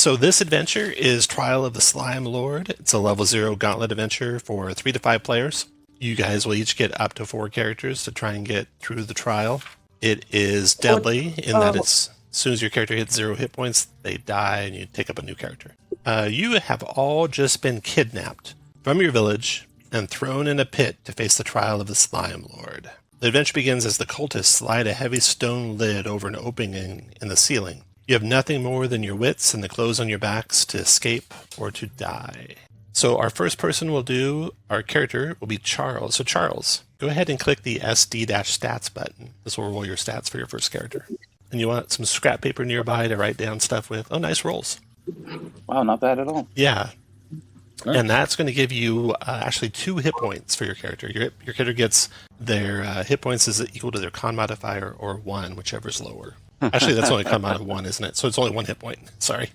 So this adventure is Trial of the Slime Lord. It's a level 0 gauntlet adventure for 3 to 5 players. You guys will each get up to 4 characters to try and get through the trial. It is deadly in that it's, as soon as your character hits 0 hit points, they die and you take up a new character. You have all just been kidnapped from your village and thrown in a pit to face the trial of the Slime Lord. The adventure begins as the cultists slide a heavy stone lid over an opening in the ceiling. You have nothing more than your wits and the clothes on your backs to escape or to die. So our first person will do, our character will be Charles. So Charles, go ahead and click the SD-stats button. This will roll your stats for your first character. And you want some scrap paper nearby to write down stuff with. Oh, nice rolls. Wow, not bad at all. Yeah. Nice. And that's going to give you actually 2 hit points for your character. Your character gets their hit points is equal to their con modifier or 1, whichever's lower. Actually, that's only con mod of 1, isn't it? So it's only 1 hit point. Sorry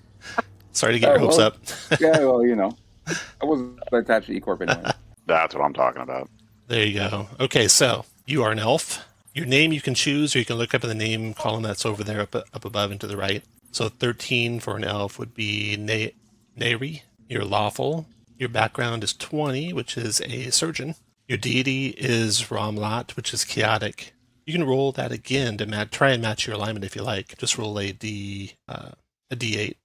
to get your hopes up. Yeah, well, you know, I wasn't attached to E-Corp anyway. That's what I'm talking about. There you go. Okay, so you are an elf. Your name you can choose, or you can look up in the name column that's over there up above and to the right. So 13 for an elf would be Neri. You're lawful. Your background is 20, which is a surgeon. Your deity is Ramlat, which is chaotic. You can roll that again to try and match your alignment if you like. Just roll a D8.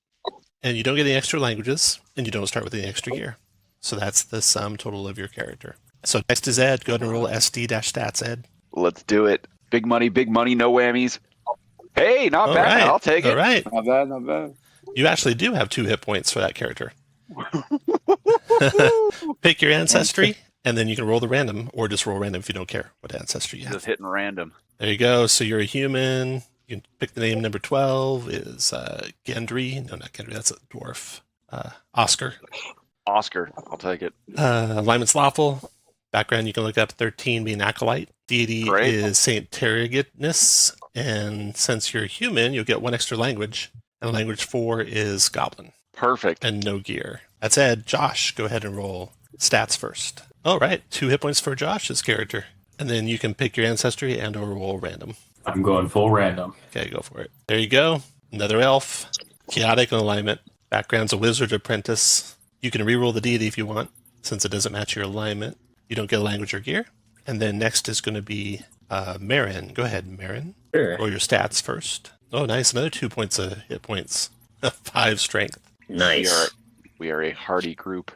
And you don't get any extra languages, and you don't start with any extra gear. So that's the sum total of your character. So next is Ed. Go ahead and roll SD-stats, Ed. Let's do it. Big money, no whammies. Hey, not bad. Right. I'll take it. All right. Not bad, not bad. You actually do have 2 hit points for that character. Pick your ancestry, and then you can roll the random, or just roll random if you don't care what ancestry you have. Just hitting random. There you go. So you're a human. You can pick the name. Number 12 is Gendry. No, not Gendry. That's a dwarf. Oscar. Oscar, I'll take it. Alignment's lawful. Background you can look up. 13 being acolyte. Deity Great. is Saint Terrigenus. And since you're a human, you'll get 1 extra language. And language 4 is goblin. Perfect. And no gear. That's Ed. Josh, go ahead and roll stats first. All right. 2 hit points for Josh's character. And then you can pick your ancestry and or roll random. I'm going full random. Okay, go for it. There you go. Another elf. Chaotic alignment. Background's a wizard apprentice. You can reroll the deity if you want, since it doesn't match your alignment. You don't get a language or gear. And then next is going to be Marin. Go ahead, Marin. Sure. Roll your stats first. Oh, nice. Another 2 points of hit points. 5 strength. Nice. We are a hardy group.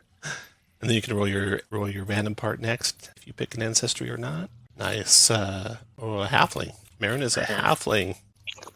And then you can roll your random part next, if you pick an ancestry or not. Nice. A halfling. Marin is a halfling.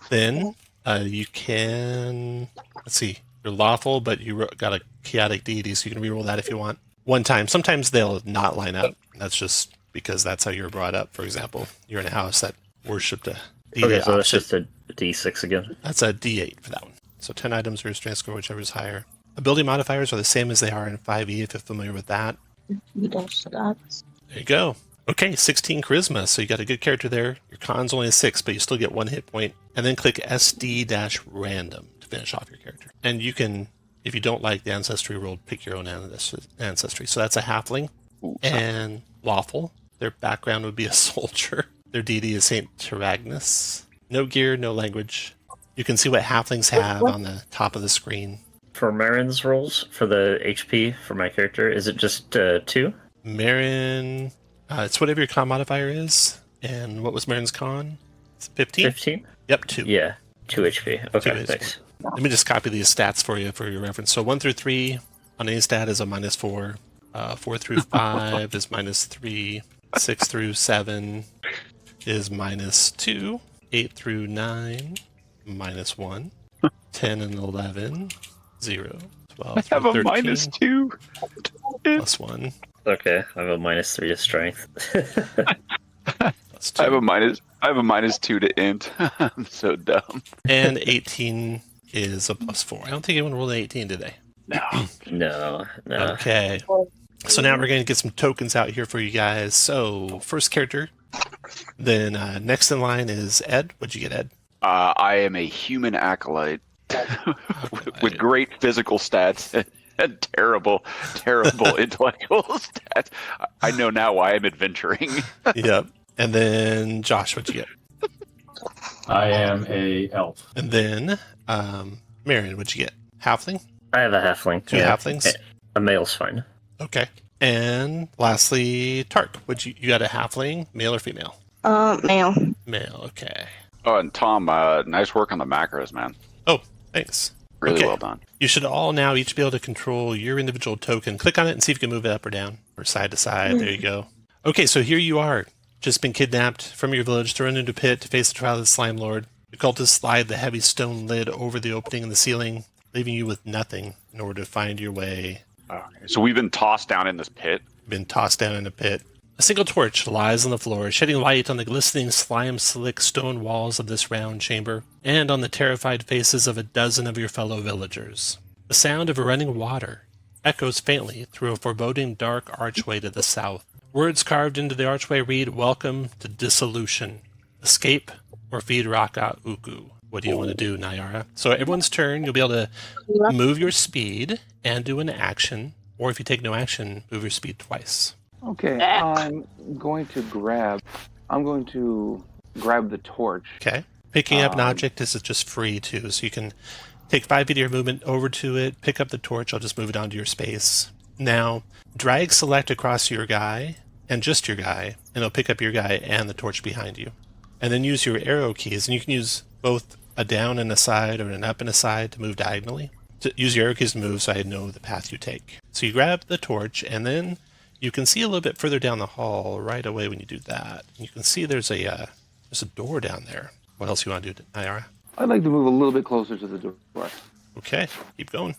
Then you can, let's see, you're lawful, but you got a chaotic deity, so you can reroll that if you want. 1 time. Sometimes they'll not line up. That's just because that's how you're brought up. For example, you're in a house that worshipped a deity. Okay, so that's opposite. just a D6 again. That's a D8 for that one. So 10 items or your strength score, whichever is higher. Ability modifiers are the same as they are in 5e, if you're familiar with that. There you go. Okay, 16 charisma, so you got a good character there. Your con's only a 6, but you still get 1 hit point. And then click SD-random to finish off your character. And you can, if you don't like the ancestry roll, pick your own ancestry. So that's a halfling and lawful. Their background would be a soldier. Their deity is Saint Teragnus. No gear, no language. You can see what halflings have on the top of the screen. For Marin's rolls, for the HP for my character, is it just 2? Marin, it's whatever your con modifier is. And what was Marin's con? It's 15? 15? Yep, 2. Yeah, 2 HP. Okay, 2 thanks. Let me just copy these stats for you for your reference. So 1 through 3 on any stat is a -4. 4 through 5 is -3. 6 through 7 is -2. 8 through 9, -1. 10 and 11, 0. 12 I have through a 13, -2. +1. Okay, I have a -3 to strength. +2. I have a -2 to int. I'm so dumb. And 18 is a +4. I don't think anyone rolled an 18 today. No. Okay. So now we're going to get some tokens out here for you guys. So first character. Then next in line is Ed. What'd you get, Ed? I am a human acolyte with great physical stats and terrible intellectual stats. I know now why I'm adventuring. Yep. And then Josh, what'd you get? I am a elf. And then Marion, what'd you get? Halfling? I have a halfling. Two halflings? A male's fine. Okay. And lastly, Tark. You got a halfling, male or female? Male. Male, okay. Oh, and Tom, nice work on the macros, man. Oh, thanks. Really Okay. well done. You should all now each be able to control your individual token. Click on it and see if you can move it up or down or side to side. There you go. Okay, so here you are. Just been kidnapped from your village, thrown into a pit to face the trial of the Slime Lord. Your cultists slide the heavy stone lid over the opening in the ceiling, leaving you with nothing in order to find your way. Okay. So we've been tossed down in this pit. Been tossed down in a pit. A single torch lies on the floor, shedding light on the glistening slime-slick stone walls of this round chamber, and on the terrified faces of a dozen of your fellow villagers. The sound of running water echoes faintly through a foreboding dark archway to the south. Words carved into the archway read, "Welcome to Dissolution. Escape or feed Raka Uku." What do you want to do, Nayara? So everyone's turn, you'll be able to move your speed and do an action, or if you take no action, move your speed twice. Okay, I'm going to grab the torch. Okay. Picking up an object is just free too, so you can take 5 feet of your movement over to it, pick up the torch, I'll just move it onto your space. Now, drag select across your guy, and just your guy, and it'll pick up your guy and the torch behind you. And then use your arrow keys, and you can use both a down and a side or an up and a side to move diagonally. To use your arrow keys to move so I know the path you take. So you grab the torch, and then you can see a little bit further down the hall right away when you do that. You can see there's a door down there. What else you want to do, Nayara? I'd like to move a little bit closer to the door. Okay, keep going.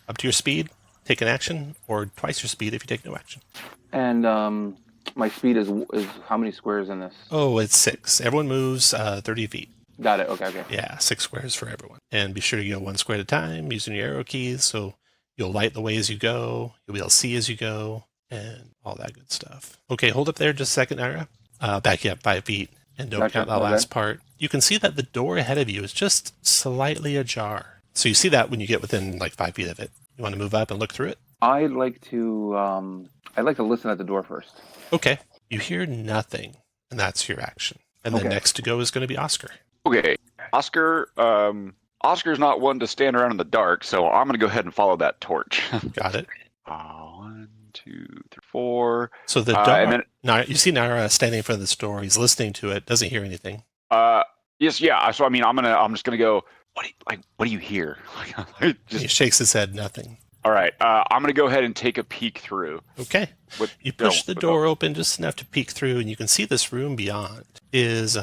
Up to your speed, take an action, or twice your speed if you take no action. And my speed is how many squares in this? Oh, it's 6. Everyone moves 30 feet. Got it. Okay. Yeah, 6 squares for everyone. And be sure to go 1 square at a time using your arrow keys, so you'll light the way as you go, you'll be able to see as you go, and all that good stuff. Okay, hold up there just a second, Ira. Back you up 5 feet, and don't count that last part. You can see that the door ahead of you is just slightly ajar. So you see that when you get within like 5 feet of it. You want to move up and look through it? I'd like to listen at the door first. Okay. You hear nothing, and that's your action. And then next to go is going to be Oscar. Okay, Oscar. Oscar's not one to stand around in the dark, so I'm going to go ahead and follow that torch. Got it. 1, 2, 3, 4. So the door. You see Nara standing in front of this door. He's listening to it. Doesn't hear anything. Yes, yeah. So I mean, I'm just gonna go. What do you hear? He shakes his head. Nothing. All right. I'm gonna go ahead and take a peek through. Okay. You push the door open just enough to peek through, and you can see this room beyond is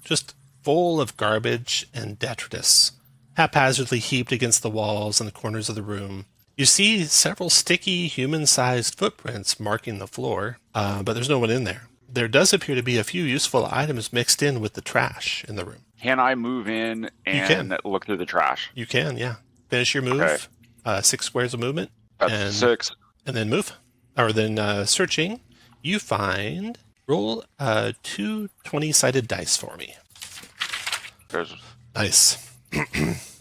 just full of garbage and detritus, haphazardly heaped against the walls and the corners of the room. You see several sticky, human-sized footprints marking the floor, but there's no one in there. There does appear to be a few useful items mixed in with the trash in the room. Can I move in and look through the trash? You can, yeah. Finish your move. Okay. 6 squares of movement. That's 6. And then move. Or then searching, you find... Roll 2 20-sided dice for me. Nice.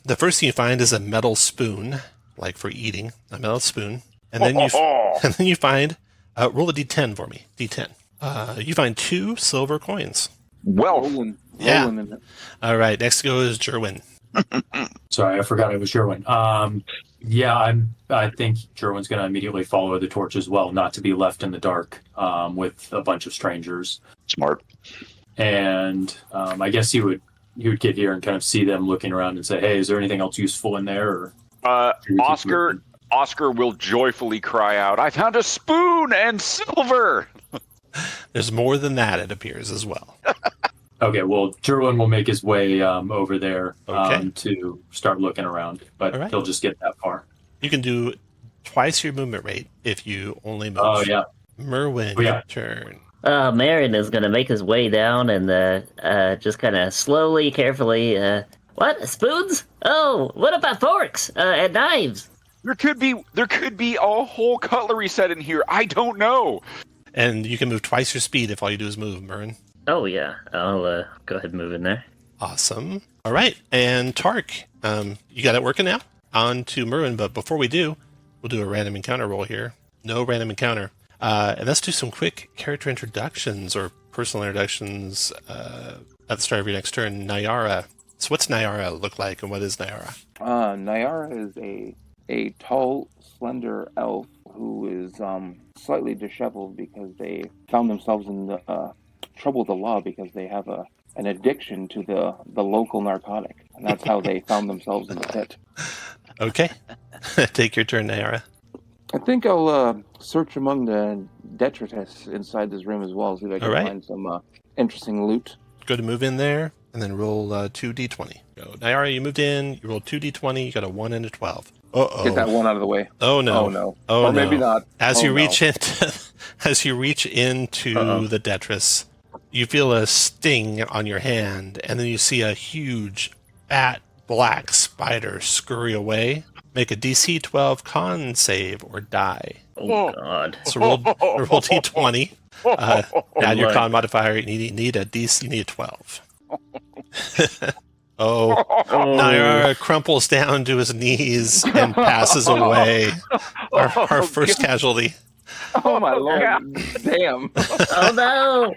The first thing you find is a metal spoon, like for eating, a metal spoon. And then you find... roll a d10 for me. D10. You find 2 silver coins. Well, yeah. All right. Next to go is Jerwin. Sorry, I forgot it was Jerwin. I think Jerwin's going to immediately follow the torch as well, not to be left in the dark with a bunch of strangers. Smart. And I guess he would get here and kind of see them looking around and say, "Hey, is there anything else useful in there?" Or Oscar will joyfully cry out, "I found a spoon and silver!" There's more than that, it appears, as well. Okay, well, Jerwin will make his way over there to start looking around, but he'll just get that far. You can do twice your movement rate if you only move. Oh, yeah. Merwin, your turn. Marin is going to make his way down and just kind of slowly, carefully... what? Spoons? Oh, what about forks and knives? There could be a whole cutlery set in here. I don't know. And you can move twice your speed if all you do is move, Marin. Oh, yeah. I'll go ahead and move in there. Awesome. All right. And Tark, you got it working now? On to Merwin, but before we do, we'll do a random encounter roll here. No random encounter. And let's do some quick character introductions or personal introductions at the start of your next turn. Nayara, So what's Nyara look like, and what is Nyara? Nyara is a tall, slender elf who is slightly disheveled because they found themselves in the trouble with the law because they have an addiction to the local narcotic, and that's how they found themselves in the pit. Okay. Take your turn, Nyara. I think I'll search among the detritus inside this room as well, see if I can Alright. find some interesting loot. Go to move in there, and then roll 2d20. Go. Nyara, you moved in, you rolled 2d20, you got a 1 and a 12. Uh-oh. Get that one out of the way. Oh no. Oh no. Oh Or no. maybe not. As Oh, you no. reach into as you reach into the detritus, you feel a sting on your hand, and then you see a huge, fat, black spider scurry away. Make a DC 12 con save or die. Oh God. So roll d20. Add your my. con modifier. You need a DC. You need a 12. Oh, Nyara crumples down to his knees and passes away. Our first casualty. Oh my lord. Damn. Oh no!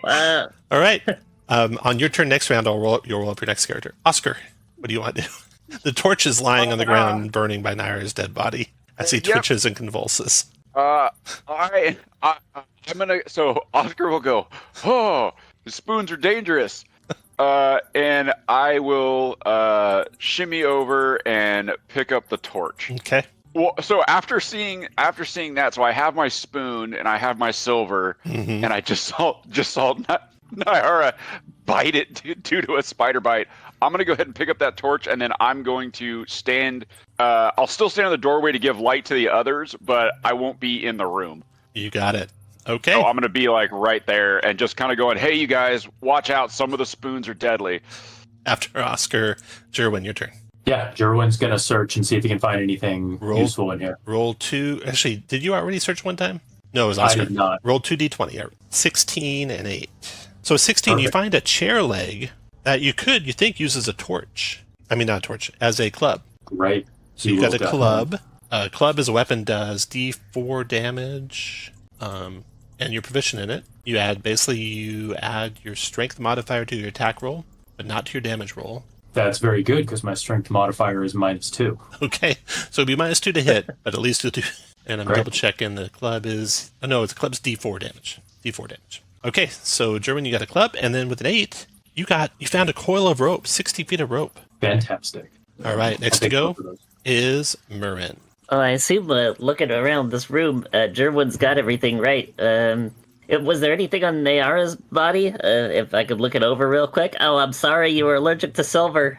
All right. On your turn next round, you'll roll up your next character. Oscar, what do you want to do? The torch is lying on the ground, burning by Nyra's dead body as he twitches and convulses. I'm gonna. So Oscar will go. Oh, the spoons are dangerous. And I will shimmy over and pick up the torch. Okay. Well, so after seeing that, so I have my spoon and I have my silver, Mm-hmm. and I just saw Nyara bite it due to a spider bite. I'm gonna go ahead and pick up that torch, and then I'm going to stand. I'll still stand in the doorway to give light to the others, but I won't be in the room. You got it. Okay. So I'm gonna be like right there and just kind of going, "Hey, you guys, watch out! Some of the spoons are deadly." After Oscar, Jerwin, your turn. Yeah, Jerwin's gonna search and see if he can find anything Roll. useful in here. Roll 2. Actually, did you already search one time? No, it was I Oscar. did not. Roll 2d20. 16 and 8. So 16, you Perfect. find a chair leg that you think uses a torch. I mean, not a torch, as a club. Right. So you got a club. A club as a weapon does d4 damage, and you're proficient in it. You add your strength modifier to your attack roll, but not to your damage roll. That's very good because my strength modifier is -2. Okay, so it'd be -2 to hit, but at least you'll do. And I'm Great. double checking the club is. Oh, no, the club's d4 damage. D4 damage. Okay, so German, you got a club, and then with an 8, you found a coil of rope, 60 feet of rope. Fantastic. All right, next to go is Marin. Oh, I assume looking around this room, Jerwin's got everything right. Was there anything on Nyara's body? If I could look it over real quick. Oh, I'm sorry, you were allergic to silver.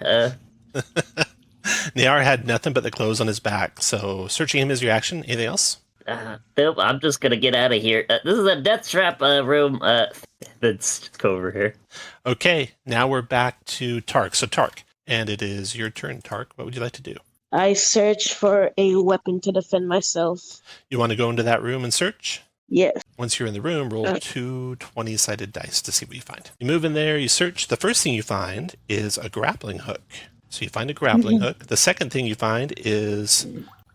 Nyara had nothing but the clothes on his back, so searching him is your action. Anything else? Nope, I'm just gonna get out of here. This is a death trap room. Let's go over here. Okay, now we're back to Tark. So Tark, and it is your turn, Tark. What would you like to do? I search for a weapon to defend myself. You want to go into that room and search? Yes. Once you're in the room, roll 2 20-sided dice to see what you find. You move in there, you search. The first thing you find is a grappling hook. So you find a grappling hook. The second thing you find is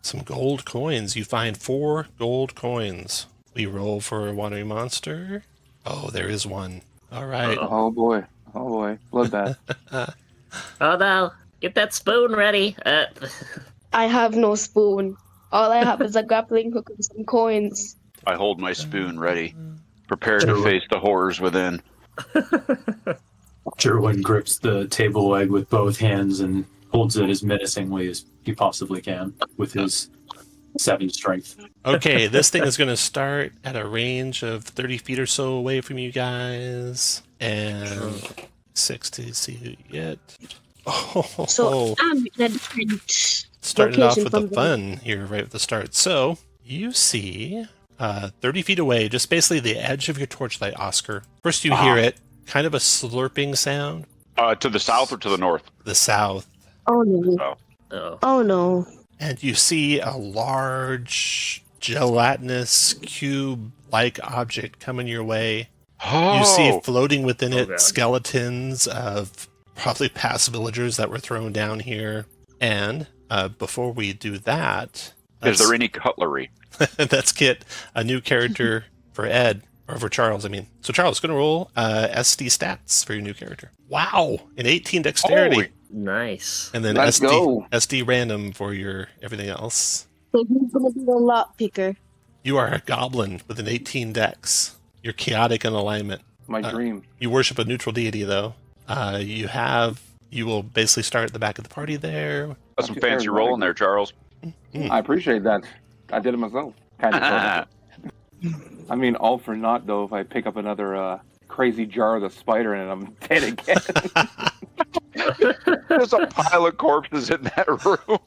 some gold coins. You find 4 gold coins. We roll for a wandering monster. Oh, there is one. All right. Oh boy. Bloodbath. Oh no, get that spoon ready. I have no spoon. All I have is a grappling hook and some coins. I hold my spoon ready, prepared to face the horrors within. Jerwin grips the table leg with both hands and holds it as menacingly as he possibly can with his 7 strength. Okay, this thing is going to start at a range of 30 feet or so away from you guys. And 6 to see who you get. Oh, So I'm in a different starting off location with the from fun here right at the start. So you see 30 feet away, just basically the edge of your torchlight, Oscar. First you hear it, kind of a slurping sound. To the south or to the north? The south. Oh no. Oh no. And you see a large gelatinous cube-like object coming your way. Oh, You see floating within it God. skeletons of probably past villagers that were thrown down here. And before we do that, is there any cutlery? let's get a new character for Ed, or for Charles, I mean. So Charles, going to roll SD stats for your new character. Wow, an 18 dexterity. Nice. And then Let's go. SD random for your everything else. So who's gonna be the lot picker? You are a goblin with an 18 dex. You're chaotic in alignment. My dream. You worship a neutral deity, though. You will basically start at the back of the party there. That's some fancy rolling there, Charles. I appreciate that. I did it myself. Kind of. I mean, all for naught, though, if I pick up another crazy jar of the spider and I'm dead again. There's a pile of corpses in that room.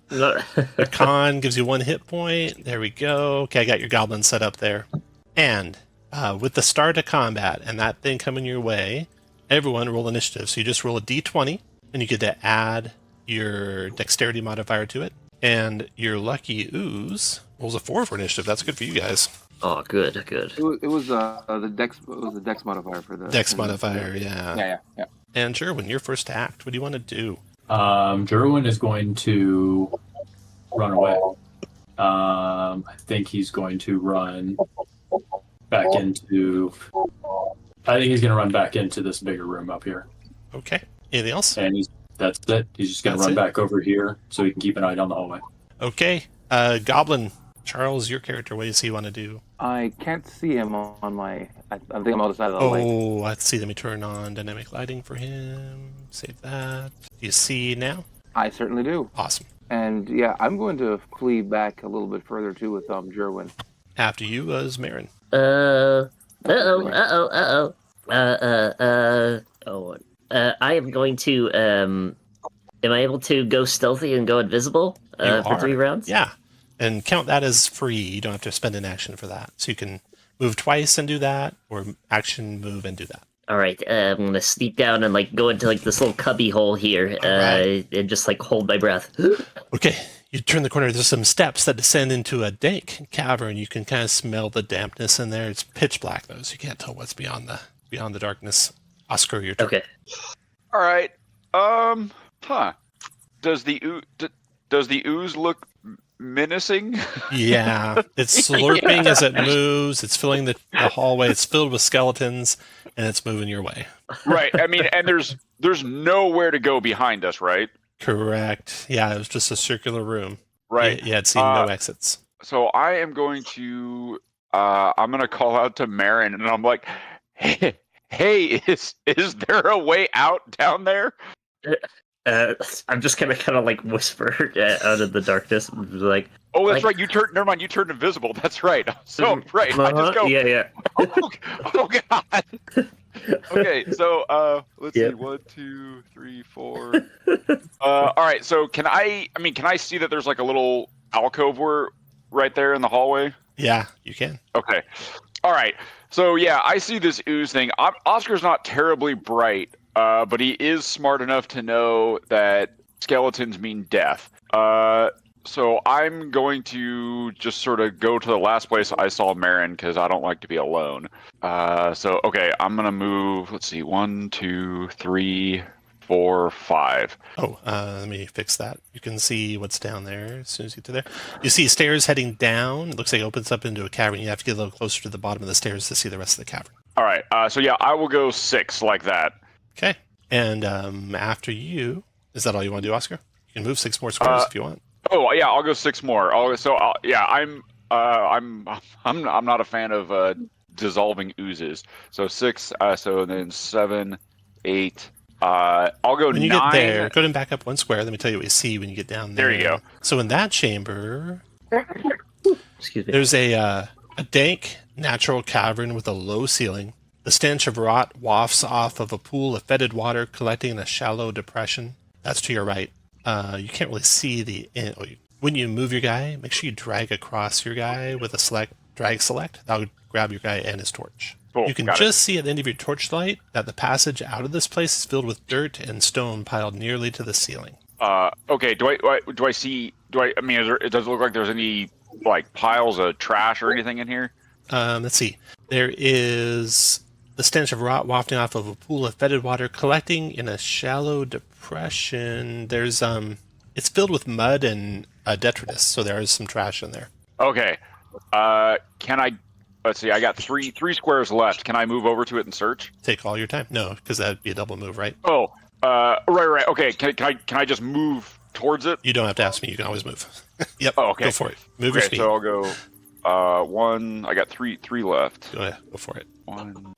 The con gives you 1 hit point. There we go. Okay, I got your goblin set up there. And with the start of combat and that thing coming your way, everyone roll initiative. So you just roll a d20, and you get to add your dexterity modifier to it. And your lucky ooze rolls a 4 for initiative. That's good for you guys. Oh, good. It was the dex. It was the dex modifier for the Dex modifier, yeah. Yeah. And Jerwin, your first act. What do you want to do? Jerwin is going to run away. I think he's going to run back into. I think he's going to run back into this bigger room up here. Okay. Anything else? And that's it. He's just going to run back over here so he can keep an eye down the hallway. Okay. Goblin. Charles, your character, what does he want to do? I can't see him on my. I think I'm on the side of the light. Oh, let's see. Let me turn on dynamic lighting for him. Save that. Do you see now? I certainly do. Awesome. And yeah, I'm going to flee back a little bit further too with Jerwin. After you was Marin. I am going to, am I able to go stealthy and go invisible for 3 rounds? Yeah. And count that as free. You don't have to spend an action for that. So you can move twice and do that, or action move and do that. All right, I'm gonna sneak down and go into this little cubby hole here, and just hold my breath. Okay, you turn the corner. There's some steps that descend into a dank cavern. You can kind of smell the dampness in there. It's pitch black though, so you can't tell what's beyond the darkness. Oscar, your turn. Okay. All right. Does the ooze look menacing? Yeah, it's slurping as it moves. It's filling the hallway. It's filled with skeletons, and it's moving your way. Right. I mean, and there's nowhere to go behind us, right? Correct. Yeah, it was just a circular room. Right. You had seen no exits. So I am going to I'm going to call out to Marin, and I'm like, hey, is there a way out down there? I'm just gonna kind of whisper out of the darkness, like, oh, that's right. You turned invisible. That's right. So right. I just go. Yeah. Oh God. Okay. So let's see. 1, 2, 3, 4. All right. So can I see that there's a little alcove right there in the hallway? Yeah, you can. Okay. All right. So yeah, I see this ooze thing. Oscar's not terribly bright. But he is smart enough to know that skeletons mean death. So I'm going to just sort of go to the last place I saw Marin because I don't like to be alone. Okay, I'm going to move, let's see, 1, 2, 3, 4, 5. Oh, let me fix that. You can see what's down there as soon as you get to there. You see stairs heading down. It looks like it opens up into a cavern. You have to get a little closer to the bottom of the stairs to see the rest of the cavern. All right, so yeah, I will go 6 like that. Okay. And after you, is that all you want to do, Oscar? You can move 6 more squares if you want. Oh yeah, I'll go 6 more. I'm not a fan of dissolving oozes. So 6. So then 7, 8. I'll go 9. When you get there, go ahead and back up 1 square. Let me tell you what you see when you get down there. There you go. So in that chamber, Excuse me. there's a dank natural cavern with a low ceiling. The stench of rot wafts off of a pool of fetid water collecting in a shallow depression. That's to your right. You can't really see when you move your guy, make sure you drag across your guy with a drag select. That'll grab your guy and his torch. Cool, you can just see at the end of your torchlight that the passage out of this place is filled with dirt and stone piled nearly to the ceiling. Okay. Does it look like there's any piles of trash or anything in here? Let's see. There is the stench of rot wafting off of a pool of fetid water collecting in a shallow depression. There's it's filled with mud and detritus, so there is some trash in there. Okay. Let's see. I got three squares left. Can I move over to it and search? Take all your time. No, because that'd be a double move, right? Oh, Right. Okay. Can I just move towards it? You don't have to ask me. You can always move. Yep. Oh, okay. Go for it. Move your Okay, speed. so I'll go. One. I got three left. Go ahead. Go for it. One.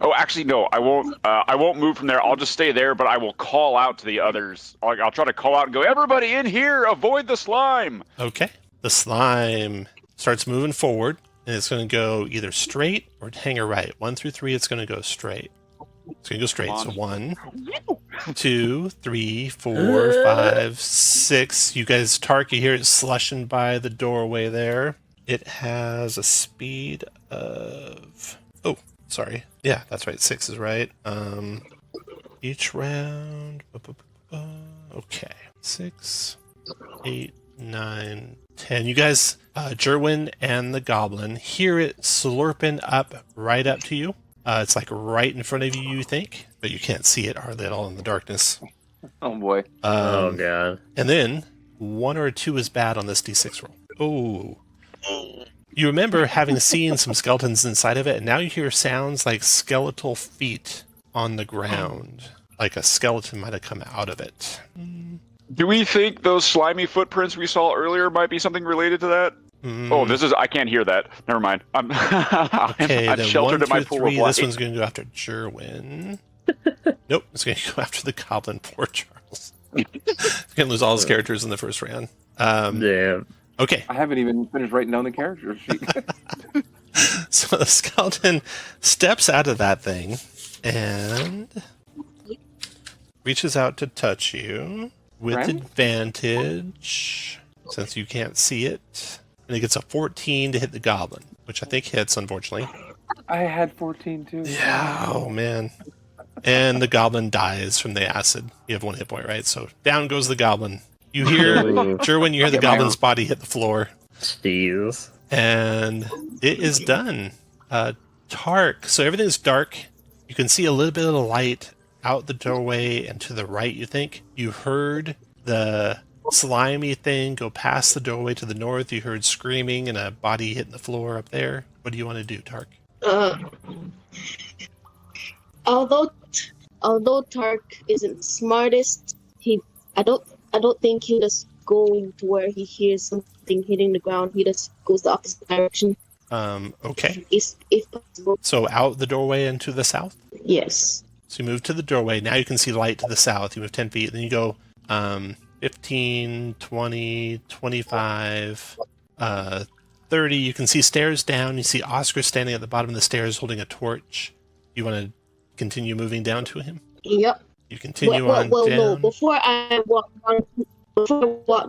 Oh, actually, no. I won't. I won't move from there. I'll just stay there, but I will call out to the others. I'll try to call out and go, "Everybody in here! Avoid the slime!" Okay. The slime starts moving forward, and it's going to go either straight or hang a right. 1 through 3, it's going to go straight. It's going to go straight. So 1, 2, 3, 4, 5, 6. You guys, Tark, you hear it slushing by the doorway there. It has a speed of... Oh, sorry. Yeah, that's right. 6 is right. Each round... Okay. 6, 8, 9, 10. You guys, Jerwin and the goblin, hear it slurping up right up to you. It's like right in front of you, you think, but you can't see it hardly at all in the darkness. Oh boy. Oh god. And then 1 or 2 is bad on this d6 roll. Oh. You remember having seen some skeletons inside of it, and now you hear sounds like skeletal feet on the ground. Like a skeleton might have come out of it. Do we think those slimy footprints we saw earlier might be something related to that? Oh, I can't hear that. Never mind. I'm Okay, I'm then sheltered 1 at my through pool of 3, light. this one's going to go after Jerwin. Nope, it's going to go after the goblin. Poor Charles. He's going to lose all his characters in the first round. Damn. Okay, I haven't even finished writing down the character sheet. so the skeleton steps out of that thing and reaches out to touch you with Right. advantage, since you can't see it. And it gets a 14 to hit the goblin, which I think hits, unfortunately. I had 14 too. Yeah, oh man. And the goblin dies from the acid. You have 1 hit point, right? So down goes the goblin. You hear, Jerwin, you hear the Get my goblin's body hit the floor. Jeez. And it is done. Tark. So everything's dark. You can see a little bit of the light out the doorway and to the right, you think. You heard the slimy thing go past the doorway to the north. You heard screaming and a body hitting the floor up there. What do you want to do, Tark? Although Tark isn't the smartest, I don't think he'll just go to where he hears something hitting the ground. He just goes the opposite direction. Okay. If possible. So out the doorway and to the south? Yes. So you move to the doorway. Now you can see light to the south. You move 10 feet. Then you go 15, 20, 25, 30. You can see stairs down. You see Oscar standing at the bottom of the stairs holding a torch. You want to continue moving down to him? Yep. You continue well, on well, down. no. Before I walk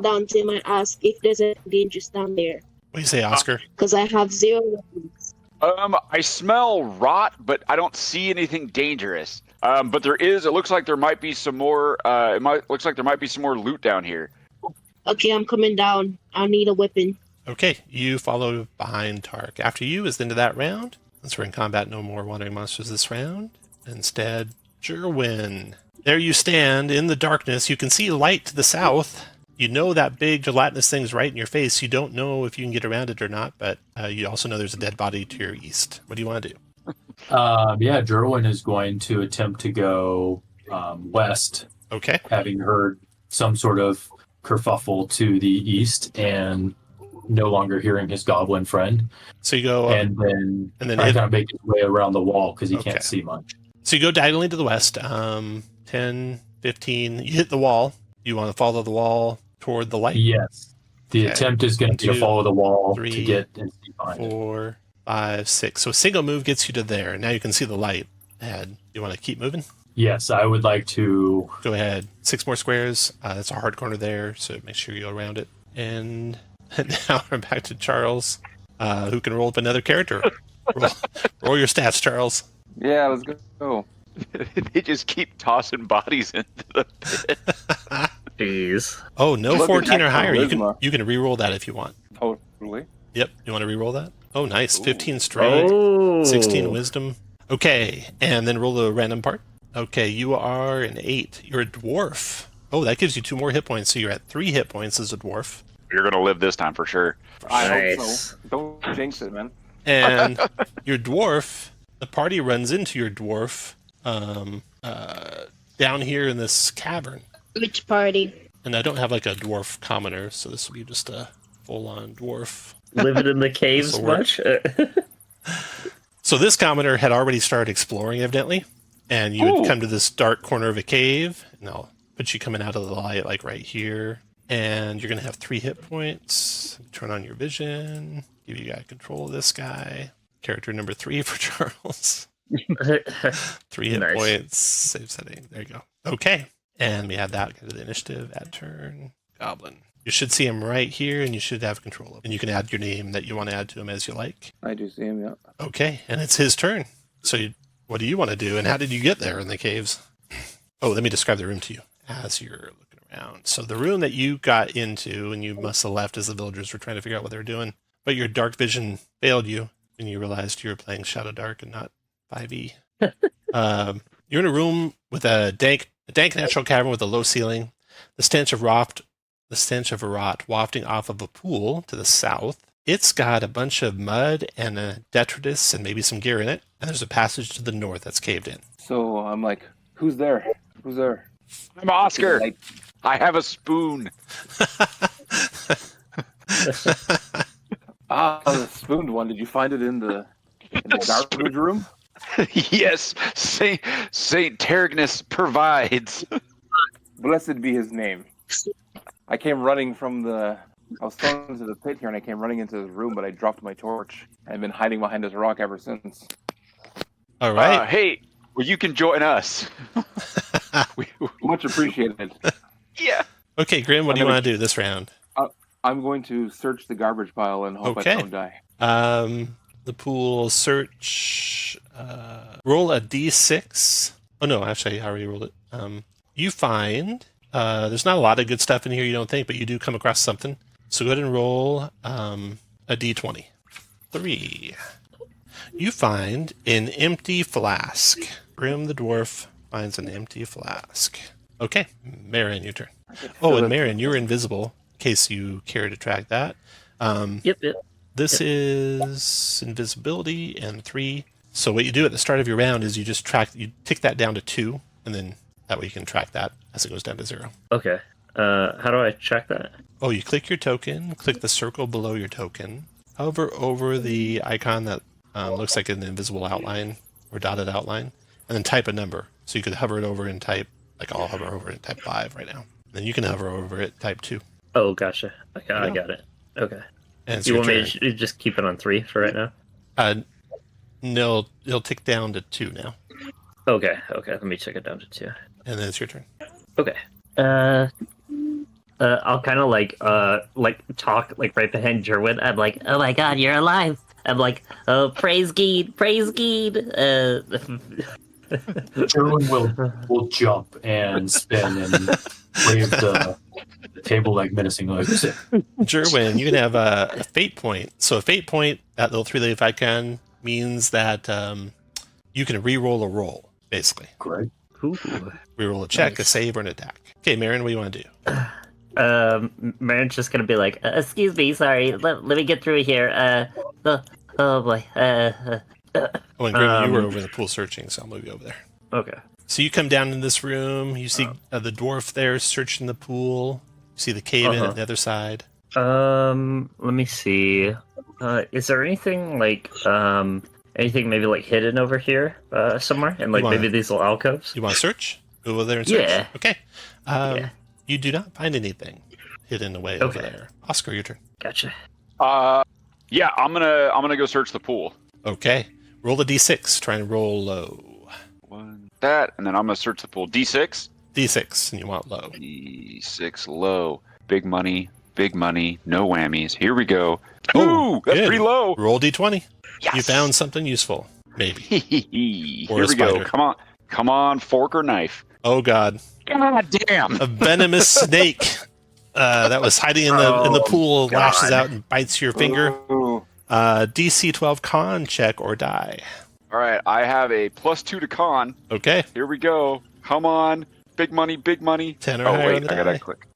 down to him, I ask if there's anything dangerous down there. What do you say, Oscar? Because I have 0 weapons. I smell rot, but I don't see anything dangerous. But there is. It looks like there might be some more. Looks like there might be some more loot down here. Okay, I'm coming down. I'll need a weapon. Okay, you follow behind Tark. After you is the end of that round. Since we're in combat, no more wandering monsters this round. Instead, Jerwin. There you stand in the darkness. You can see light to the south. You know that big gelatinous thing's right in your face. You don't know if you can get around it or not, but you also know there's a dead body to your east. What do you want to do? Yeah, Jerwin is going to attempt to go west, Okay. having heard some sort of kerfuffle to the east and no longer hearing his goblin friend. So you go and then and then try to hit- kind of make his way around the wall because he Okay. can't see much. So you go diagonally to the west. 10, 15. You hit the wall. You want to follow the wall toward the light. Yes. The Okay. attempt is going to be 2, to follow the wall 3, to get and see behind it. 4, 5, 6. So a single move gets you to there. Now you can see the light ahead. You want to keep moving? Yes, I would like to. Go ahead. 6 more squares. That's a hard corner there, so make sure you go around it. And now we're back to Charles, who can roll up another character. Roll your stats, Charles. Yeah, let's go. They just keep tossing bodies into the pit. Jeez. Oh, no Look at 14 or that higher. charisma. You can re-roll that if you want. Totally. Yep. You want to re-roll that? Oh, nice. 15 straight. Oh. 16 wisdom. Okay, and then roll the random part. Okay, you are an 8. You're a dwarf. Oh, that gives you 2 more hit points, so you're at 3 hit points as a dwarf. You're gonna live this time for sure. I hope Nice. so. Don't jinx it, man. And your dwarf, the party runs into your dwarf, down here in this cavern. Which party? And I don't have like a dwarf commoner, so this will be just a full-on dwarf. Living in the caves This'll work. much? So this commoner had already started exploring, evidently, and you would come to this dark corner of a cave, and I'll put you coming out of the light, like right here, and you're going to have 3 hit points. Turn on your vision, give you guy control of this guy. Character number 3 for Charles. 3 hit Nice. points, save setting. There you go. Okay, and we have that. Go to the initiative, add turn, goblin. You should see him right here, and you should have control of him. And you can add your name that you want to add to him as you like. I do see him, yeah. Okay, and it's his turn. So what do you want to do, and how did you get there in the caves? Oh, let me describe the room to you as you're looking around. So the room that you got into, and you must have left as the villagers were trying to figure out what they were doing, but your dark vision failed you, and you realized you were playing ShadowDark and not 5e. You're in a room with a dank natural cavern with a low ceiling. The stench of a rot wafting off of a pool to the south. It's got a bunch of mud and a detritus and maybe some gear in it. And there's a passage to the north that's caved in. So I'm like, who's there? Who's there? I'm Oscar. Like, I have a spoon. the spooned one. Did you find it in the garbage room? Yes, Saint Tergnus provides. Blessed be his name. I came running from I was thrown into the pit here, and I came running into this room, but I dropped my torch. I've been hiding behind this rock ever since. All right. Hey, well, you can join us. Much appreciated. Yeah. Okay, Grim, what do you want to do this round? I'm going to search the garbage pile and hope Okay. I don't die. The pool search. Roll a d6. Oh, no, actually, I already rolled it. You find... there's not a lot of good stuff in here, you don't think, but you do come across something. So go ahead and roll a d20. 3. You find an empty flask. Grim the dwarf finds an empty flask. Okay, Marin, your turn. Oh, and Marin, you're invisible, in case you care to track that. Yep. This is invisibility and 3. So what you do at the start of your round is you tick that down to 2, and then that way you can track that as it goes down to 0. Okay. How do I check that? Oh, you click your token, click the circle below your token, hover over the icon that looks like an invisible outline or dotted outline, and then type a number. So you could hover it over and type, like I'll hover over it and type 5 right now. Then you can hover over it, type 2. Oh, gotcha. I got it. Okay. And it's You your want me turn. to just keep it on 3 for right now? No, it'll tick down to 2 now. Okay. Let me check it down to 2. And then it's your turn. Okay. I'll kind of like talk like right behind Jerwin. I'm like, oh my god, you're alive. I'm like, oh, praise Geed. Jerwin will jump and spin and wave the table like menacing like Jerwin, you can have a fate point. So a fate point, that little 3-leaf icon, means that you can re-roll a roll, basically. Great. Ooh. Re-roll a check, Nice. a save, or an attack. Okay, Marin, what do you want to do? Marin's just gonna be like, excuse me, sorry, let me get through here. Oh boy. Oh, and Grim, you were over in the pool searching, so I'll move you over there. Okay. So you come down in this room, you see the dwarf there searching the pool, you see the cave in at the other side. Let me see. Is there anything like anything maybe like hidden over here somewhere in like maybe these little alcoves? You want to search? Go over there and search? Yeah. Okay. Yeah. You do not find anything hidden away over Okay. there. Oscar, your turn. Gotcha. Yeah, I'm gonna go search the pool. Okay. Roll a d6. Try and roll low. That, and then I'm gonna search the pool. D6. D6, and you want low. D6 low. Big money. No whammies. Here we go. Oh, Ooh, that's good. pretty low. Roll d20. Yes. You found something useful. Maybe. Here Or a we go. spider. Come on, fork or knife. Oh, God. God damn. A venomous snake that was hiding in the pool lashes out and bites your finger. Ooh. DC 12 con check or die. All right, I have a +2 to con. Okay. Here we go. Come on, big money. 10 or Oh higher wait, on the I gotta die. click.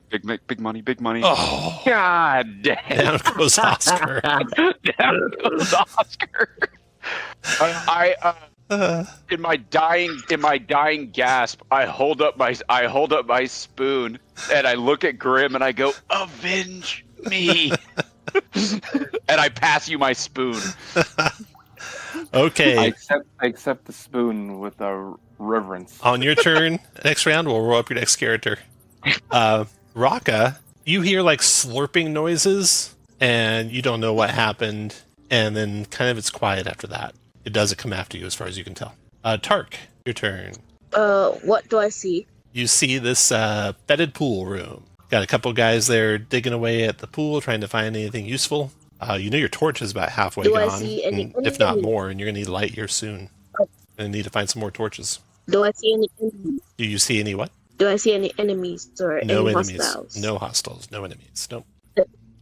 Big money. Oh, God damn. down goes Oscar. Down goes Oscar. In my dying gasp, I hold up my spoon and I look at Grim and I go, "Avenge me!" And I pass you my spoon. Okay. I accept the spoon with a reverence. On your turn, next round, we'll roll up your next character. Raka, you hear like slurping noises, and you don't know what happened, and then kind of it's quiet after that. It doesn't come after you, as far as you can tell. Tark, your turn. What do I see? You see this bedded pool room. Got a couple guys there digging away at the pool, trying to find anything useful. You know your torch is about halfway Do gone, I see any if not more, and you're going to need light here soon. And need to find some more torches. Do I see any enemies? Do you see any what? Do I see any enemies or No any enemies. hostiles? No hostiles. No enemies. Nope.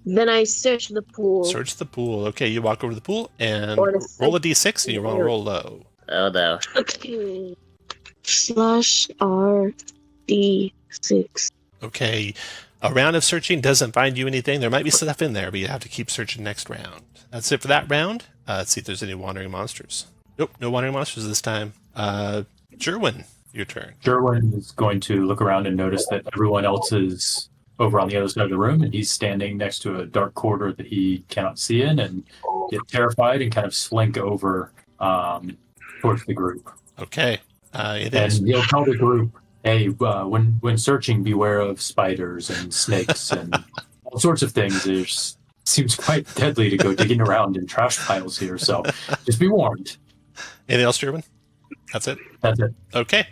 Then I search the pool. Search the pool. Okay, you walk over to the pool and Or the roll a d6, and you want to roll low. Oh no. Okay. /RD6. Okay. A round of searching doesn't find you anything. There might be stuff in there, but you have to keep searching next round. That's it for that round. Let's see if there's any wandering monsters. Nope, no wandering monsters this time. Jerwin, your turn. Jerwin is going to look around and notice that everyone else is over on the other side of the room, and he's standing next to a dark corridor that he cannot see in, and get terrified and kind of slink over towards the group. Okay. And he'll tell the group, "Hey, when searching, beware of spiders and snakes and all sorts of things. It seems quite deadly to go digging around in trash piles here, so just be warned." Anything else, Jerwin? That's it? That's it. Okay.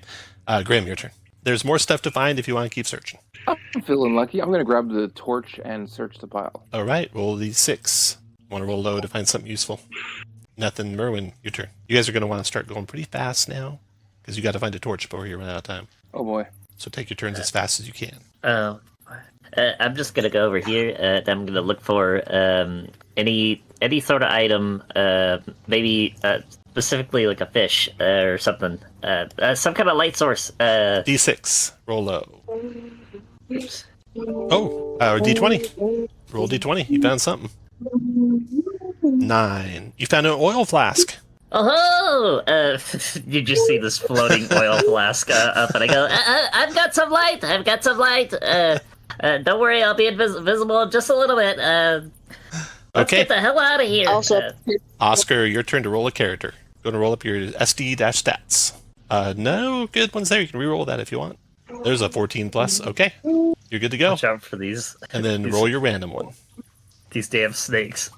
Graham, your turn. There's more stuff to find if you want to keep searching. I'm feeling lucky. I'm going to grab the torch and search the pile. All right, roll d6. Want to roll low to find something useful. Nothing. Merwin, your turn. You guys are going to want to start going pretty fast now, because you got to find a torch before you run out of time. Oh boy. So take your turns as fast as you can. Oh. I'm just gonna go over here. I'm gonna look for any sort of item, maybe specifically like a fish or something, some kind of light source. D6. Roll low. Oh, D20. Roll D20. You found something. 9. You found an oil flask. Oh! You just see this floating oil flask up, and I go, I've got some light. I've got some light. Don't worry, I'll be invisible just a little bit. Let's get the hell out of here. Also, Oscar, your turn to roll a character. Going to roll up your SD-stats. No good ones there. You can re-roll that if you want. There's a 14 plus. Okay. You're good to go. Watch out for these. And then roll your random one. These damn snakes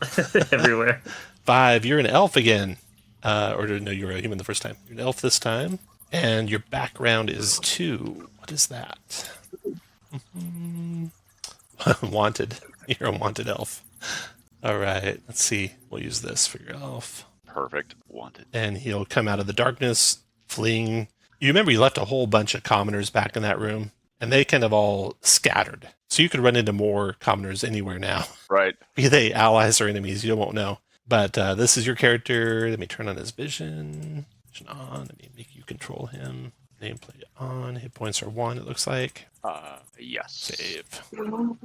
everywhere. 5. You're an elf again. Or no, you were a human the first time. You're an elf this time. And your background is 2. What is that? Wanted. You're a wanted elf. All right. Let's see. We'll use this for your elf. Perfect. Wanted. And he'll come out of the darkness, fleeing. You remember you left a whole bunch of commoners back in that room, and they kind of all scattered. So you could run into more commoners anywhere now. Right. Be they allies or enemies, you won't know. But this is your character. Let me turn on his vision. Vision on. Let me make you control him. Nameplate on. Hit points are 1, it looks like. Yes. Save.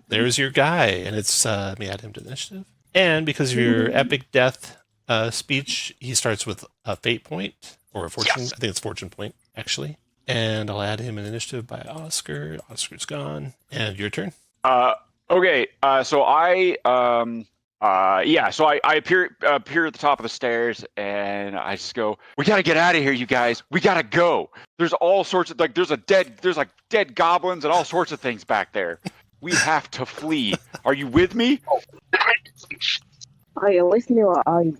There's your guy, and it's let me add him to the initiative. And because of your epic death speech, he starts with a fate point or a fortune. Yes. I think it's fortune point actually. And I'll add him in initiative by Oscar. Oscar's gone, and your turn. Okay. So I appear at the top of the stairs, and I just go, "We gotta get out of here, you guys. We gotta go. There's all sorts of there's dead goblins and all sorts of things back there. We have to flee. Are you with me?" are you with me or are you?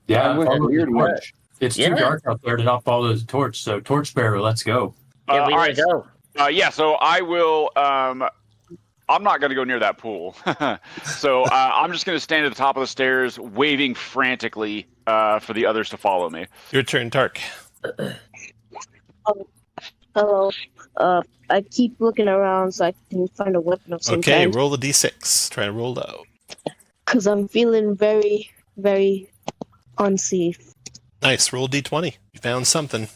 Yeah, I'm with follow you. the torch. It's too dark out there to not follow the torch, so torchbearer, let's go. Yeah, we gotta go. So I will. I'm not going to go near that pool. So I'm just going to stand at the top of the stairs, waving frantically for the others to follow me. Your turn, Tark. Hello. I keep looking around so I can find a weapon of some Okay, kind. roll the d6. Try to roll low. Because I'm feeling very, very unsafe. Nice. Roll d20. You found something.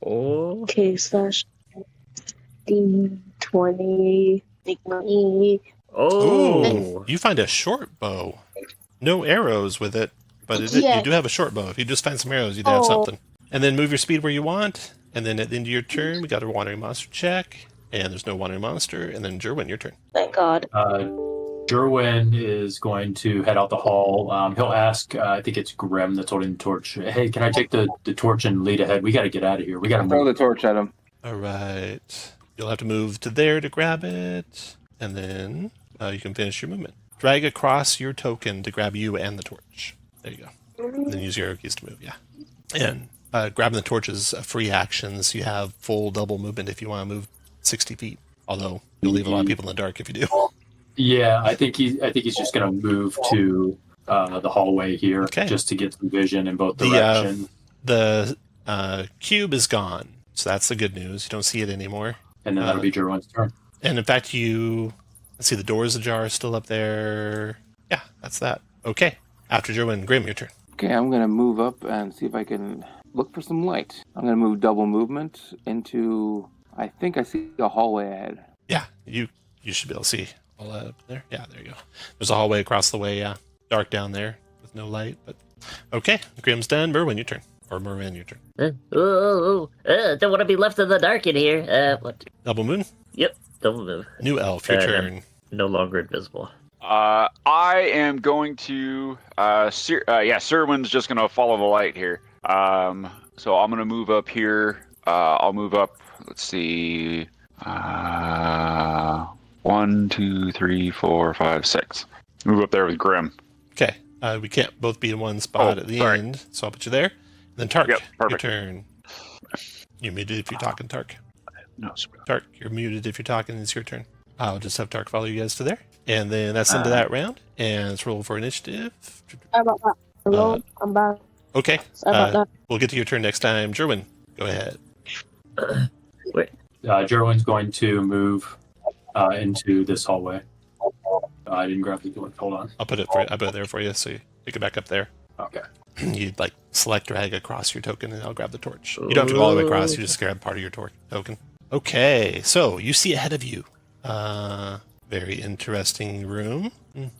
Oh. Okay, /D20. Oh. You find a short bow. No arrows with it, but you do have a short bow. If you just find some arrows, you'd have something. And then move your speed where you want. And then at the end of your turn, we got a wandering monster check. And there's no wandering monster. And then Jerwin, your turn. Thank God. Jerwin is going to head out the hall. He'll ask, I think it's Grim that's holding the torch. Hey, can I take the torch and lead ahead? We got to get out of here. We got to Throw move. the torch at him. All right. You'll have to move to there to grab it. And then you can finish your movement. Drag across your token to grab you and the torch. There you go. And then use your arrow keys to move, yeah. And grabbing the torch is a free action, so you have full double movement if you want to move 60 feet. Although you'll leave a lot of people in the dark if you do. Yeah, I think he's just going to move to the hallway here, just to get some vision in both directions. The cube is gone, so that's the good news. You don't see it anymore. And then that'll be Jerwin's turn. And in fact, let's see, the doors ajar is still up there. Yeah, that's that. Okay. After Jerwin, Grim, your turn. Okay, I'm going to move up and see if I can look for some light. I'm going to move double movement into, I think I see a hallway ahead. Yeah, you should be able to see all that up there. Yeah, there you go. There's a hallway across the way, yeah. Dark down there with no light, but okay. Grim's done. Merwin, your turn. Or Merwin, your turn. Don't want to be left in the dark in here. What? Double moon? Yep, double move. New elf, your turn. No longer invisible. I am going to Serwin's just gonna follow the light here. So I'm gonna move up here. I'll move up. Let's see. 1, 2, 3, 4, 5, 6. Move up there with Grim. Okay. We can't both be in one spot at the end, so I'll put you there. And then Tark, your turn. You're muted if you're talking, Tark. No, Tark, you're muted if you're talking. It's your turn. I'll just have Tark follow you guys to there. And then that's into that round. And let's roll for initiative. Sorry about that. Hello, I'm back. Okay. Sorry about that. We'll get to your turn next time. Jerwin, go ahead. Jerwin's going to move into this hallway. I didn't grab the door. Hold on. I put it there for you, so you pick it back up there. Okay. You'd select drag across your token, and I'll grab the torch. You don't have to go all the way across. You just grab part of your token. Okay, so you see ahead of you. Very interesting room. You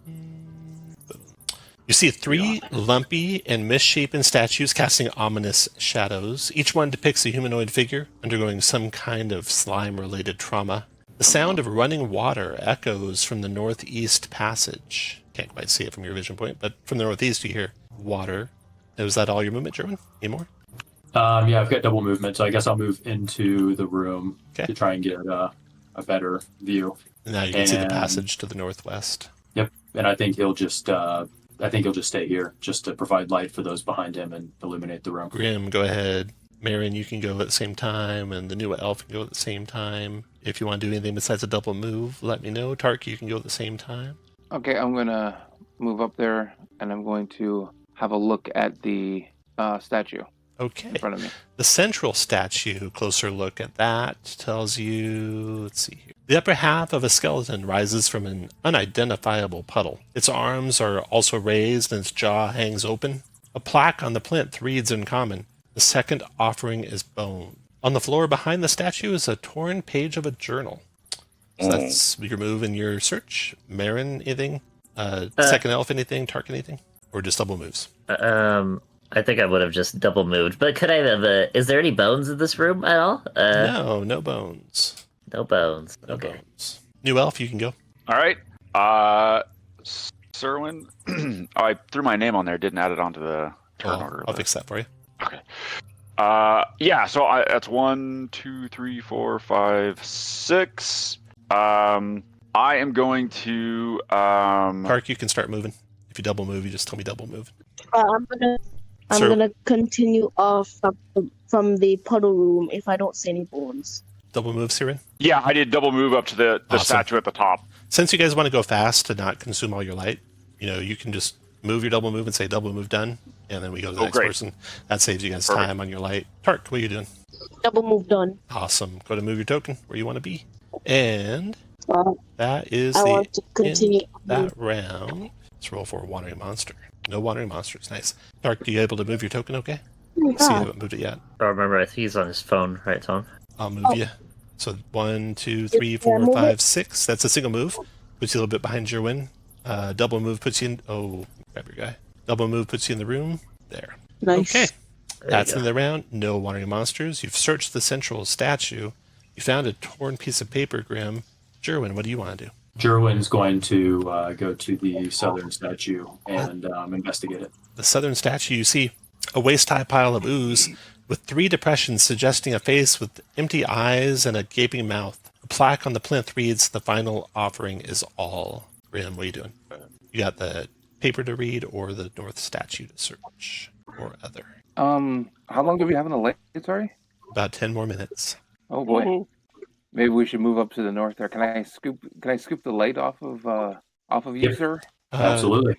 see 3 lumpy and misshapen statues casting ominous shadows. Each one depicts a humanoid figure undergoing some kind of slime-related trauma. The sound of running water echoes from the northeast passage. Can't quite see it from your vision point, but from the northeast you hear water. Was that all your movement, Jerwin? Any more? Yeah, I've got double movement, so I guess I'll move into the room to try and get a better view. Now you can see the passage to the northwest. Yep, and I think he'll just stay here just to provide light for those behind him and illuminate the room. Grim, go ahead. Marion, you can go at the same time, and the new elf can go at the same time. If you want to do anything besides a double move, let me know. Tark, you can go at the same time. Okay, I'm going to move up there, and I'm going to have a look at the statue in front of me. The central statue, closer look at that, tells you, let's see here. The upper half of a skeleton rises from an unidentifiable puddle. Its arms are also raised and its jaw hangs open. A plaque on the plinth reads in common, "The second offering is bone." On the floor behind the statue is a torn page of a journal. So that's your move in your search. Marin, anything? Second elf, anything? Tark, anything? Or just double moves? I think I would have just double moved. But could I have is there any bones in this room at all? No bones. No bones. No bones. New elf, you can go. All right. Serwin. I threw my name on there. Didn't add it onto the turn order. I'll fix that for you. Okay. So that's 1, 2, 3, 4, 5, 6. I am going to Park, you can start moving. If you double move, you just tell me double move. I'm gonna continue off from the puddle room if I don't see any bones. Double move, Siren? Yeah, I did double move up to the statue at the top. Since you guys want to go fast to not consume all your light, you can just move your double move and say double move done, and then we go to the next person. That saves you guys time on your light. Tark, what are you doing? Double move done. Awesome. Go to move your token where you want to be. And that is want to continue that round. Let's roll for a wandering monster. No wandering monsters. Nice. Tark, are you able to move your token okay? See, you haven't moved it yet. I remember, I think he's on his phone, right, Tom? I'll move you. So 1, 2, 3, 4, 5, 6. That's a single move. Puts you a little bit behind your win. Double move puts you in... Oh, grab your guy. Double move puts you in the room. There. Nice. Okay. That's in the round. No wandering monsters. You've searched the central statue. You found a torn piece of paper, Grim. Jerwin, what do you want to do? Jerwin's going to go to the southern statue and investigate it. The southern statue, you see a waist-high pile of ooze with 3 depressions suggesting a face with empty eyes and a gaping mouth. A plaque on the plinth reads, "The final offering is all." Grim, what are you doing? You got the paper to read or the north statue to search or other? How long do we have in the light? Sorry. About 10 more minutes. Oh boy. Maybe we should move up to the north there. Can I scoop the light off of you, Yep. sir? Absolutely.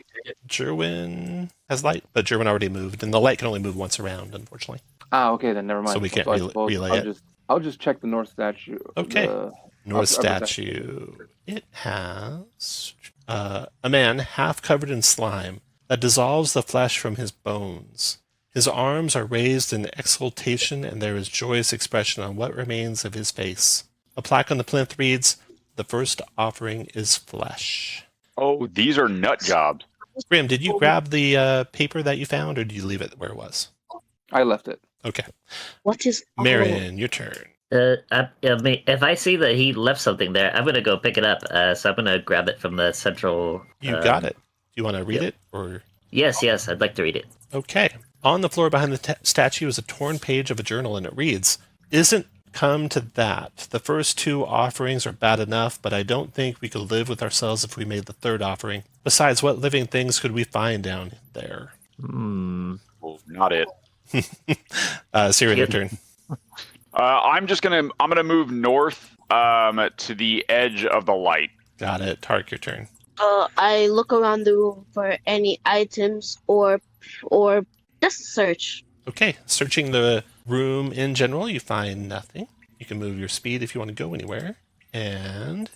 Jerwin has light, but Jerwin already moved, and the light can only move once around, unfortunately. Okay, then never mind. So we can't I suppose relay it. I'll just check the north statue. Okay. North upper statue. It has a man half covered in slime that dissolves the flesh from his bones. His arms are raised in exultation, and there is joyous expression on what remains of his face. A plaque on the plinth reads, "The first offering is flesh." Oh, these are nut jobs. Grim, did you grab the paper that you found, or did you leave it where it was? I left it. Okay. What is Marion, your turn. If I see that he left something there, I'm gonna go pick it up. So I'm gonna grab it from the central. You got it. Do you want to read it, or? Yes, I'd like to read it. Okay. On the floor behind the statue is a torn page of a journal, and it reads, "Isn't come to that. The first 2 offerings are bad enough, but I don't think we could live with ourselves if we made the 3rd offering. Besides, what living things could we find down there?" Oh, not it. Siri, your turn. I'm gonna move north to the edge of the light. Got it. Tark, your turn. I look around the room for any items or just search. Okay. Searching the room in general, you find nothing. You can move your speed if you want to go anywhere. And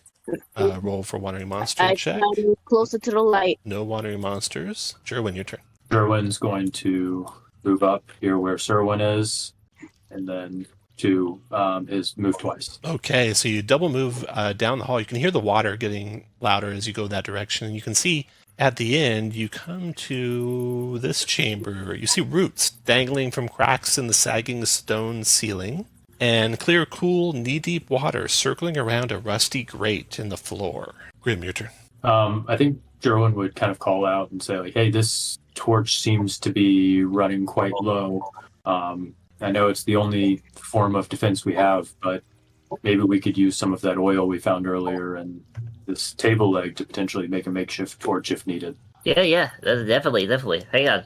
roll for wandering monster I check. try to move closer to the light. No wandering monsters. Jerwin, your turn. Jerwin's going to move up here where Serwin is, and then to move twice. Okay, so you double move down the hall. You can hear the water getting louder as you go that direction. And you can see at the end, you come to this chamber. You see roots dangling from cracks in the sagging stone ceiling, and clear, cool, knee-deep water circling around a rusty grate in the floor. Grim, your turn. I think Jerwin would kind of call out and say, like, "Hey, this torch seems to be running quite low. I know it's the only form of defense we have, but maybe we could use some of that oil we found earlier and this table leg to potentially make a makeshift torch if needed." Yeah, definitely. Hang on.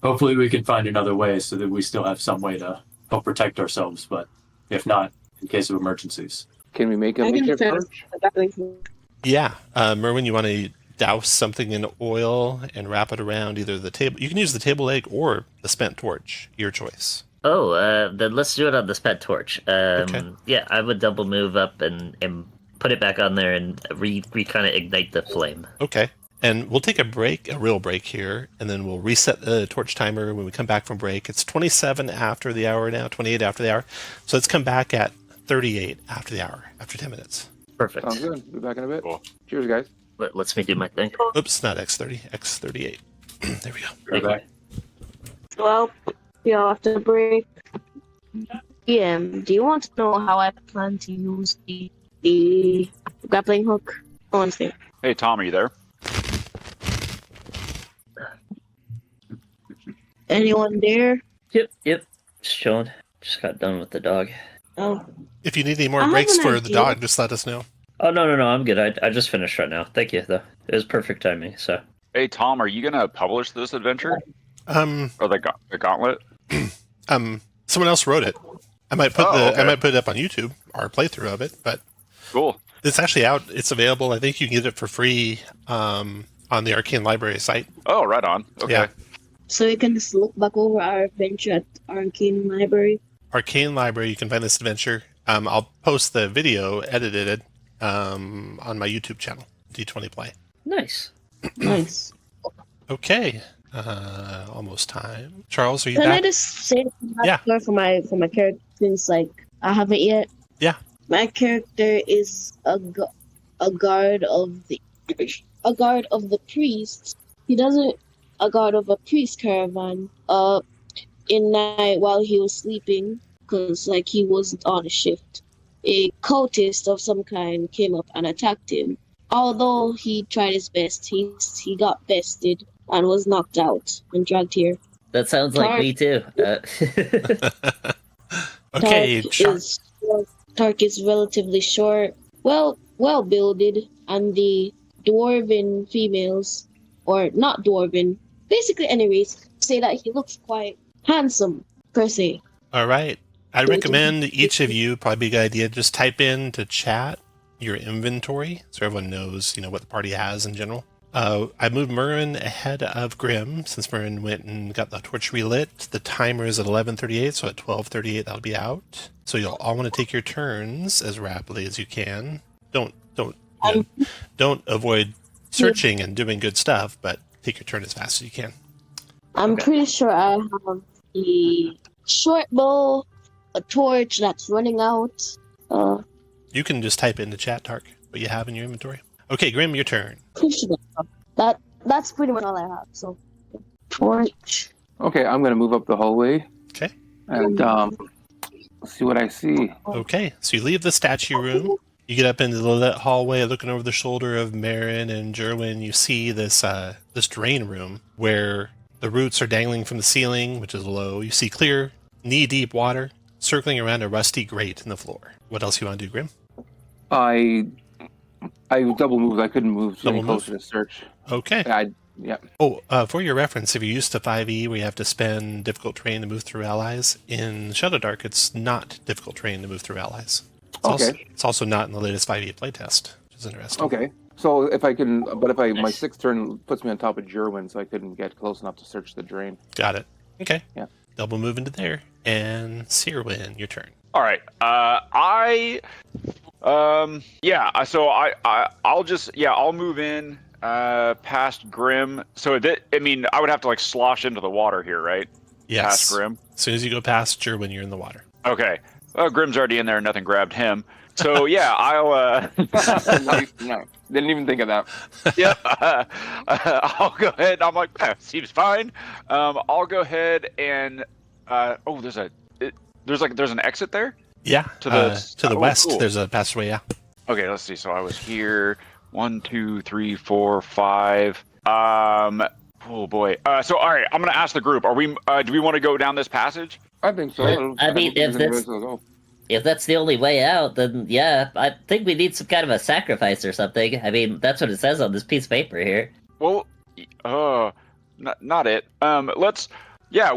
Hopefully we can find another way so that we still have some way to help protect ourselves, but if not, in case of emergencies. Can we make a I can makeshift defend. torch? Yeah, Merwin, you want to douse something in oil and wrap it around either the table. You can use the table leg or the spent torch. Your choice. Oh, then let's do it on the spent torch. Okay. Yeah, I would double move up and put it back on there and kind of ignite the flame. Okay. And we'll take a real break here, and then we'll reset the torch timer when we come back from break. It's 27 after the hour now, 28 after the hour. So let's come back at 38 after the hour, after 10 minutes. Perfect. Sounds good. Be back in a bit. Cool. Cheers, guys. Let's me do my thing. Oops, not X30, X38. There we go. Right back. Well, yeah, after the break. Do you want to know how I plan to use the grappling hook? I want to see. Hey, Tom, are you there? Anyone there? Yep. Just chilling. Just got done with the dog. Oh, If you need any more I have breaks an for the idea. dog, just let us know. Oh, no, I'm good. I just finished right now. Thank you, though. It was perfect timing, so. Hey, Tom, are you gonna publish this adventure or the Gauntlet? Someone else wrote it. I might put okay. I might put it up on YouTube, our playthrough of it, but Cool. it's actually out. It's available. I think you can get it for free on the Arcane Library site. Oh, right on. Okay. Yeah. so we can just look back over our adventure at Arcane Library. Arcane Library, you can find this adventure. I'll post the video edited on my YouTube channel, D20 Play. Nice. Nice. Okay. Almost time. Charles, are you Can I back? just say Yeah. for my character since I haven't yet? Yeah. My character is a guard of the priests. He doesn't a guard of a priest caravan. in night while he was sleeping, because like he wasn't on a shift, a cultist of some kind came up and attacked him. Although he tried his best, he got bested and was knocked out and dragged here. That sounds like Tark- me too. Okay, Tark is relatively short, well builded, and the dwarven females, or not dwarven, basically any race, say that he looks quite handsome per se. all right. I recommend each of you, probably a good idea, just type in to chat your inventory so everyone knows, what the party has in general. I moved Merrin ahead of Grim since Merrin went and got the torch relit. The timer is at 11:38, so at 12:38 that'll be out. So you'll all want to take your turns as rapidly as you can. Don't avoid searching and doing good stuff, but take your turn as fast as you can. I'm pretty sure I have a short bow, a torch that's running out. You can just type in the chat, Tark, what you have in your inventory. Okay, Grim, your turn. That's pretty much all I have. So, torch. Okay, I'm going to move up the hallway. Okay. And see what I see. Okay, so you leave the statue room. You get up into the lit hallway, looking over the shoulder of Marin and Jerwin. You see this drain room where the roots are dangling from the ceiling, which is low. You see clear, knee-deep water circling around a rusty grate in the floor. What else you want to do, Grim? I double moved. I couldn't move any Double closer move? to search. Okay. Yeah. Oh, for your reference, if you're used to 5e where you have to spend difficult terrain to move through allies, in ShadowDark it's not difficult terrain to move through allies. It's also not in the latest 5e playtest, which is interesting. Okay. So if I can, my sixth turn puts me on top of Jerwin, so I couldn't get close enough to search the drain. Got it. Okay. Yeah. Double move into there. And Searwin, your turn. All right. I'll move in past Grim. So I would have to slosh into the water here, right? Yes. Past Grim. As soon as you go past Jerwin, you're in the water. Okay. Well, Grim's already in there. Nothing grabbed him. So yeah, I'll. No, didn't even think of that. Yep. I'll go ahead. I'm like, seems fine. I'll go ahead and. There's an exit there. Yeah. To the west, cool. There's a passageway. Yeah. Okay, let's see. So I was here. 1, 2, 3, 4, 5. Oh boy. So all right, I'm gonna ask the group. Are we? Do we want to go down this passage? I think so. I mean, if that's the only way out, then yeah, I think we need some kind of a sacrifice or something. I mean, that's what it says on this piece of paper here. Well, not it.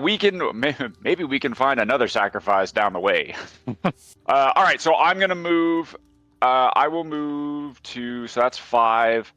We can maybe we can find another sacrifice down the way. All right, so I'm gonna move. I will move to. So that's 5.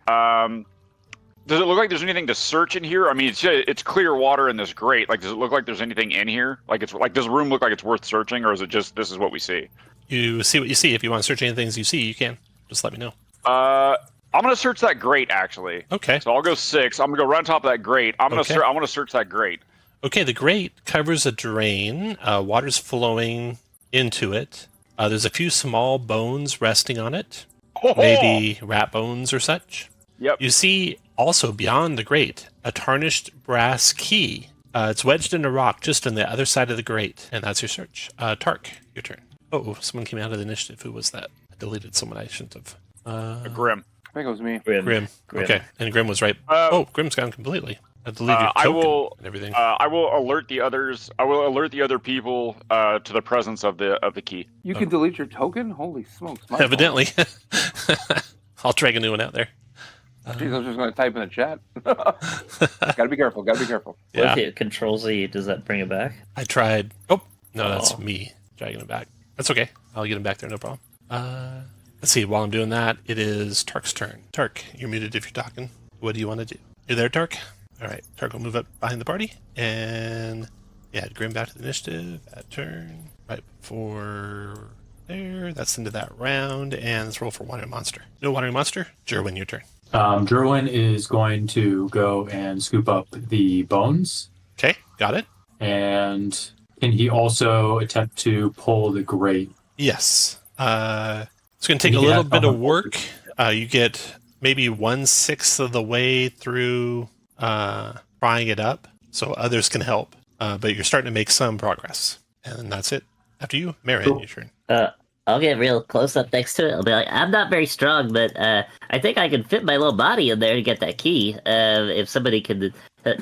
Does it look like there's anything to search in here? I mean, it's clear water in this grate. Does it look like there's anything in here? Does the room look like it's worth searching, or is it just this is what we see? You see what you see. If you want to search any things you see, you can. Just let me know. I'm gonna search that grate actually. Okay. So I'll go 6. I'm gonna go right on top of that grate. I want to search that grate. Okay, the grate covers a drain. Water's flowing into it. There's a few small bones resting on it. Maybe rat bones or such. Yep. You see also beyond the grate a tarnished brass key. It's wedged in a rock just on the other side of the grate, and that's your search. Tark, your turn. Oh, someone came out of the initiative. Who was that? I deleted someone I shouldn't have. Grim. I think it was me. Grim. Okay, and Grim was right. Grim's gone completely. I deleted your token and everything. I will alert the others. I will alert the other people to the presence of the key. You can delete your token? Holy smokes! Evidently. I'll drag a new one out there. Jeez, I was just going to type in the chat. Gotta be careful. Yeah. What if it Control-Z, does that bring it back? I tried. Oh, no, that's me dragging him back. That's okay. I'll get him back there, no problem. Let's see. While I'm doing that, it is Tark's turn. Tark, you're muted if you're talking. What do you want to do? You there, Tark? All right. Tark will move up behind the party. And yeah, Grim back to the initiative. That turn. Right before there. That's into that round. And let's roll for Wandering Monster. No Wandering Monster? Jerwin, your turn. Jerwin is going to go and scoop up the bones. Okay, got it. And can he also attempt to pull the grate? Yes. It's going to take a little bit of work. You get maybe 1/6 of the way through prying it up, so others can help. but you're starting to make some progress. And that's it. After you, Marin, Cool. your turn. I'll get real close up next to it. I'll be like, I'm not very strong, but I think I can fit my little body in there to get that key. If somebody can,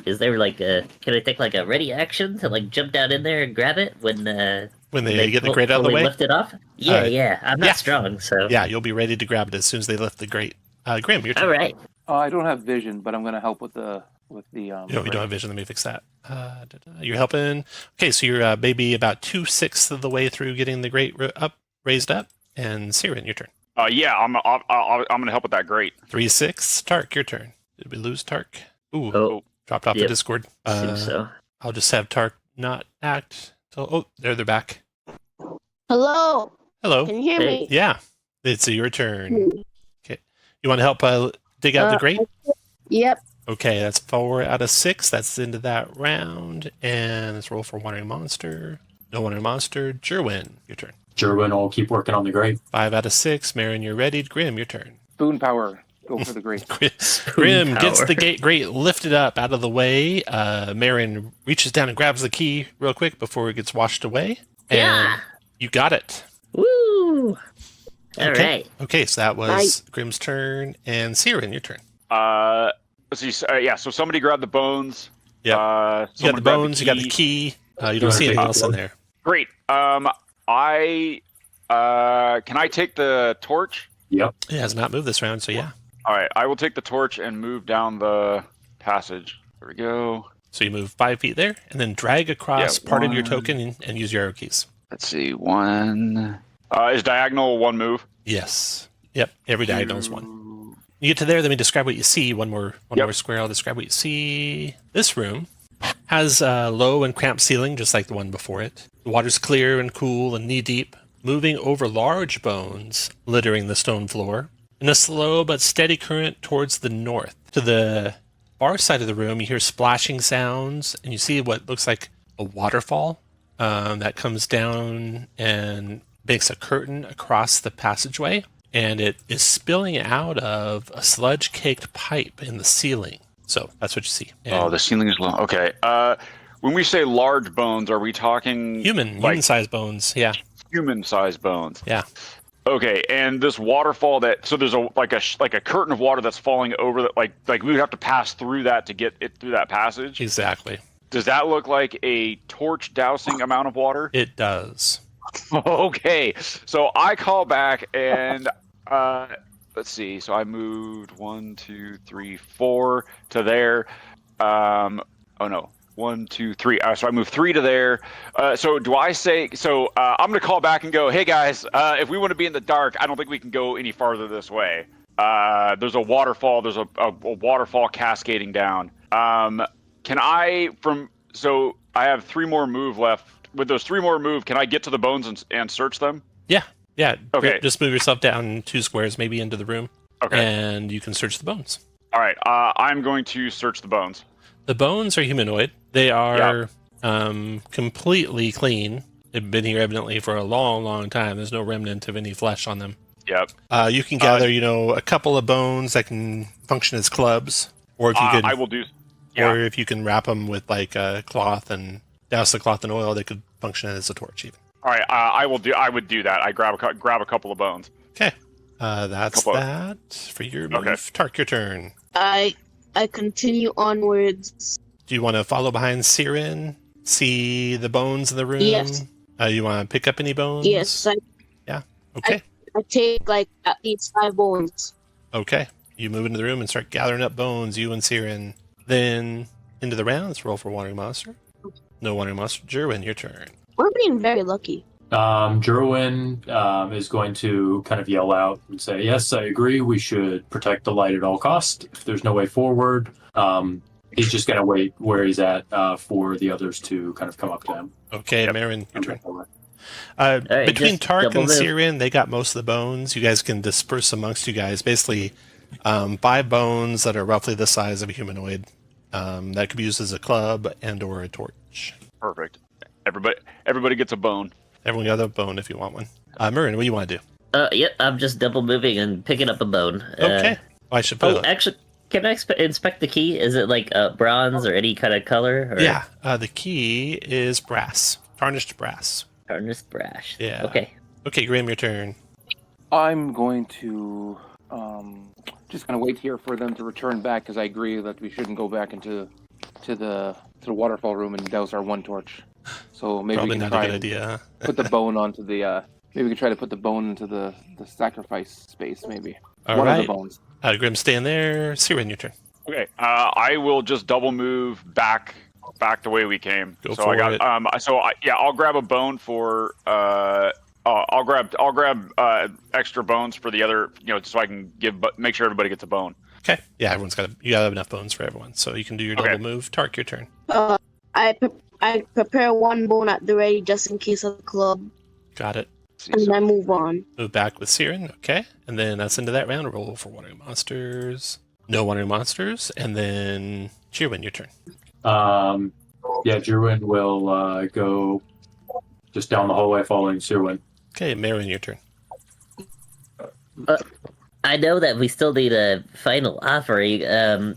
is there like can I take like a ready action to like jump down in there and grab it when they get the grate out of the way? Lift it off? Yeah. I'm not strong, so yeah, you'll be ready to grab it as soon as they lift the grate. Grim, your turn. all right. I don't have vision, but I'm going to help with the You don't have vision. Let me fix that. You're helping. Okay, so you're maybe about 2/6 of the way through getting the grate raised up. And Siren, your turn. Yeah, I'm gonna help with that grate. 3/6. Tark, your turn. Did we lose Tark? Ooh, Oh, dropped off the yep. Discord. seems so. I'll just have Tark not act. They're back. Hello. Hello. Can you hear Hey. me? Yeah, it's your turn. Okay, you want to help dig out the grate? Yep. Okay, that's 4 out of 6. That's the end of that round. And let's roll for Wandering Monster. No Wandering Monster. Jerwin, your turn. Jerwin will keep working on the grate. 5 out of 6. Marin, you're ready. Grim, your turn. spoon power. Go for the grate. Grim gets power. the grate lifted up out of the way. Marin reaches down and grabs the key real quick before it gets washed away. And Yeah. you got it. Woo! All Okay. right. Okay, so that was Grim's turn. And Siren, your turn. Let's see. Yeah, so somebody grabbed the bones. Yep. You got the someone grabbed bones, you got the key. You don't wanna see take anything the else in board? there. Great. Can I take the torch? Yep. It has not moved this round, so yeah. All right, I will take the torch and move down the passage. There we go. So you move 5 feet there, and then drag across part of your 1. token and use your arrow keys. Let's see. 1. Is diagonal 1 move? Yes. Yep. Every diagonal is 1. You get to there, let me describe what you see. One more square, I'll describe what you see. This room has a low and cramped ceiling, just like the one before it. The water's clear and cool and knee-deep, moving over large bones, littering the stone floor, in a slow but steady current towards the north. To the far side of the room, you hear splashing sounds, and you see what looks like a waterfall that comes down and makes a curtain across the passageway. And it is spilling out of a sludge-caked pipe in the ceiling. So that's what you see. And The ceiling is low. Okay. When we say large bones, are we talking human-sized bones? Yeah. Human-sized bones? Yeah. Okay. And this waterfall so there's a curtain of water that's falling over that, like we would have to pass through that to get it through that passage. Exactly. Does that look like a torch dousing amount of water? It does. Okay, so I call back and let's see. So I moved 1, 2, 3, 4 to there. Oh no, 1, 2, 3. So I moved 3 to there. So do I say? So I'm gonna call back and go, hey guys, if we want to be in the dark, I don't think we can go any farther this way. There's a waterfall. There's a waterfall cascading down. Can I So I have 3 more move left. With those 3 more move, can I get to the bones and search them? Yeah. Yeah. Okay. Just move yourself down 2 squares, maybe into the room. Okay. And you can search the bones. All right. I'm going to search the bones. The bones are humanoid. They are completely clean. They've been here evidently for a long, long time. There's no remnant of any flesh on them. Yep. You can gather, a couple of bones that can function as clubs, or if you could, I will do. or if you can wrap them with like a cloth and douse the cloth in oil, they could function as a torch even. All right. I would do that. I grab a couple of bones. Okay. That's that for your move. Okay. Tark, your turn. I continue onwards. Do you want to follow behind Siren? See the bones in the room? Yes. You want to pick up any bones? Yes, Okay. I take like at least 5 bones. Okay. You move into the room and start gathering up bones, you and Siren. Then into the round, let's roll for Wandering Monster. No Wandering Monster. Jerwin, your turn. We're being very lucky. Jerwin is going to kind of yell out and say, yes, I agree. We should protect the light at all costs. If there's no way forward, he's just going to wait where he's at for the others to kind of come up to him. Okay, Marin, your turn. right, Between just Tark double and move. Siren, they got most of the bones. You guys can disperse amongst you guys. Basically, 5 bones that are roughly the size of a humanoid that could be used as a club and or a torch. Perfect. Everybody gets a bone. Everyone got a bone if you want one. Marin, what do you want to do? Yep, I'm just double moving and picking up a bone. Okay. I should put Actually, Can I inspect the key? Is it like bronze or any kind of color? Or Yeah, the key is brass, tarnished brass. tarnished brass? Yeah. Okay. Okay, Graham, your turn. I'm going to just kind of wait here for them to return back because I agree that we shouldn't go back into the waterfall room and douse our one torch. So maybe Probably we can not a try good and idea. Huh? put the bone onto the. Maybe we can try to put the bone into the sacrifice space. Maybe All one right. of the bones. Grim, staying there. Siren, your turn. Okay. I will just double move back the way we came. Go so for I got it. I'll grab a bone for I'll grab extra bones for the other, so I can make sure everybody gets a bone. Okay. Yeah, you gotta have enough bones for everyone, so you can do your double move. Tark, your turn. I prepare one bone at the ready just in case of the club, Got it. and I move on. Move back with Siren. Okay, and then that's into that round. Roll for wandering monsters. No wandering monsters, and then Cheerwin, your turn. Yeah, Jerwin will go just down the hallway following Sirwin. Okay, Marin, your turn. I know that we still need a final offering.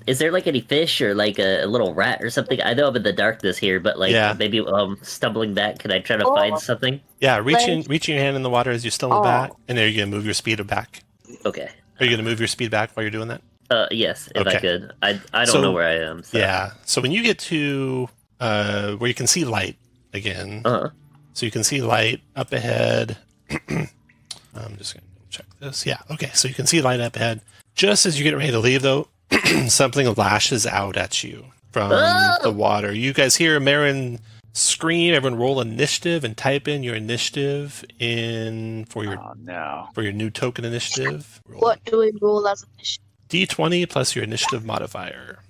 Is there like any fish or like a little rat or something? I know I'm in the darkness here, but like maybe stumbling back, can I try to find something? Yeah, reaching your hand in the water as you stumble back, and there you're gonna move your speed back. Okay. Are you gonna move your speed back while you're doing that? Yes, if Okay. I could. I don't know where I am. So. Yeah. So when you get to where you can see light again, so you can see light up ahead. I'm just gonna check this. Yeah. Okay. So you can see light up ahead. Just as you get ready to leave, though, something lashes out at you from the water. You guys hear Marin scream. Everyone roll initiative and type in your initiative for your new token initiative. What do we roll as initiative? D20 plus your initiative modifier.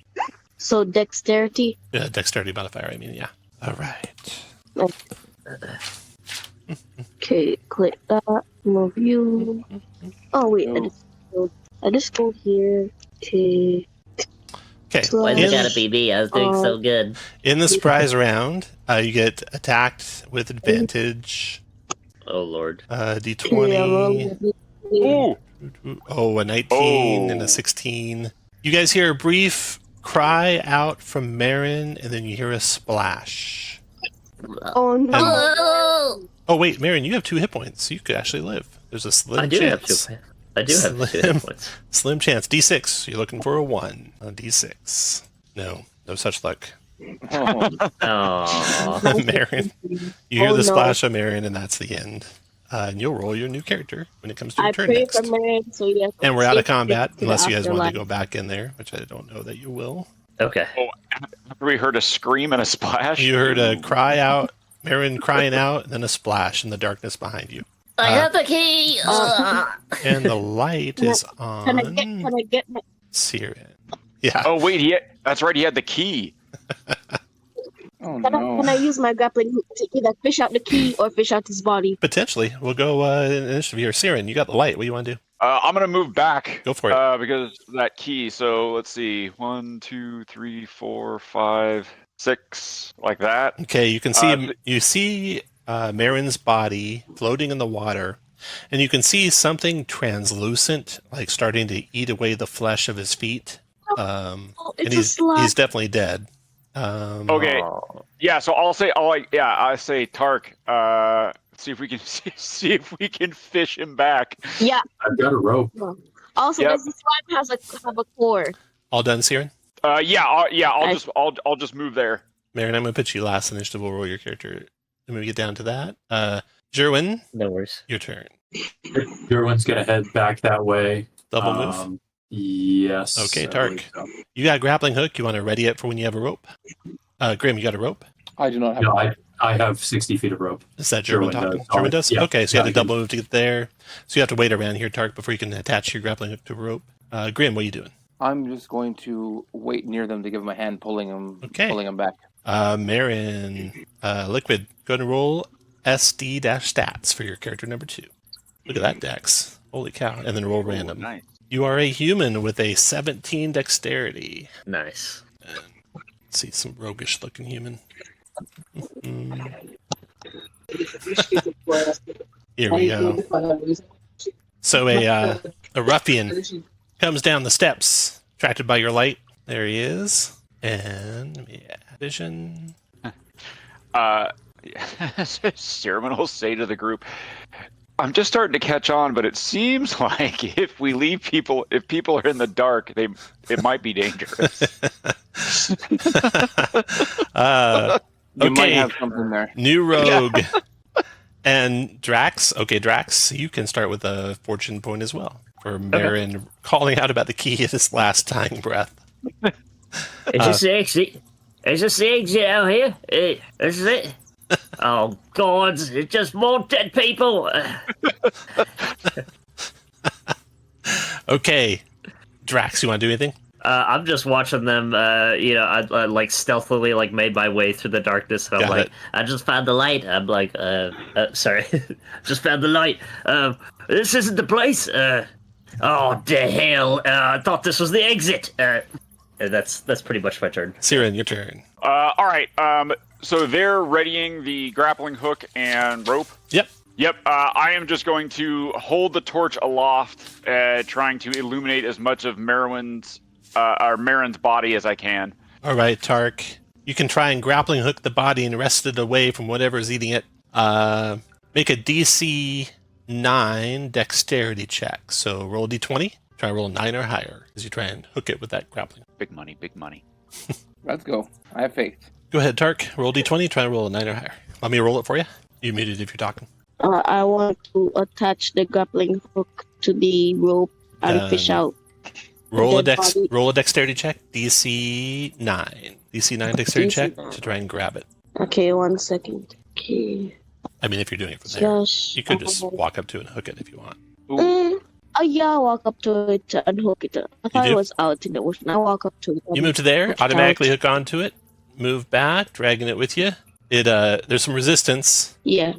So dexterity? Dexterity modifier, I mean, yeah. All right. Okay, click that. Move you. Oh, wait. I just go here. Okay. Okay. Why's it gotta be me? I was doing so good. In the surprise round, you get attacked with advantage. Oh, Lord. D20. Ooh! Oh, a 19 and a 16. You guys hear a brief cry out from Marin, and then you hear a splash. Oh, no. Oh, wait, Marin, you have 2 hit points. You could actually live. There's a slim chance. I do have 2 hit points. Slim chance. D6. You're looking for a 1 on a D6. No such luck. Oh, Marin. You hear the splash of Marin, and that's the end. And you'll roll your new character when it comes to your turn next. And we're out of combat, unless you guys want to go back in there, which I don't know that you will. Okay. Oh, after we heard a scream and a splash? You heard a cry out, Marin crying out, and then a splash in the darkness behind you. I have the key! And the light is on Can I get my... Siren. Yeah. Oh, wait, that's right, he had the key. Oh, no. Can I use my grappling hook to either fish out the key or fish out his body? Potentially. We'll go initiative here. Siren, you got the light. What do you want to do? I'm going to move back. Go for it. Because of that key. So let's see. 1, 2, 3, 4, 5, 6, like that. Okay, you can see Marin's body floating in the water, and you can see something translucent, like starting to eat away the flesh of his feet. And he's definitely dead. Okay. Yeah. So I say Tark. See if we can fish him back. Yeah. I've got a rope. Also, does the slime have a core? All done, Siren? I'll just move there. Marin, I'm going to put you last initiative. We'll roll your character when we get down to that. Jerwin, No worries. your turn. Jerwin's gonna head back that way. Double move. Yes. Okay, I Tark. believe so. You got a grappling hook. You want to ready it for when you have a rope? Grim, you got a rope? I do not have. No, I have 60 feet of rope. Is that Jerwin talking? does. Jerwin does? Yeah. Okay, so you have to double move to get there. So you have to wait around here, Tark, before you can attach your grappling hook to a rope. Grim, what are you doing? I'm just going to wait near them to give them a hand pulling them back. Marin, Liquid, go ahead and roll SD-stats for your character number 2. Look at that dex. Holy cow. And then roll random. Nice. You are a human with a 17 dexterity. Nice. Let's see, some roguish looking human. Here we go. So a ruffian comes down the steps, Attracted by your light. There he is. And let me add vision. Sirwin will say to the group, I'm just starting to catch on, but it seems like if people are in the dark, it might be dangerous. You might Okay. have something there. New rogue. And Drax. Okay, Drax, you can start with a fortune point as well. For Marin calling out about the key at his last dying breath. Is this the exit? Is this the exit out here? This is it? Oh, God, it's just more dead people. Okay. Drax, you want to do anything? I'm just watching them, I like stealthily like made my way through the darkness. And I'm Got like, it. I just found the light. I'm like, sorry, just found the light. This isn't the place. Oh, the hell! I thought this was the exit. That's pretty much my turn. Siren, your turn. All right. So they're readying the grappling hook and rope. Yep. Yep. I am just going to hold the torch aloft, trying to illuminate as much of Marin's body as I can. All right, Tark. You can try and grappling hook the body and wrest it away from whatever is eating it. Make a DC 9 dexterity check. So roll a d20. Try and roll a 9 or higher as you try and hook it with that grappling. Big money, big money. Let's go. I have faith. Go ahead, Tark. Roll d20. Try and roll a 9 or higher. Want me to roll it for you? You're muted if you're talking. I want to attach the grappling hook to the rope and fish out. Roll a dead body. roll a dexterity check. DC 9. DC 9 dexterity DC check 9. to try and grab it. Okay, 1 second. Okay. I mean, if you're doing it from there, Gosh. you could just walk up to it and hook it if you want. Yeah, I'll walk up to it and hook it. I thought do? it was out in the ocean. I'll walk up to it. You move to there, hook it automatically out. hook onto it, move back, dragging it with you. There's some resistance Yeah.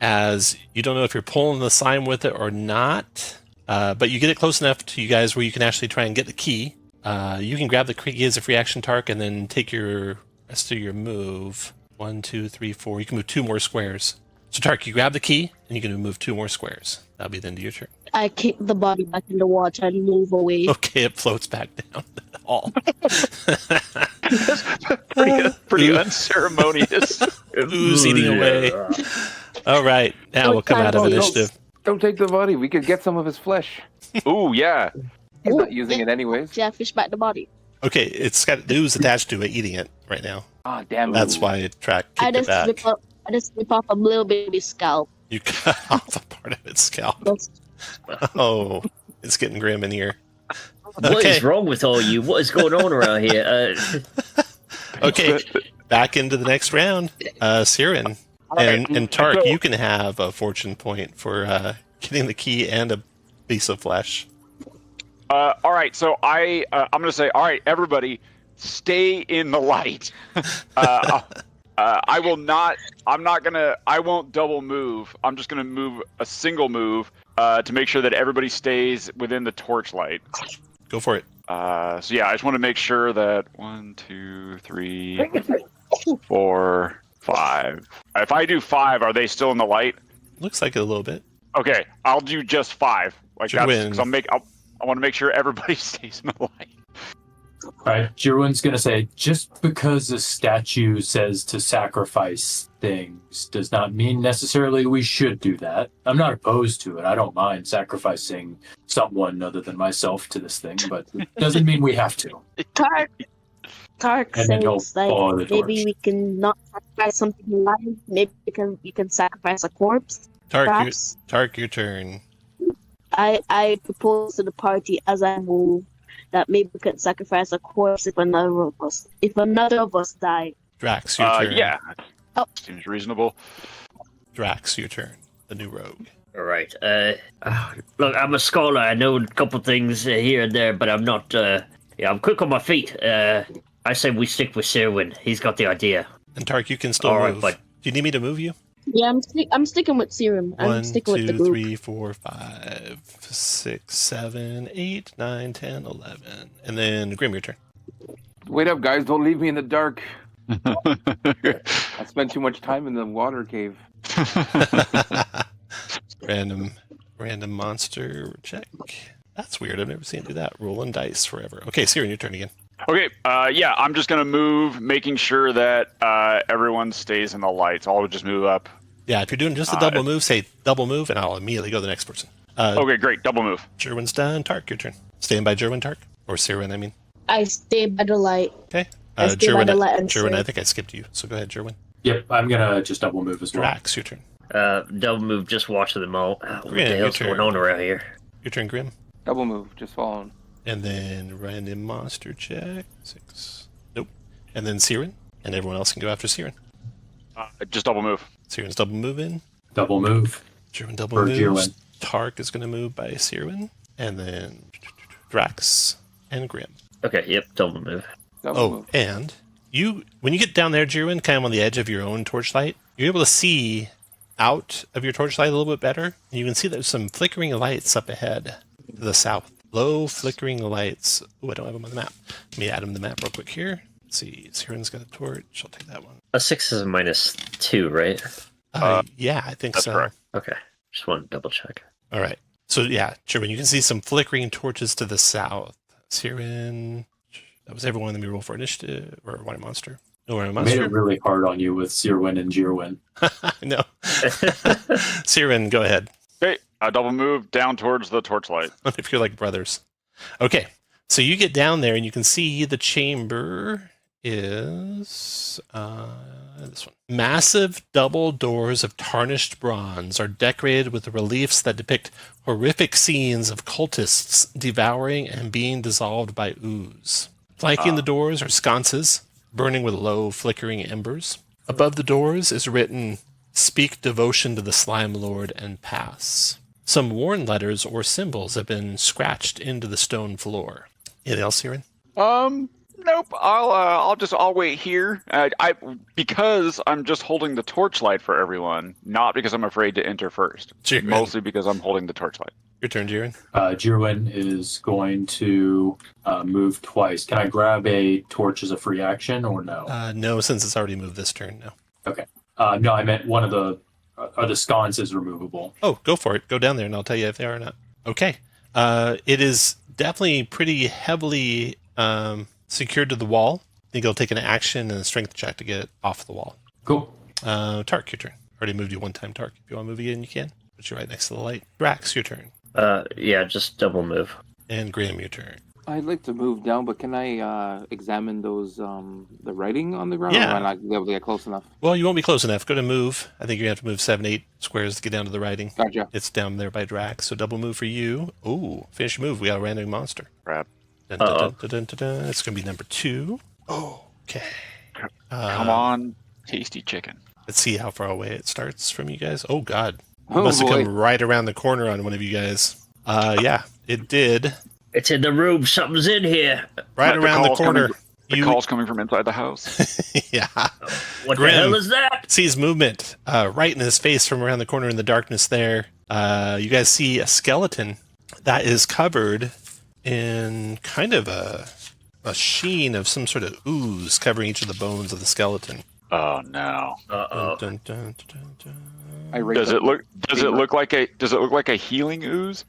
as you don't know if you're pulling the slime with it or not, but you get it close enough to you guys where you can actually try and get the key. You can grab the key as a free action, Tark, and then take your rest of your move. 1, 2, 3, 4. You can move 2 more squares. So Tark, you grab the key and you can move 2 more squares. That'll be the end of your turn. I kick the body back in the water and move away. Okay, it floats back down the hall. Pretty unceremonious. Ooze eating away. All right, now we'll come out of initiative. Don't take the body. We could get some of his flesh. Ooh, yeah. He's not using it anyways. Yeah, fish back the body. Okay, it's got the ooze attached to it, eating it right now. Ah, damn it. That's why it kicked I it just back. rip off a little baby scalp. You cut off a part of its scalp. Oh, it's getting grim in here. What is wrong with all you? What is going on around here? Okay, back into the next round. Siren and Tark, you can have a fortune point for getting the key and a piece of flesh. All right, so I'm gonna say, all right, everybody, stay in the light. I will not. I won't double move. I'm just gonna move a single move to make sure that everybody stays within the torchlight. Go for it. So yeah, I just want to make sure that 1, 2, 3, 4, 5. If I do 5, are they still in the light? Looks like it a little bit. Okay, I'll do just 5. Like Sure that's win. because I want to make sure everybody stays in the light. All right, Jirwin's going to say, just because the statue says to sacrifice things does not mean necessarily we should do that. I'm not opposed to it. I don't mind sacrificing someone other than myself to this thing, but it doesn't mean we have to. Tark And then he'll says, like, follow the torch. maybe we can not sacrifice something alive. Maybe you can sacrifice a corpse. Perhaps. Tark, your turn. I propose to the party as I move that maybe we could sacrifice a corpse if another of us die. Drax, your turn. Yeah. Oh. Seems reasonable. Drax, your turn. The new rogue. All right. Look, I'm a scholar. I know a couple things here and there, but I'm not. I'm quick on my feet. I say we stick with Sirwin. He's got the idea. And Tark, you can still All right, move. but- Do you need me to move you? Yeah, I'm sticking with Serum. I'm 1, sticking with the 2, group. 3, 4, 5, 6, 7, 8, 9, 10, 11. And then Grim, your turn. Wait up, guys. Don't leave me in the dark. I spent too much time in the water cave. Random monster check. That's weird. I've never seen it do that. Rolling dice forever. Okay, Siren, your turn again. Okay, yeah, I'm just going to move, making sure that everyone stays in the lights. I'll just move up. Yeah, if you're doing just a double move, say double move, and I'll immediately go to the next person. Okay, great. Double move. Jerwin's done. Tark, your turn. Staying by Jerwin, Tark? Or Siren, I mean. I stay by the light. Okay. I stay by the light and Jerwin, stay. I think I skipped you, so go ahead, Jerwin. Yep, I'm gonna just double move as well. Drax, your turn. Double move, just watching them all. What Grim, the your hell's going turn. on around here? Your turn, Grim. Double move, just following. And then random monster check. 6. Nope. And then Siren. And everyone else can go after Siren. Just double move. Siren's double moving. Double move. Jerwin double For moves. Jerwin. Tark is going to move by Siren. And then Drax and Grim. Okay, yep, double move. Double move. And when you get down there, Jerwin, kind of on the edge of your own torchlight, you're able to see out of your torchlight a little bit better. And you can see there's some flickering lights up ahead to the south. Low flickering lights. Oh, I don't have them on the map. Let me add them to the map real quick here. Let's see. Siren's got a torch. I'll take that one. A 6 is a -2, right? Yeah, I think That's so. correct. Okay, just want to double check. All right. So, yeah, Jerwin, you can see some flickering torches to the south. Siren. That was everyone. Let me roll for initiative or Water Monster. No, Water I made Monster. it really hard on you with Sirwin and Jirwin. No. Siren, go ahead. Okay, double move down towards the torchlight. If you're like brothers. Okay, so you get down there and you can see the chamber is this one. Massive double doors of tarnished bronze are decorated with reliefs that depict horrific scenes of cultists devouring and being dissolved by ooze. Flanking the doors are sconces, burning with low flickering embers. Above the doors is written, "Speak devotion to the Slime Lord and pass." Some worn letters or symbols have been scratched into the stone floor. Anything else, Siren? Nope. I'll wait here. Because I'm just holding the torchlight for everyone, not because I'm afraid to enter first. Jiren. Mostly because I'm holding the torchlight. Your turn, Jiren. Jirwin is going to move twice. Can I grab a torch as a free action or no? No, since it's already moved this turn, no. Okay. No, I meant one of the... Are the sconces removable? Oh, go for it. Go down there and I'll tell you if they are or not. Okay. It is definitely pretty heavily secured to the wall. I think it'll take an action and a strength check to get it off the wall. Cool. Tark, your turn. Already moved you one time, Tark. If you want to move again, you can. But you're right next to the light. Drax, your turn. Yeah, just double move. And Graham, your turn. I'd like to move down, but can I examine those the writing on the ground? Yeah. Or am I not be able to get close enough? Well, you won't be close enough. Go to move. I think you're going to have to move 7, 8 squares to get down to the writing. Gotcha. It's down there by Drax. So double move for you. Ooh, finish your move. We got a random monster. Crap. Dun, dun, dun, dun, dun, dun, dun. It's going to be number 2. Oh, okay. Come on, tasty chicken. Let's see how far away it starts from you guys. Oh, God. It Oh, must have boy. come right around the corner on one of you guys. Yeah, it did. It's in the room. Something's in here. Right The around the call's corner. The call's coming from inside the house. Yeah. What Grim. the hell is that? Sees movement right in his face from around the corner in the darkness there. You guys see a skeleton that is covered in kind of a sheen of some sort of ooze covering each of the bones of the skeleton. Oh no! Uh-oh. Dun, dun, dun, dun, dun. Does it look like a healing ooze?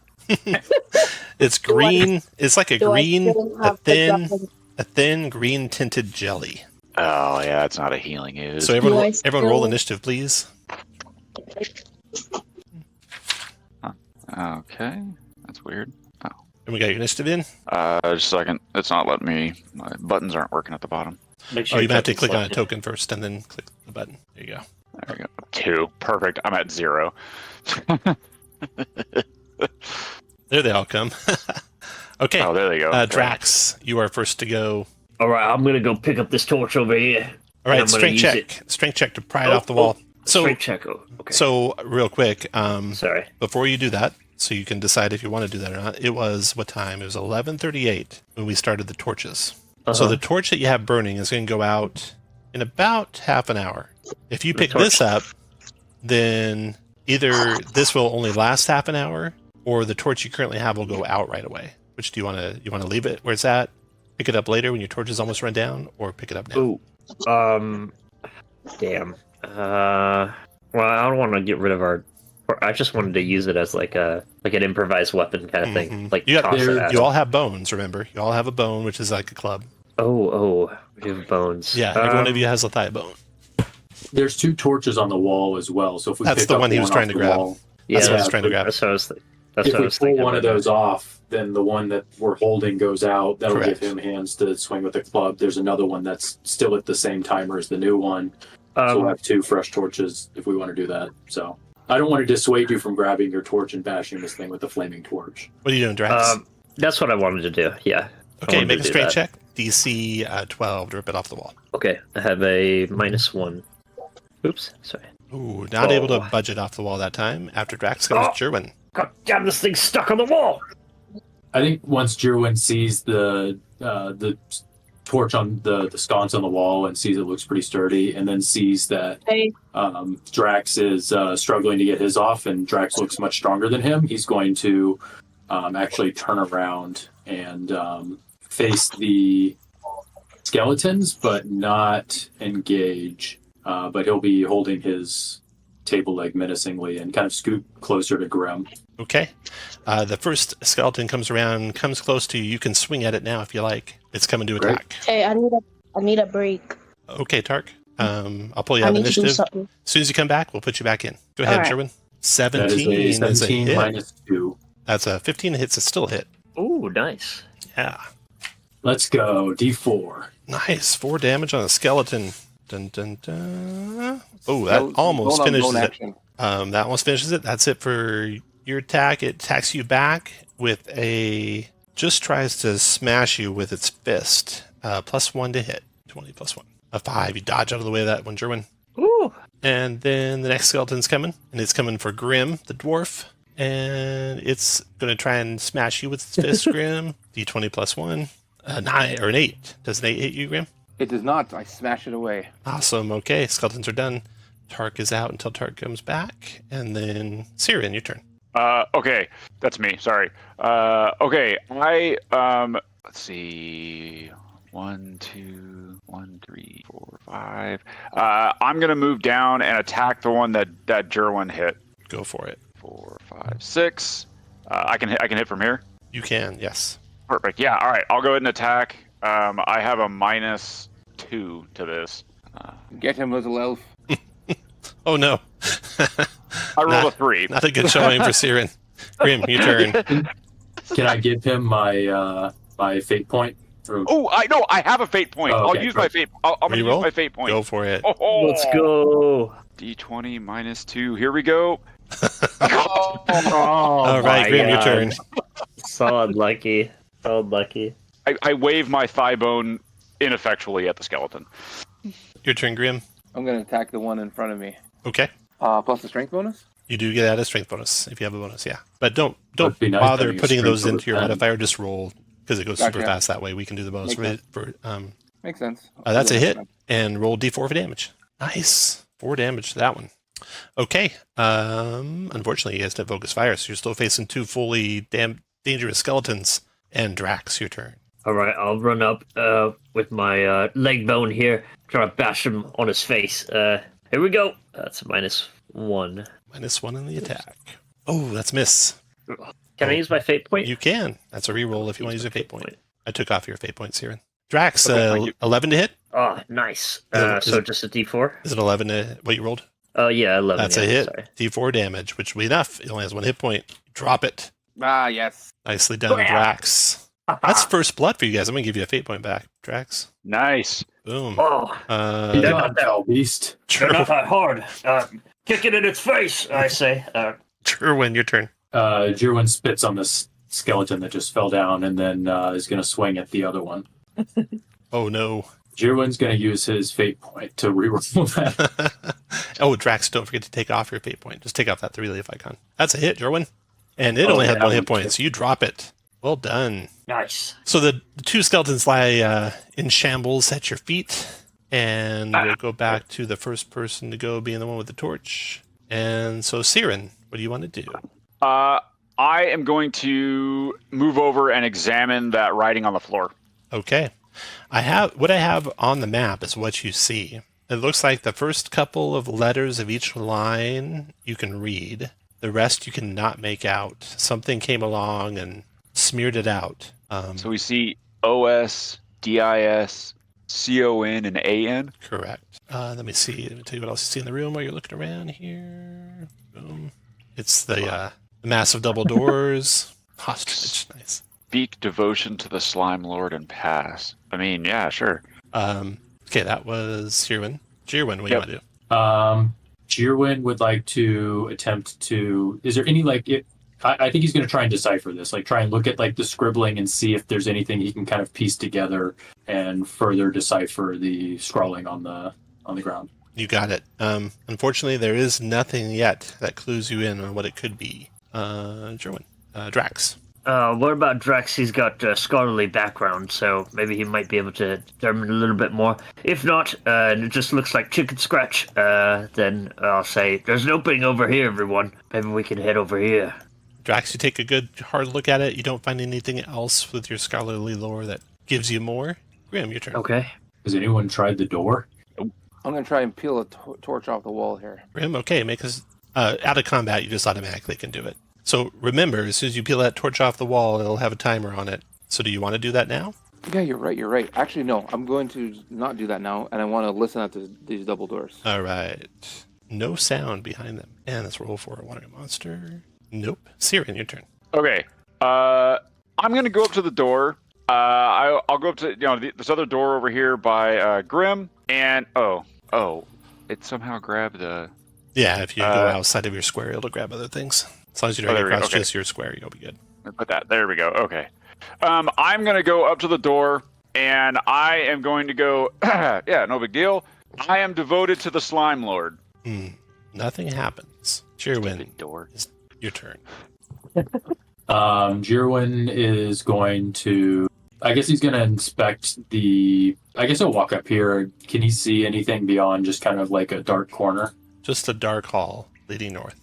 It's green. It's like a Do I green, still a have the thin, weapon? a thin green tinted jelly. Oh yeah, it's not a healing ooze. So Do everyone, I everyone roll still- initiative, please. Okay, that's weird. Oh, And we got your initiative in. just a second. It's not letting me. My buttons aren't working at the bottom. Make sure Oh, you might have to touch click on a selected. token first and then click the button. There you go. There we go. 2. Perfect. I'm at 0. There they all come. Okay. Oh, there they go. Drax, you are first to go. All right, I'm gonna go pick up this torch over here. All right, I'm gonna strength use check. Strength check to pry it off the wall. So, Straight check. Oh, okay. so real quick, Sorry. before you do that, so you can decide if you want to do that or not. It was what time? It was 11:38 when we started the torches. So the torch that you have burning is going to go out in about half an hour. If you pick this up, then either this will only last half an hour, or the torch you currently have will go out right away. Which do you want to? You want to leave it where it's at? Pick it up later when your torch is almost run down, or pick it up now? Ooh. Damn. Well, I don't want to get rid of our Or I just wanted to use it as like an improvised weapon kind of thing. Like You, toss it at you him. all have bones, remember? You all have a bone, which is like a club. Oh, we have bones. Yeah, every one of you has a thigh bone. There's 2 torches on the wall as well. So if we That's pick the up one he was off trying to the grab. wall, That's what I was Yeah, trying to grab. That's what I was. if we pull thinking. one of those off, then the one that we're holding goes out. That'll Correct. give him hands to swing with the club. There's another one that's still at the same timer as the new one. So we'll have 2 fresh torches if we want to do that. So I don't want to dissuade you from grabbing your torch and bashing this thing with the flaming torch. What are you doing, Drax? That's what I wanted to do. Yeah. I Okay, wanted make to a do straight that. check. DC 12 to rip it off the wall. Okay, I have a -1. Oops, sorry. Ooh, not able to Oh. budge it off the wall that time. After Drax comes Jerwin. God damn, this thing's stuck on the wall! I think once Jerwin sees the torch on the sconce on the wall and sees it looks pretty sturdy, and then sees that Hey, Drax is struggling to get his off, and Drax looks much stronger than him, he's going to actually turn around and face the skeletons, but not engage. But he'll be holding his table leg menacingly and kind of scoot closer to Grim. Okay. The first skeleton comes around, comes close to you. You can swing at it now if you like. It's coming to Great. attack. hey, I need a break. Okay, Tark. I'll pull you I out of need to do initiative. something. As soon as you come back, we'll put you back in. Go ahead, All Jerwin. That 17 is a 17 hit. minus 2. That's a 15 hits. It's still a hit. Ooh, nice. Yeah. Let's go. D4. Nice. 4 damage on a skeleton. Dun, dun, dun. Oh, that Go- almost go on finishes bone it. action. That almost finishes it. That's it for your attack. It attacks you back with just tries to smash you with its fist. +1 to hit. 20 +1. A 5. You dodge out of the way of that one, Jerwin. Ooh. And then the next skeleton's coming, and it's coming for Grim, the dwarf. And it's going to try and smash you with its fist, Grim. D20 +1. 9 or an 8. Does an 8 hit you, Grim? It does not. I smash it away. Awesome. Okay, skeletons are done. Tark is out until Tark comes back. And then Siren, your turn. Okay, that's me. Sorry. Okay, let's see. 1, 2, 1, 3, 4, 5. I'm gonna move down and attack the one that Jerwin hit. Go for it. 4, 5, 6. I can hit from here. You can, yes. Perfect. Yeah. All right. I'll go ahead and attack. I have a -2 to this. Get him, little elf. Oh, no. I rolled a 3. Not a good showing for Siren. Grim, your turn. Can I give him my my fate point? Or- Oh, I know. I have a fate point. Oh, okay, I'll use my fate. I'm gonna use Reroll? my fate point. Go for it. Oh, Let's go. D20 -2. Here we go. Oh, All right, my Grim, your God. turn. So unlucky. So unlucky. I wave my thigh bone ineffectually at the skeleton. Your turn, Grim. I'm going to attack the one in front of me. Okay. Plus the strength bonus? You do get a strength bonus if you have a bonus, yeah. But don't That'd be nice bother having a putting strength those into your over 10. modifier. Just roll because it goes super Gotcha. fast that way. We can do the bonus Makes for Makes sense. that's a hit, and roll d4 for damage. Nice. 4 damage to that one. Okay. Unfortunately, you guys didn't focus fire, so you're still facing 2 fully dangerous skeletons. And Drax, your turn. All right, I'll run up with my leg bone here, try to bash him on his face. Here we go. That's a -1. -1 in the attack. Oh, that's miss. Can I use my fate point? You can. That's a reroll if you want to use a fate point. I took off your fate point, Siren. Drax, Okay, thank you. 11 to hit. Oh, nice. Is So it- just a D4? Is it 11 to what you rolled? Oh, yeah, 11. That's yeah, a hit. Sorry. D4 damage, which will be enough. It only has 1 hit point. Drop it. Ah, yes. Nicely done, Drax. That's first blood for you guys. I'm going to give you a fate point back, Drax. Nice. Boom. Oh, Good They're job, not that- Foul Beast. they're not that hard. Kick it in its face, I say. Jerwin, your turn. Jerwin spits on this skeleton that just fell down and then is going to swing at the other one. Oh, no. Jerwin's going to use his fate point to reroll that. Oh, Drax, don't forget to take off your fate point. Just take off that 3 relief icon. That's a hit, Jerwin. And it only had yeah, 1 hit one point, hit. so you drop it. Well done. Nice. So the 2 skeletons lie in shambles at your feet. And we'll go back to the first person to go being the one with the torch. And so, Siren, what do you want to do? I am going to move over and examine that writing on the floor. Okay. What I have on the map is what you see. It looks like the first couple of letters of each line you can read. The rest you cannot make out. Something came along and smeared it out. So we see OS, DIS, CON, and AN. Correct. Let me see. Let me tell you what else you see in the room while you're looking around here. Boom. It's the massive double doors. Hostage. Nice. Speak devotion to the Slime Lord and pass. I mean, yeah, sure. Okay, that was Jirwin. Jirwin, what do you want to do? Jirwin would like to attempt to. Is there any I think he's going to try and decipher this. Like, try and look at the scribbling and see if there's anything he can kind of piece together and further decipher the scrawling on the ground. You got it. Unfortunately, there is nothing yet that clues you in on what it could be. Jirwin. Drax. What about Drax? He's got a scholarly background, so maybe he might be able to determine a little bit more. If not, and it just looks like chicken scratch, then I'll say, there's an opening over here, everyone. Maybe we can head over here. Drax, you take a good hard look at it. You don't find anything else with your scholarly lore that gives you more. Grim, your turn. Okay. Has anyone tried the door? I'm going to try and peel a torch off the wall here. Grim, okay, make us out of combat. You just automatically can do it. So remember, as soon as you peel that torch off the wall, it'll have a timer on it. So do you want to do that now? Yeah, you're right. Actually, no, I'm going to not do that now, and I want to listen at these double doors. All right. No sound behind them. And let's roll for a wandering monster. Nope. Siren, your turn. Okay. I'm going to go up to the door. I'll go up to this other door over here by Grim, and it somehow grabbed the. Yeah, if you go outside of your square, it'll grab other things. As long as you don't get across just your square, you'll be good. Put that. There we go. Okay. I'm going to go up to the door, and I am going to go. Yeah, no big deal. I am devoted to the Slime Lord. Nothing happens. Jirwin, door. It's your turn. Jirwin is going to. I guess he's going to inspect I guess he'll walk up here. Can he see anything beyond just kind of like a dark corner? Just a dark hall leading north.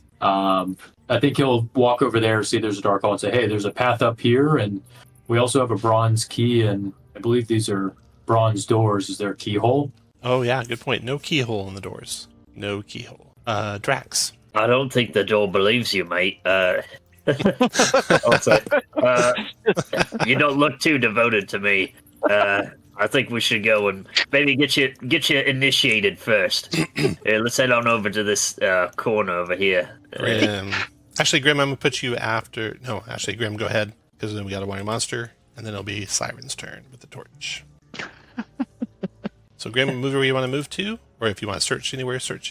I think he'll walk over there, see there's a dark hall, and say, hey, there's a path up here, and we also have a bronze key, and I believe these are bronze doors. Is there a keyhole? Oh, yeah, good point. No keyhole in the doors. No keyhole. Drax. I don't think the door believes you, mate. You don't look too devoted to me. I think we should go and maybe get you initiated first. Let's head on over to this corner over here. Grim. Actually, Grim, I'm going to put you after... No, actually, Grim, go ahead. Because then we got a wandering monster. And then it'll be Siren's turn with the torch. So, Grim, move where you want to move to. Or if you want to search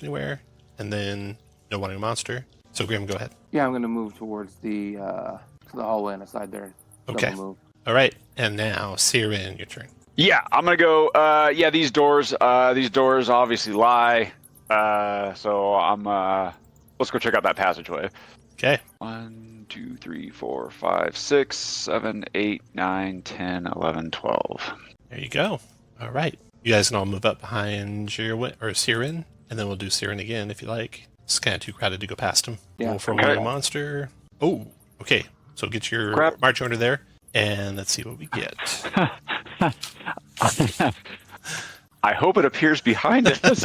anywhere. And then no wandering monster. So, Grim, go ahead. Yeah, I'm going to move towards the hallway on the side there. Okay. Move. All right. And now, Siren, your turn. Yeah, I'm gonna go. These doors obviously lie. So I'm. Let's go check out that passageway. Okay. 1, 2, 3, 4, 5, 6, 7, 8, 9, 10, 11, 12. There you go. All right. You guys can all move up behind Siren, and then we'll do Siren again if you like. It's kind of too crowded to go past him. Yeah. Roll for a monster. Oh, okay. So get your march order there, and let's see what we get. I hope it appears behind us.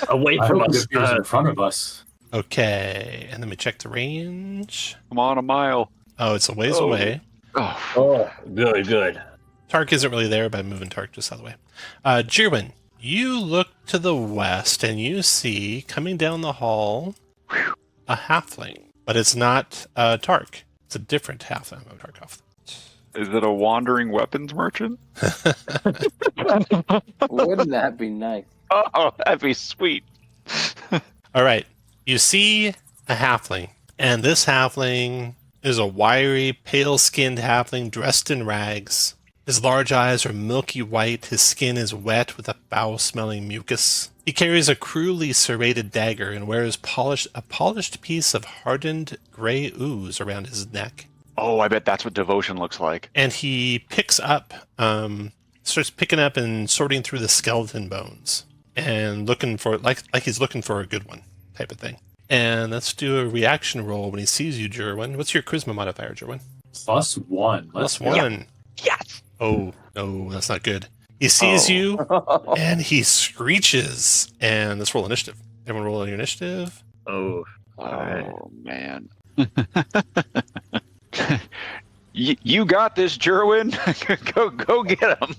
Away from us. It appears in front of us. Okay, and let me check the range. I'm on a mile. Oh, it's a ways away. Oh, good. Tark isn't really there, but I'm moving Tark just out of the way. Jirwin, you look to the west, and you see, coming down the hall, a halfling. But it's not Tark. It's a different halfling. Is it a wandering weapons merchant? Wouldn't that be nice? Oh, that'd be sweet. All right. You see a halfling, and this halfling is a wiry, pale-skinned halfling dressed in rags. His large eyes are milky white. His skin is wet with a foul-smelling mucus. He carries a cruelly serrated dagger and wears a polished piece of hardened gray ooze around his neck. Oh, I bet that's what devotion looks like. And he starts picking up and sorting through the skeleton bones and looking for, like he's looking for a good one type of thing. And let's do a reaction roll when he sees you, Jirwin. What's your charisma modifier, Jirwin? +1. +1. Yes. Oh, no, that's not good. He sees you and he screeches. And let's roll initiative. Everyone roll your initiative. Oh. Oh, man. You got this, Jerwin. go get him.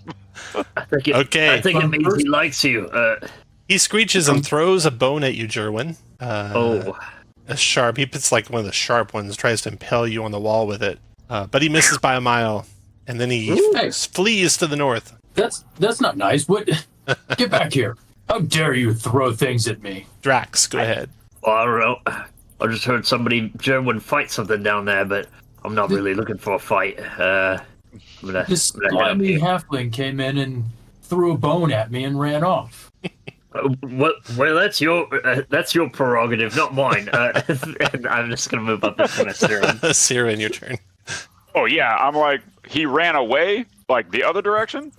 I think it, Okay. I think it means he likes you. He screeches and throws a bone at you, Jerwin. A sharp. He puts like one of the sharp ones, tries to impale you on the wall with it. But he misses by a mile, and then he flees to the north. That's not nice. What? Get back here. How dare you throw things at me? Drax, go ahead. Well, I don't know. I just heard somebody, Jerwin, fight something down there, but I'm not really looking for a fight. This slimy halfling came in and threw a bone at me and ran off. Well, that's your prerogative, not mine. And I'm just gonna move up into Siren. Siren, your turn. Oh yeah, I'm like, he ran away, like the other direction.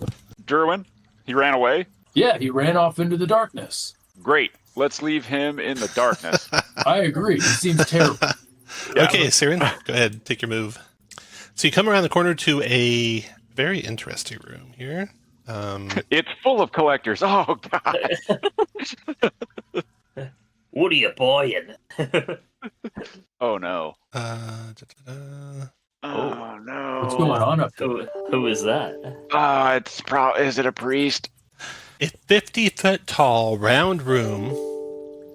Jerwin, he ran away. Yeah, he ran off into the darkness. Great. Let's leave him in the darkness. I agree. He seems terrible. Yeah. Okay, Siren, go ahead, take your move. So you come around the corner to a very interesting room here. It's full of collectors. Oh God. What are you buying? Oh no. Oh no. What's going on up there? Who is that? Is it a priest? A 50-foot tall round room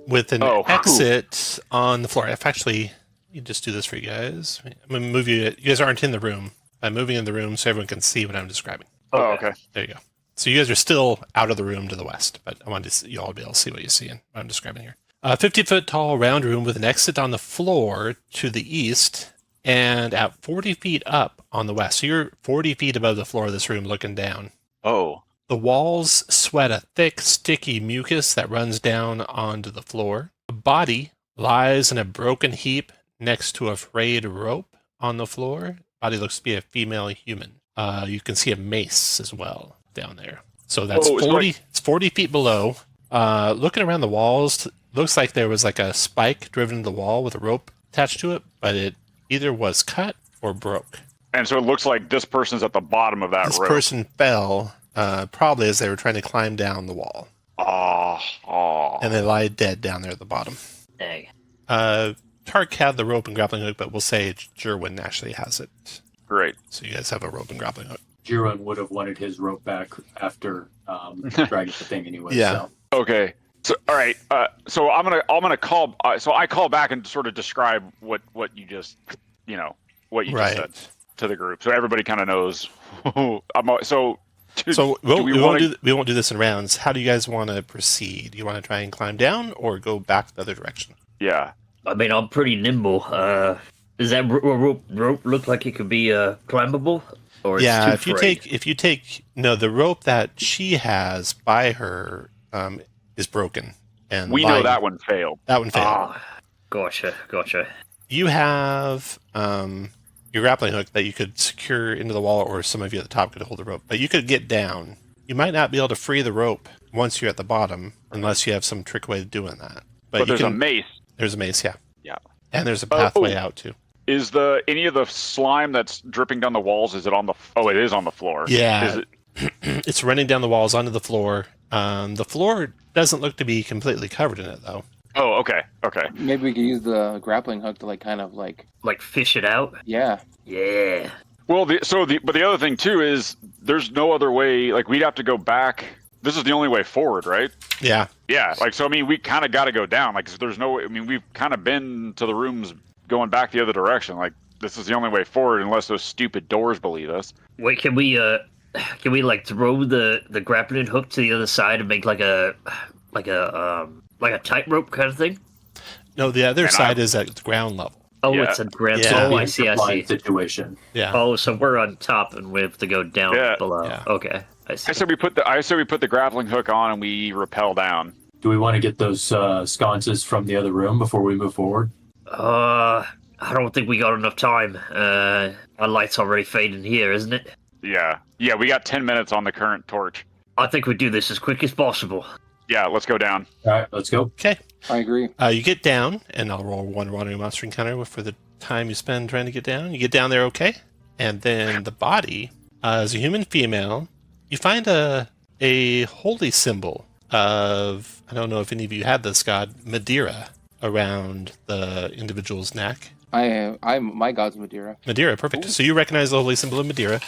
with an exit on the floor. Actually, you just do this for you guys. I'm going to move you. You guys aren't in the room. I'm moving in the room so everyone can see what I'm describing. Oh, okay. There you go. So you guys are still out of the room to the west, but I wanted you all to be able to see what you see and what I'm describing here. A 50-foot tall round room with an exit on the floor to the east and at 40 feet up on the west. So you're 40 feet above the floor of this room looking down. Oh. The walls sweat a thick, sticky mucus that runs down onto the floor. A body lies in a broken heap next to a frayed rope on the floor. Body looks to be a female human. You can see a mace as well down there. So that's 40. It's 40 feet below. Looking around the walls, looks like there was like a spike driven into the wall with a rope attached to it, but it either was cut or broke. And so it looks like this person's at the bottom of that rope. This person fell. Probably as they were trying to climb down the wall. And they lie dead down there at the bottom. Dang. Tark had the rope and grappling hook, but we'll say Jerwin actually has it. Great. So you guys have a rope and grappling hook. Jerwin would have wanted his rope back after dragging the thing anyway. Yeah. So. Okay. So all right. So I'm gonna call. So I call back and sort of describe what you just just said to the group, so everybody kind of knows. So we won't do this in rounds. How do you guys want to proceed? Do you want to try and climb down or go back the other direction? Yeah. I mean, I'm pretty nimble. Does that rope look like it could be climbable? Or yeah, it's too frayed? if you take the rope that she has by her is broken, and we know that one failed. That one failed. Ah, gotcha. You have your grappling hook that you could secure into the wall, or some of you at the top could hold the rope. But you could get down. You might not be able to free the rope once you're at the bottom, unless you have some trick way of doing that. But there's a mace. There's a mace, yeah. Yeah. And there's a pathway out too. Is any of the slime that's dripping down the walls? Is it on the? Oh, it is on the floor. Yeah. It's running down the walls onto the floor. The floor doesn't look to be completely covered in it, though. Oh, okay. Maybe we could use the grappling hook to like fish it out. Yeah. Yeah. Well, but the other thing too is there's no other way. Like we'd have to go back. This is the only way forward, right? Yeah. Yeah. Like so, I mean, we kind of got to go down. Like there's no way. I mean, we've kind of been to the rooms going back the other direction. Like this is the only way forward, unless those stupid doors believe us. Wait, can we like throw the grappling hook to the other side and make like a tightrope kind of thing? No, the other side is at the ground level. Oh, Yeah. it's a ground. Yeah. Oh, I see. Situation. Yeah. Oh, so we're on top and we have to go down below. Yeah. Okay, I see. I said we put the grappling hook on and we rappel down. Do we want to get those sconces from the other room before we move forward? I don't think we got enough time. Our light's already fading here, isn't it? Yeah. We got 10 minutes on the current torch. I think we do this as quick as possible. Yeah, let's go down. All right, let's go. Okay. I agree. You get down, and I'll roll one wandering monster encounter for the time you spend trying to get down. You get down there okay, and then the body is a human female. You find a holy symbol of, I don't know if any of you had this god, Madeira, around the individual's neck. My god's Madeira. Madeira, perfect. Ooh. So you recognize the holy symbol of Madeira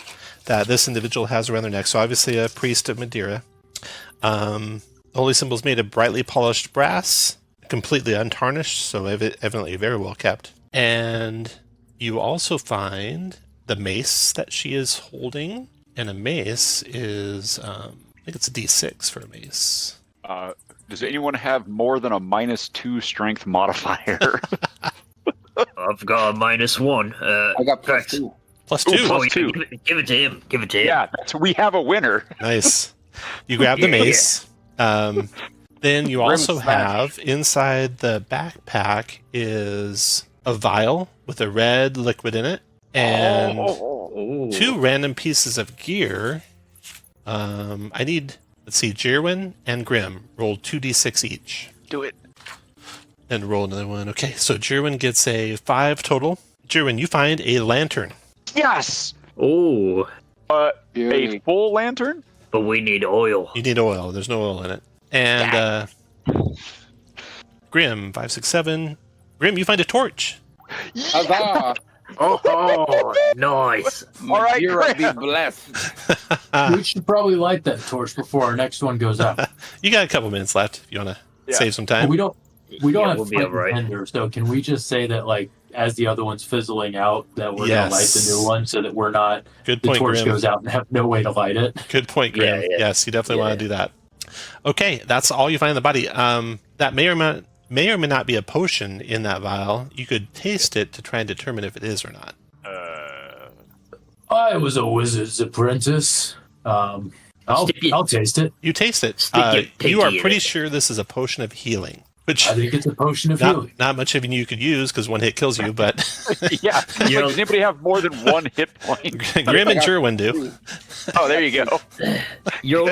that this individual has around their neck. So obviously a priest of Madeira. The holy symbol is made of brightly polished brass, completely untarnished, so evidently very well kept. And you also find the mace that she is holding. And a mace is, I think it's a D6 for a mace. Does anyone have more than a -2 strength modifier? I've got a -1. I got +2. +2. Ooh, Oh, plus yeah, 2. give it to him. Give it to him. Yeah, we have a winner. Nice. You grab the Yeah. mace. Then you Grim also smash. have inside the backpack is a vial with a red liquid in it and Ooh. 2 random pieces of gear. I need, let's see, Jerwin and Grim roll 2d6 each. Do it. And roll another one. Okay, so Jerwin gets a 5 total. Jerwin, you find a lantern. Yes. Ooh. A Beauty. full lantern. But we need oil. You need oil. There's no oil in it. And Grim, 5, 6, 7. Grim, you find a torch. Huzzah! Oh, nice. All right, Madeira be Graham. blessed. We should probably light that torch before our next one goes out. You got a couple minutes left if you want to Yeah. save some But time. we don't Yeah, have we'll be flint alright. and tinder, so can we just say that, like, as the other one's fizzling out, that we're Yes. gonna light the new one, so that we're not Good the point, torch Grim. goes out and have no way to light it. Good point, Grim. Yeah, yeah. Yes, you definitely want Yeah. to do that. Okay, that's all you find in the body. That may or may not be a potion in that vial. You could taste it to try and determine if it is or not. I was a wizard's apprentice. Stick it- I'll taste it. You taste it. Stick your You are pinky in pretty it. sure this is a potion of healing, which I think it's a potion of healing. not much of you could use because one hit kills you, but Yeah. You're- Does anybody have more than 1 hit point? Grim and Jerwin do. Oh, there you go. You're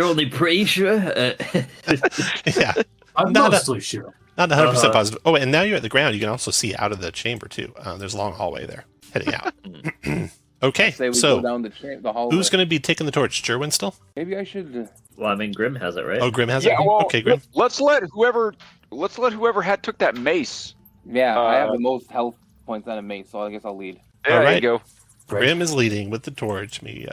only pretty sure. Yeah, I'm Not a- mostly sure. not 100% Uh, positive. Oh, and now you're at the ground. You can also see out of the chamber too. There's a long hallway there heading out. Okay, Say we so go down the hallway. who's going to be taking the torch? Jerwin still? Maybe I should. Well, I mean, Grim has it, right? Oh, Grim has Yeah. it. Well, Okay, Grim. let's let whoever had took that mace. Yeah, I have the most health points on a mace, so I guess I'll lead. There All right. you go. Grim is leading with the torch. Let me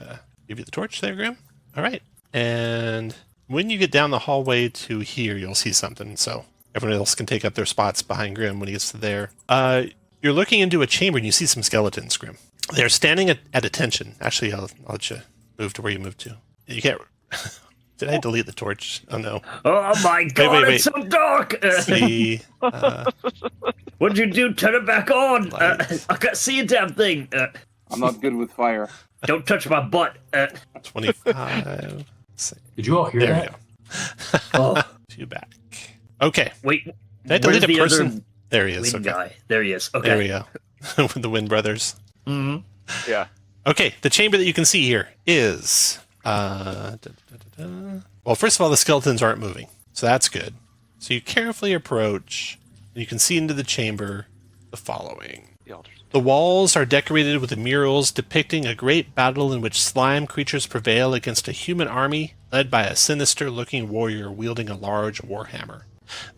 give you the torch there, Grim. All right. And when you get down the hallway to here, you'll see something. So everyone else can take up their spots behind Grim when he gets to there. You're looking into a chamber and you see some skeletons, Grim. They're standing at attention. Actually, I'll let you move to where you moved to. You can't... Did I delete the torch? Oh, no. Oh my god, wait. it's so dark! See... What'd you do? Turn it back on! Lights. I can't see a damn thing! I'm not good with fire. Don't touch my butt! 25... Did you all hear There we that? go. Oh, Two back. Okay. wait. Did I delete Where's a the person? other There he is. wind Okay. guy? There he is. Okay. There we go. With the Wind Brothers. Mhm. Yeah. Okay, the chamber that you can see here is... Well, first of all, the skeletons aren't moving, so that's good. So you carefully approach, and you can see into the chamber the following. The altars. The walls are decorated with murals depicting a great battle in which slime creatures prevail against a human army led by a sinister-looking warrior wielding a large warhammer.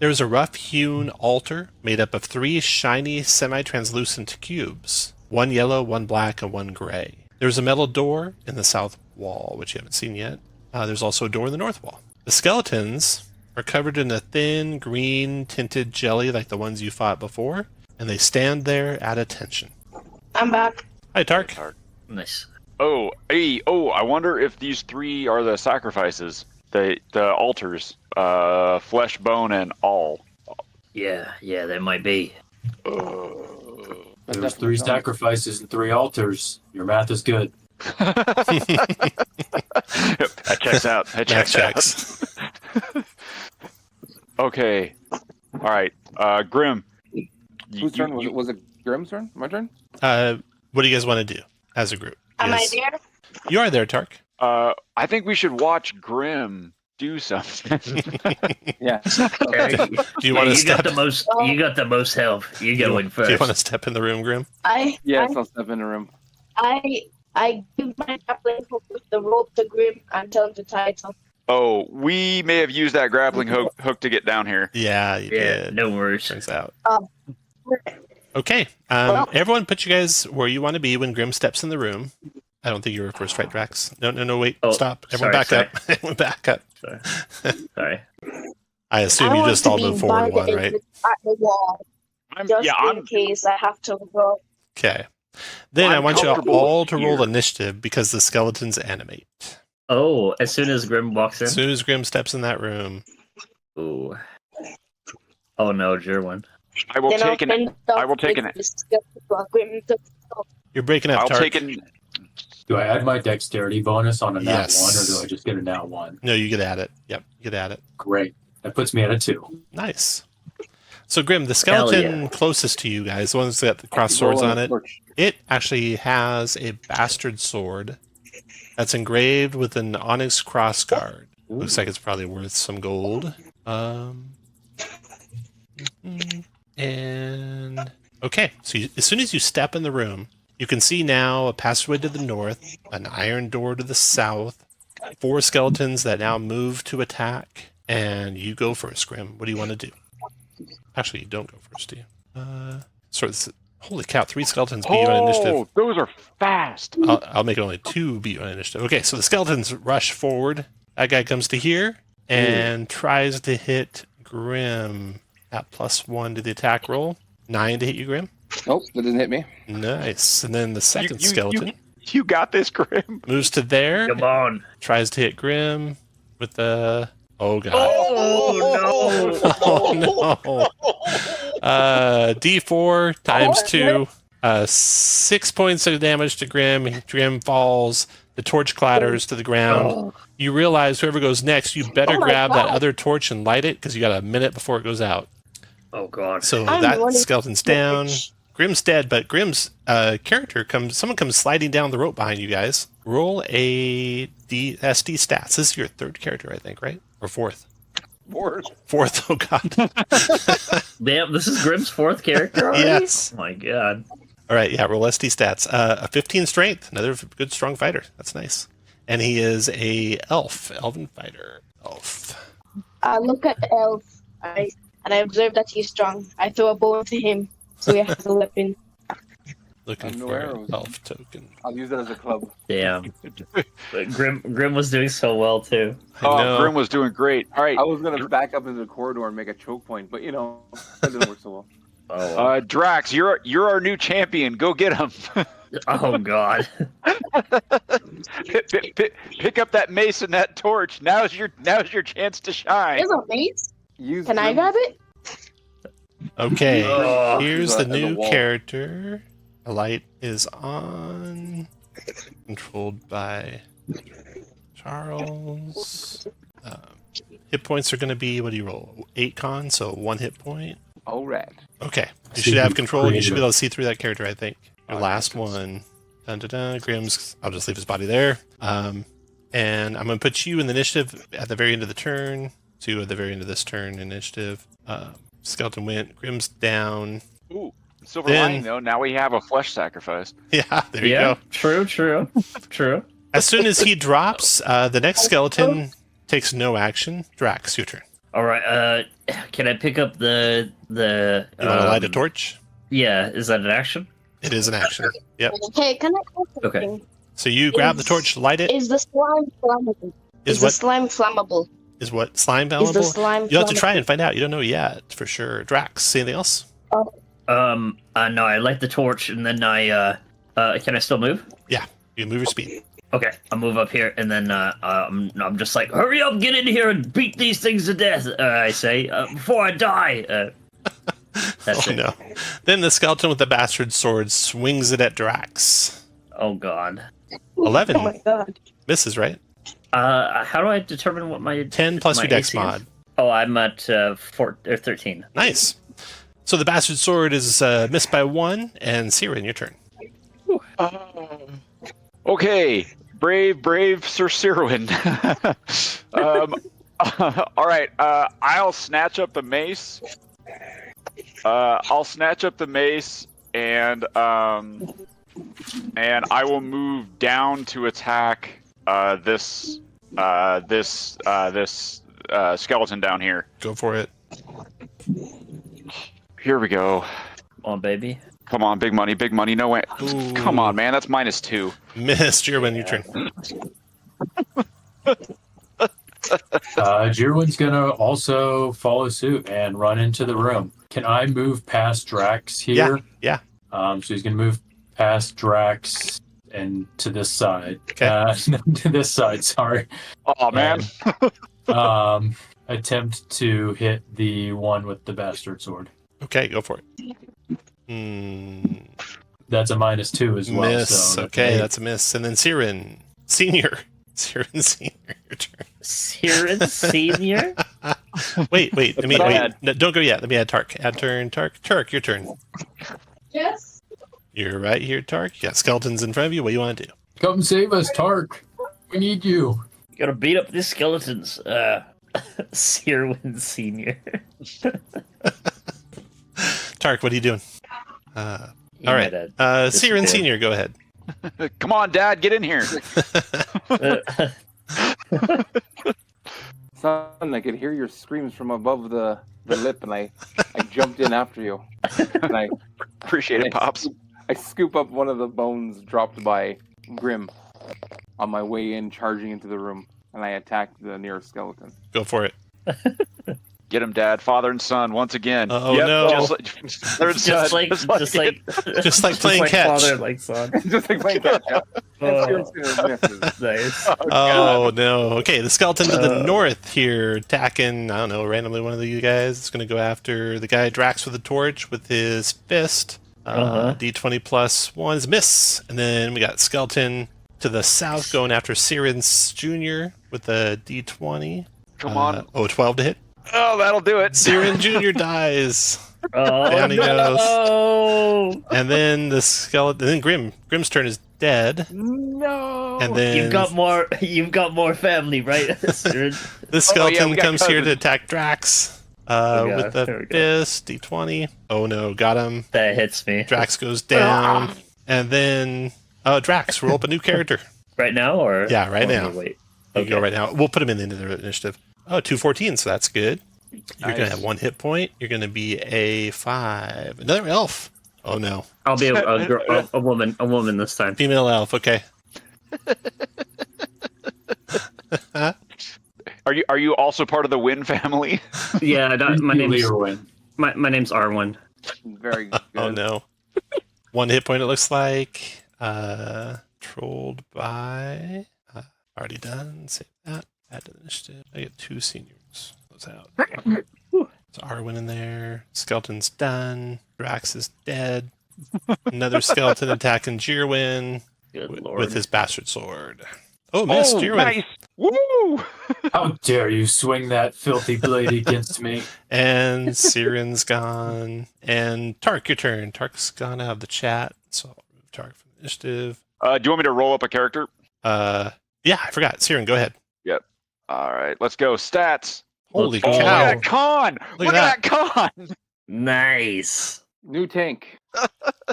There is a rough-hewn altar made up of 3 shiny, semi-translucent cubes. 1 yellow, 1 black, and 1 gray. There's a metal door in the south wall, which you haven't seen yet. There's also a door in the north wall. The skeletons are covered in a thin, green-tinted jelly like the ones you fought before, and they stand there at attention. I'm back. Hi, Tark. Nice. Oh, hey, I wonder if these 3 are the sacrifices, the altars, flesh, bone, and all. Yeah, they might be. But There's definitely 3 don't. sacrifices and 3 altars. Your math is good. That checks out. That Math checks out. checks. Okay. All right. Grim. Whose turn was it? Was it Grim's turn? My turn? What do you guys want to do as a group? Am I Yes. there? You are there, Tark. I think we should watch Grim do something. Yeah. Do you want to you step? got the most. You got the most health. You go in Do you first. want to step in the room, Grim? Yes, I'll step in the room. I give my grappling hook with the rope to Grim and tell him to tie it up. Oh, we may have used that grappling hook to get down here. Yeah, you did. No worries. Turns out. Um, Okay. Well- Everyone put you guys where you want to be when Grim steps in the room. I don't think you were first, right, Drax? No, wait. Oh, Stop. Everyone back sorry. up. Everyone back up. Sorry. I assume you want just to all be move forward by one, the right? exit at the wall, just I'm in case I have to go. Okay. Then I'm I want you comfortable all to roll here. initiative because the skeletons animate. Oh, as soon as Grim walks in. As soon as Grim steps in that room. Ooh. Oh no, Jerwin. I will Then I'll take an. fend I will off take an. with the skeleton Grim to- You're breaking up, I'll Tark. take an. Do I add my dexterity bonus on a nat Yes. 1, or do I just get a nat 1? No, you get at it. Yep, you get at it. Great. That puts me at a 2. Nice. So, Grim, the skeleton closest to you guys, the one that's got the cross swords on it, it actually has a bastard sword that's engraved with an onyx cross guard. Looks like it's probably worth some gold. And okay, so as soon as you step in the room, you can see now a passageway to the north, an iron door to the south, 4 skeletons that now move to attack, and you go first, Grim. What do you want to do? Actually, you don't go first, do you? Holy cow, 3 skeletons beat you on initiative. Oh, those are fast. I'll make it only 2 beat you on initiative. Okay, so the skeletons rush forward. That guy comes to here and tries to hit Grim at +1 to the attack roll. 9 to hit you, Grim. Nope, that didn't hit me. Nice. And then the second skeleton You got this, Grim. moves to there, Come on. tries to hit Grim with the... Oh, God. Oh Oh, no. D4 times 2. 6 points of damage to Grim. Grim falls. The torch clatters to the ground. You realize whoever goes next, you better grab that other torch and light it because you got a minute before it goes out. Oh god. So I'm that running skeleton's down. Grim's dead, but Grim's character someone comes sliding down the rope behind you guys. Roll a SD stats. This is your 3rd character, I think, right? Or 4th? 4th, oh god. Damn, this is Grim's 4th character already? Yes. Oh my god. All right, yeah, roll SD stats. A 15 strength, another good strong fighter. That's nice. And he is a elven fighter. Elf. I look at the elf, and I observe that he's strong. I throw a bow into him, so he has a weapon. Looking No for an arrows. elf token. I'll use it as a club. Damn. But Grim was doing so well too. I know. Grim was doing great. All right, I was gonna back up into the corridor and make a choke point, but that didn't work so well. Oh, Drax, you're our new champion. Go get him. oh god. Pick up that mace and that torch. Now's your chance to shine. There's a mace. Use Can I grab it? Okay, Oh. here's the As a new wall. character. The light is on. Controlled by Charles. Hit points are going to be, what do you roll? 8 con, so 1 hit point. All right. Okay, you See should have who control. You should created be able to see through that character, I think. Your Oh, last yes. one. Dun, dun, dun. Grim's, I'll just leave his body there. And I'm going to put you in the initiative at the very end of the turn. 2 at the very end of this turn, initiative. Skeleton went. Grim's down. Ooh, silver Then- lining though. Now we have a flesh sacrifice. Yeah, there you Yeah, go. true. As soon as he drops, the next skeleton takes no action. Drax, your turn. Alright, can I pick up the You want to light a torch? Yeah, is that an action? It is an action. Yep. Hey, can I ask Okay. something? So you grab the torch, light it. Is the slime flammable? Is the what? slime flammable? Is what? Slime Is the valuable? slime You'll have to try flammable? and find out. You don't know yet, for sure. Drax, anything else? No, I light the torch and then can I still move? Yeah. You move your speed. Okay, I'll move up here and then I'm just like, hurry up, get in here and beat these things to death, I say, before I die. That's Oh it. no. Then the skeleton with the bastard sword swings it at Drax. Oh god. 11. Oh my god. Misses, right? How do I determine what my 10 plus my your dex AC is? mod. Oh, I'm at 13. Nice. So the bastard sword is missed by 1, and Siren, your turn. Okay, brave Sir Cyrwin. All right, I'll snatch up the mace. And I will move down to attack this this skeleton down here. Go for it. Here we go. Come on, baby. Come on, big money, big money. No way. Ooh. Come on, man. That's -2. Missed. Jirwin, your turn. Jirwin's gonna also follow suit and run into the room. Can I move past Drax here? Yeah. So he's gonna move past Drax and to this side. Okay. No, to this side. Sorry. Oh man. Attempt to hit the one with the bastard sword. Okay, go for it. That's a -2 as well. Miss. So Okay, that's a miss. And then Siren Senior. Siren Senior, your turn. Siren Senior? Wait. Let me Go wait. ahead. No, don't go yet. Let me add Tark. Add turn, Tark. Tark, your turn. Yes. You're right here, Tark. You got skeletons in front of you. What do you want to do? Come save us, Tark. We need you. Gotta beat up these skeletons. Sirwin Senior. Tark, what are you doing? All right. Siren Senior, go ahead. Come on, Dad. Get in here. Son, I could hear your screams from above the lip, and I jumped in after you. And I Appreciate it, Pops. I scoop up one of the bones dropped by Grim on my way in, charging into the room, and I attack the nearest skeleton. Go for it. Get him, Dad. Father and son once again. Oh, no. Just like Just like playing catch. Father, like son. Just like playing catch. Yeah. Nice. Oh no. Okay, the skeleton to the north here attacking, I don't know, randomly one of you guys. It's going to go after the guy Drax with the torch with his fist. D20 plus 1 is miss. And then we got skeleton to the south going after Sirens Jr. with the D20. Come on. 12 to hit. Oh, that'll do it. Siren Jr. dies. Oh, Down he goes. no. And then the skeleton. Then Grim's turn is dead. No. And then You've got more family, right? Siren? this skeleton we got comes here to cousins. attack Drax Okay, with there the we go. fist. D20. Oh no, got him. That hits me. Drax goes down. And then Drax, roll up a new character. Right now, or Yeah, right now. Wait. You can go right now. We'll put him in the initiative. Oh, 214, so that's good. You're going to Nice. have 1 hit point. You're going to be a 5. Another elf. Oh, no. I'll be a woman this time. Female elf, okay. Are you also part of the Wynn family? Yeah, my name's Leroy. my name's Arwen. Very good. Oh, no. 1 hit point, it looks like. Trolled by... already done. Save that. Add to the initiative. I get 2 seniors. Close out. So Arwen in there. Skeleton's done. Drax is dead. Another skeleton attacking Jirwin Good lord. with his bastard sword. Oh, missed Jirwin. Nice. Woo! How dare you swing that filthy blade against me? And Siren's gone. And Tark, your turn. Tark's gone out of the chat, so I'll remove Tark from the initiative. Do you want me to roll up a character? Yeah, I forgot. Siren, go ahead. Yep. All right, let's go. Stats. Holy Oh, look cow. at that con! Look at that con! Nice. New tank.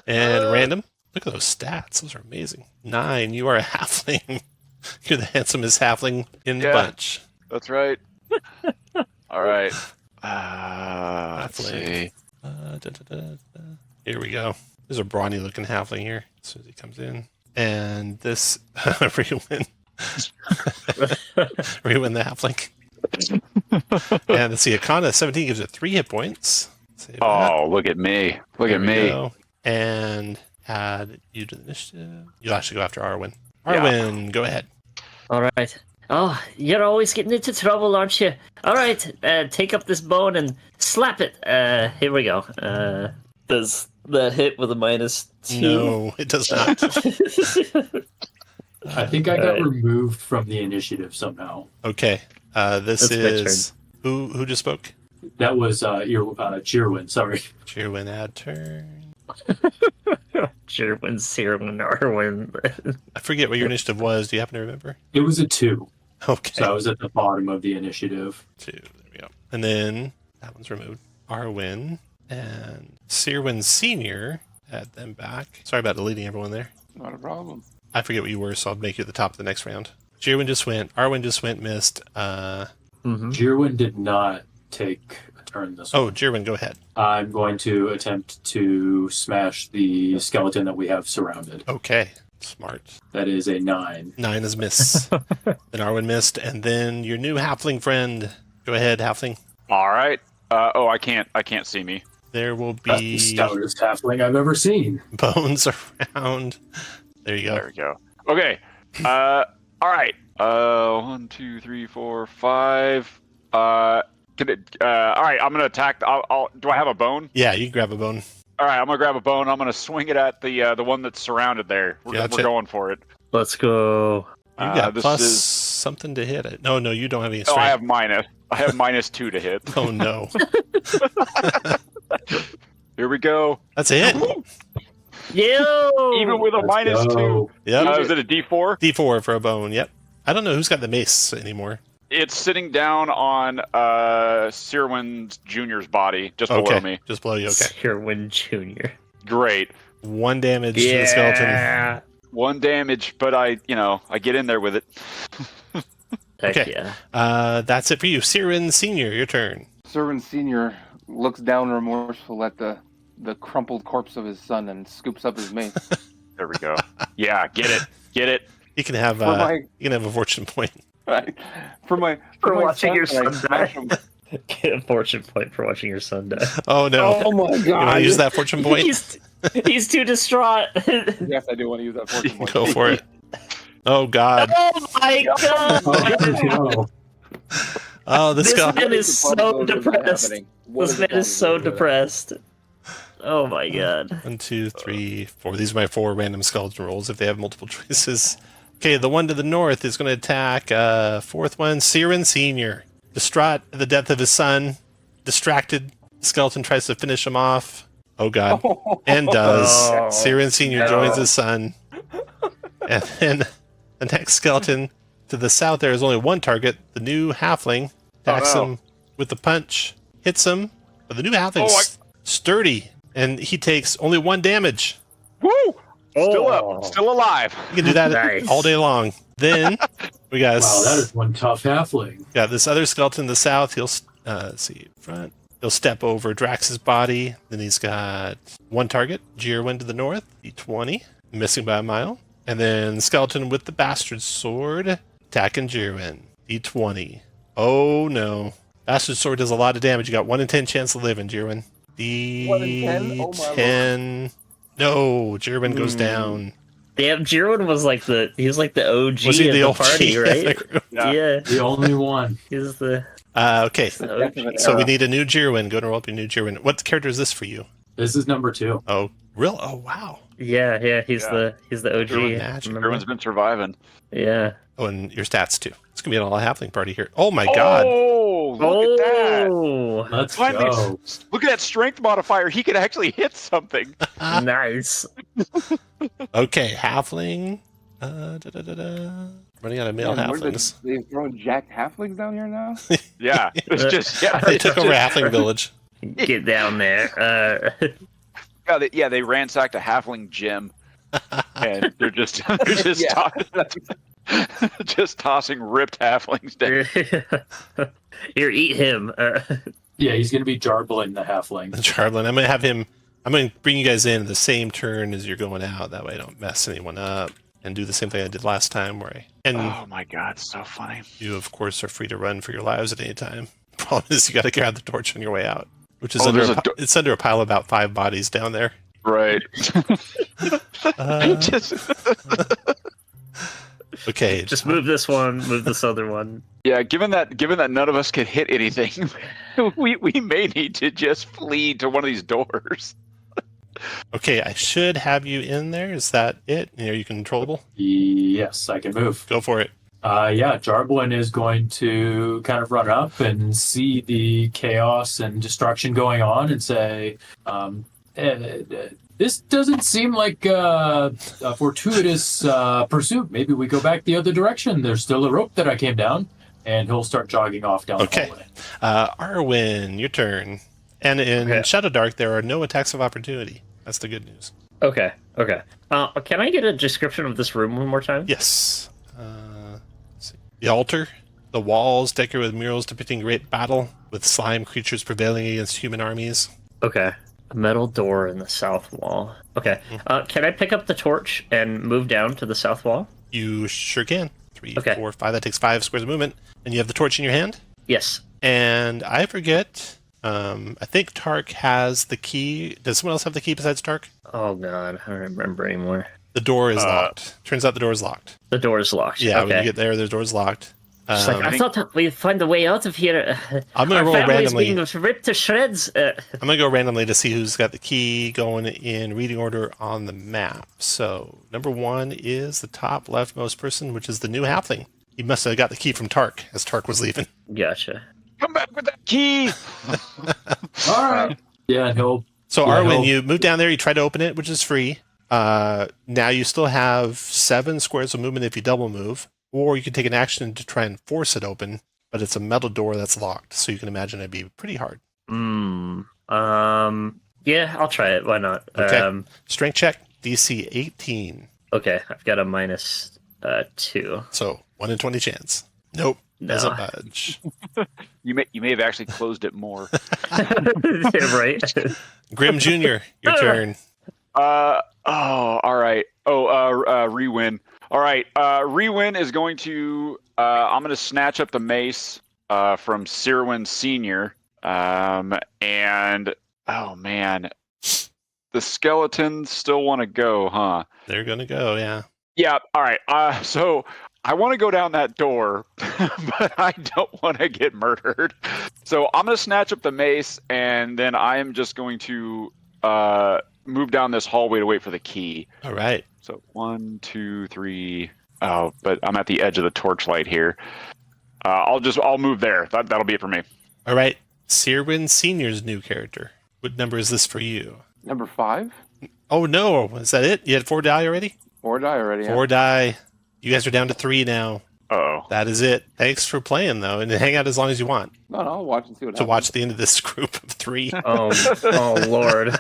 And random. Look at those stats. Those are amazing. 9. You are a halfling. You're the handsomest halfling in the Yeah. bunch. That's right. All right. Let's see. Here we go. There's a brawny looking halfling here as soon as he comes in. And this Rewin the halfling. And let's see, Akana 17 gives it 3 hit points. Save that. Oh, look at me. Look There at we me. go. And add you to the initiative. You'll actually go after Arwen. Yeah. Arwen, go ahead. All right. Oh, you're always getting into trouble, aren't you? All right. Take up this bone and slap it. Here we go. Does that hit with a -2? No, it does not. I think I got Alright. removed from the initiative somehow. Okay. This That's my is who just spoke? That was your Cheerwin, sorry. Cheerwin add turn. Sherwin, Sirwin, Arwen. I forget what your initiative was. Do you happen to remember? It was a 2, Okay. so I was at the bottom of the initiative. 2. There we go. And then that one's removed. Arwen and Sirwin Senior. Add them back. Sorry about deleting everyone there. Not a problem. I forget what you were, so I'll make you at the top of the next round. Jirwin just went. Arwen just went. Missed. Jirwin did not take a turn this Oh, one. Jirwin, go ahead. I'm going to attempt to smash the skeleton that we have surrounded. Okay, smart. That is a 9. 9 is miss. Then Arwen missed, and then your new halfling friend. Go ahead, halfling. All right. I can't see me. There will That's the be stoutest halfling I've ever seen. bones around. There you go. There we go. Okay. All right. 1, 2, 3, 4, 5. All right. I'm gonna attack. Do I have a bone? Yeah, you can grab a bone. All right. I'm gonna grab a bone. I'm gonna swing it at the one that's surrounded there. We're going for it. Let's go. You got this plus is- something to hit it. No, you don't have any Oh, strength. I have minus. I have -2 to hit. Oh no. Here we go. That's a hit. Yo! Even with a Let's -2. go. Yep. Is it a D4? D4 for a bone. Yep. I don't know who's got the mace anymore. It's sitting down on Sirwin Jr.'s body, just below me. Just below you. Okay. Sirwin Jr. Great. 1 damage to the skeleton. Yeah. 1 damage, but I get in there with it. Heck Okay. yeah. That's it for you. Siren Senior, your turn. Servant Senior looks down remorseful at the crumpled corpse of his son and scoops up his mace. There we go. Yeah, get it. You can have you can have a fortune point. Right. For my watching your I son smash die. him. Get a fortune point for watching your son die. Oh no. Oh my You want god. to use that fortune point? He's too distraught. Yes, I do want to use that fortune point. Go for it. Oh god. Oh my god! Oh, no. Oh, this This guy. man is so What is depressed. happening? What This man is so happening? depressed. Oh my god. 1, 2, 3, 4. These are my 4 random skeleton rolls if they have multiple choices. Okay, the one to the north is going to attack. Fourth one, Siren Senior. Distraught at the death of his son, distracted, the skeleton tries to finish him off. Oh god. And does. Oh, Siren Senior no. joins his son. And then the next skeleton to the south, there is only one target. The new halfling attacks him with the punch, hits him, but the new halfling's sturdy, and he takes only 1 damage. Woo! Still Oh. up, still alive. You can do that Nice. all day long. Then we got Wow, that is one tough halfling. got this other skeleton in the south. He'll let's see front. He'll step over Drax's body. Then he's got 1 target. Jirwin to the north. D20, missing by a mile. And then skeleton with the bastard sword attacking Jirwin. D20. Oh no, bastard sword does a lot of damage. You got 1 in 10 chance of living, Jirwin. 1 in 10? Oh, my D10. No, Jirwin goes down. Damn, Jirwin was like the OG Was he of the the old party, right? Yeah, The only one. he's the Okay, OG. so we need a new Jirwin. Go to roll up your new Jirwin. What character is this for you? This is number 2. Oh, real? Oh, wow. Yeah, he's the OG. Magic. remember? Everyone's been surviving. Yeah. Oh, and your stats too. It's gonna be an all halfling party here. Oh my god! Oh, look at that. Oh, Let's Finally, go. look at that strength modifier. He could actually hit something. nice. Okay, halfling. Running out of male Man, halflings. They've thrown jacked halflings down here now? Yeah, it's just They took over halfling village. Get down there. They ransacked a halfling gym, and they're just Yeah. just tossing ripped halflings down. Here, eat him. Yeah, he's going to be Jarbling the halfling. Charlin, I'm gonna have him. I'm gonna bring you guys in the same turn as you're going out. That way, I don't mess anyone up. And do the same thing I did last time, Oh my god, so funny. you, of course, are free to run for your lives at any time. Problem is, you got to grab the torch on your way out, which is there's a it's under a pile of about 5 bodies down there. Right. Uh, okay, Just move this one, move this other one. Yeah, given that none of us can hit anything, we may need to just flee to one of these doors. okay, I should have you in there. Is that it? Are you controllable? Yes, I can move. Go for it. Yeah, Jarblin is going to kind of run up and see the chaos and destruction going on and say, this doesn't seem like a fortuitous pursuit. Maybe we go back the other direction. There's still a rope that I came down. And he'll start jogging off down the hallway. Arwen, your turn. And in ShadowDark, there are no attacks of opportunity. That's the good news. Okay. Can I get a description of this room one more time? Yes. The altar, the walls decorated with murals depicting great battle, with slime creatures prevailing against human armies. Okay. A metal door in the south wall. Okay. Mm-hmm. Can I pick up the torch and move down to the south wall? You sure can. 3, Okay. 4, 5. That takes 5 squares of movement. And you have the torch in your hand. Yes. And I forget. I think Tark has the key. Does someone else have the key besides Tark? Oh god, I don't remember anymore. The door is locked. Turns out the door is locked. The door is locked. Yeah, okay. when you get there, the door's locked. It's like, I thought that we'd find a way out of here. I'm going to roll family's randomly. being ripped to shreds. I'm going to go randomly to see who's got the key going in reading order on the map. So, number 1 is the top leftmost person, which is the new halfling. He must have got the key from Tark as Tark was leaving. Gotcha. Come back with that key. All right. Yeah, he'll. So, Yeah, Arwen, he'll- you move down there, you try to open it, which is free. Now you still have 7 squares of movement if you double move, or you can take an action to try and force it open, but it's a metal door that's locked, so you can imagine it'd be pretty hard. Yeah, I'll try it. Why not? Okay. Strength check, DC 18. Okay, I've got a minus 2. So 1 in 20 chance. Nope, No. doesn't budge. You may have actually closed it more. Right? Grim Jr., your turn. All right. Rewin. All right. Rewin is going to. I'm going to snatch up the mace from Sirwin Senior. And oh man, the skeletons still want to go, huh? They're gonna go, yeah. Yeah. All right. So I want to go down that door, but I don't want to get murdered. So I'm going to snatch up the mace, and then I am just going to move down this hallway to wait for the key. All right. So 1, 2, 3. Oh, but I'm at the edge of the torchlight here. I'll move there. That'll be it for me. All right. Sirwin Senior's new character. What number is this for you? Number 5? Oh no, is that it? You had 4 die already? 4 die already. Yeah. 4 die. You guys are down to 3 now. Uh-oh. That is it. Thanks for playing though, and hang out as long as you want No, I'll watch and see what to happens. watch the end of this group of 3. Oh Lord,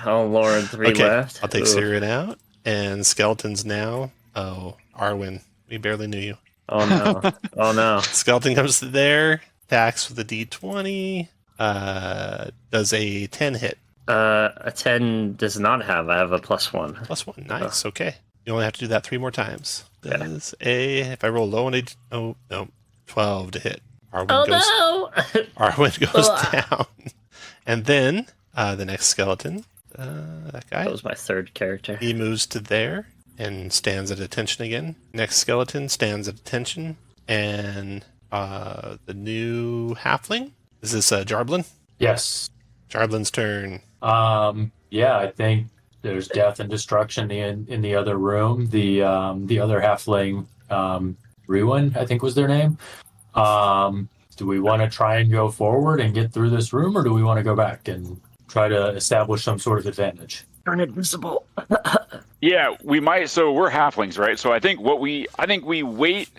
3 Okay, left. I'll take Ooh. Sirwin out, and skeletons now. Oh, Arwen, we barely knew you. Oh no. Oh no. Skeleton comes to there, attacks with a D20, does a 10 hit. A 10 does not have. I have a +1. +1, nice, okay. You only have to do that 3 more times. Yeah. Does if I roll low on it, oh, no, 12 to hit. Arwen Oh goes, no! Arwen goes Ugh. down. And then the next skeleton, that guy, That was my 3rd character. he moves to there and stands at attention again. Next skeleton stands at attention. And the new halfling, is this Jarblin? Yes. Jarblin's turn. Yeah, I think there's death and destruction in the other room. The other halfling, Ruin, I think was their name. Do we want to try and go forward and get through this room, or do we want to go back and try to establish some sort of advantage? Turn invisible. Yeah, we might. So we're halflings, right? So I think we wait,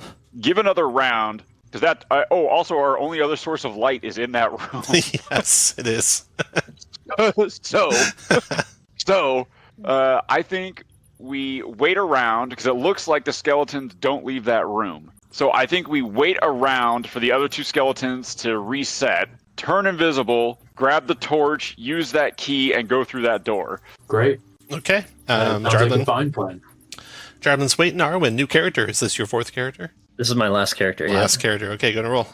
give another round, because that. Also, our only other source of light is in that room. Yes, it is. So, I think we wait around because it looks like the skeletons don't leave that room. So I think we wait around for the other 2 skeletons to reset, turn invisible, grab the torch, use that key, and go through that door. Great. Okay. Sounds like a Jarblin. fine plan. Jarblin's waiting. Arwen, new character. Is this your 4th character? This is my last character. Yeah. Last character. Okay, gonna roll.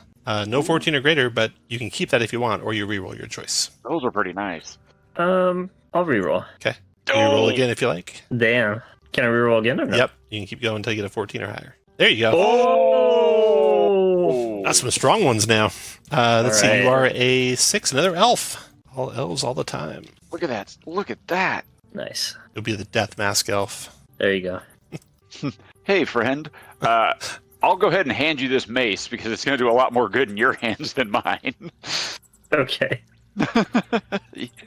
No 14 or greater, but you can keep that if you want, or you reroll your choice. Those are pretty nice. I'll reroll. Okay. Reroll again if you like. Damn. Can I reroll again or no? Yep. You can keep going until you get a 14 or higher. There you go. Oh! That's some strong ones now. Let's see. All right. You are a 6, another elf. All elves all the time. Look at that. Look at that. Nice. You'll be the death mask elf. There you go. Hey, friend. I'll go ahead and hand you this mace because it's going to do a lot more good in your hands than mine. Okay.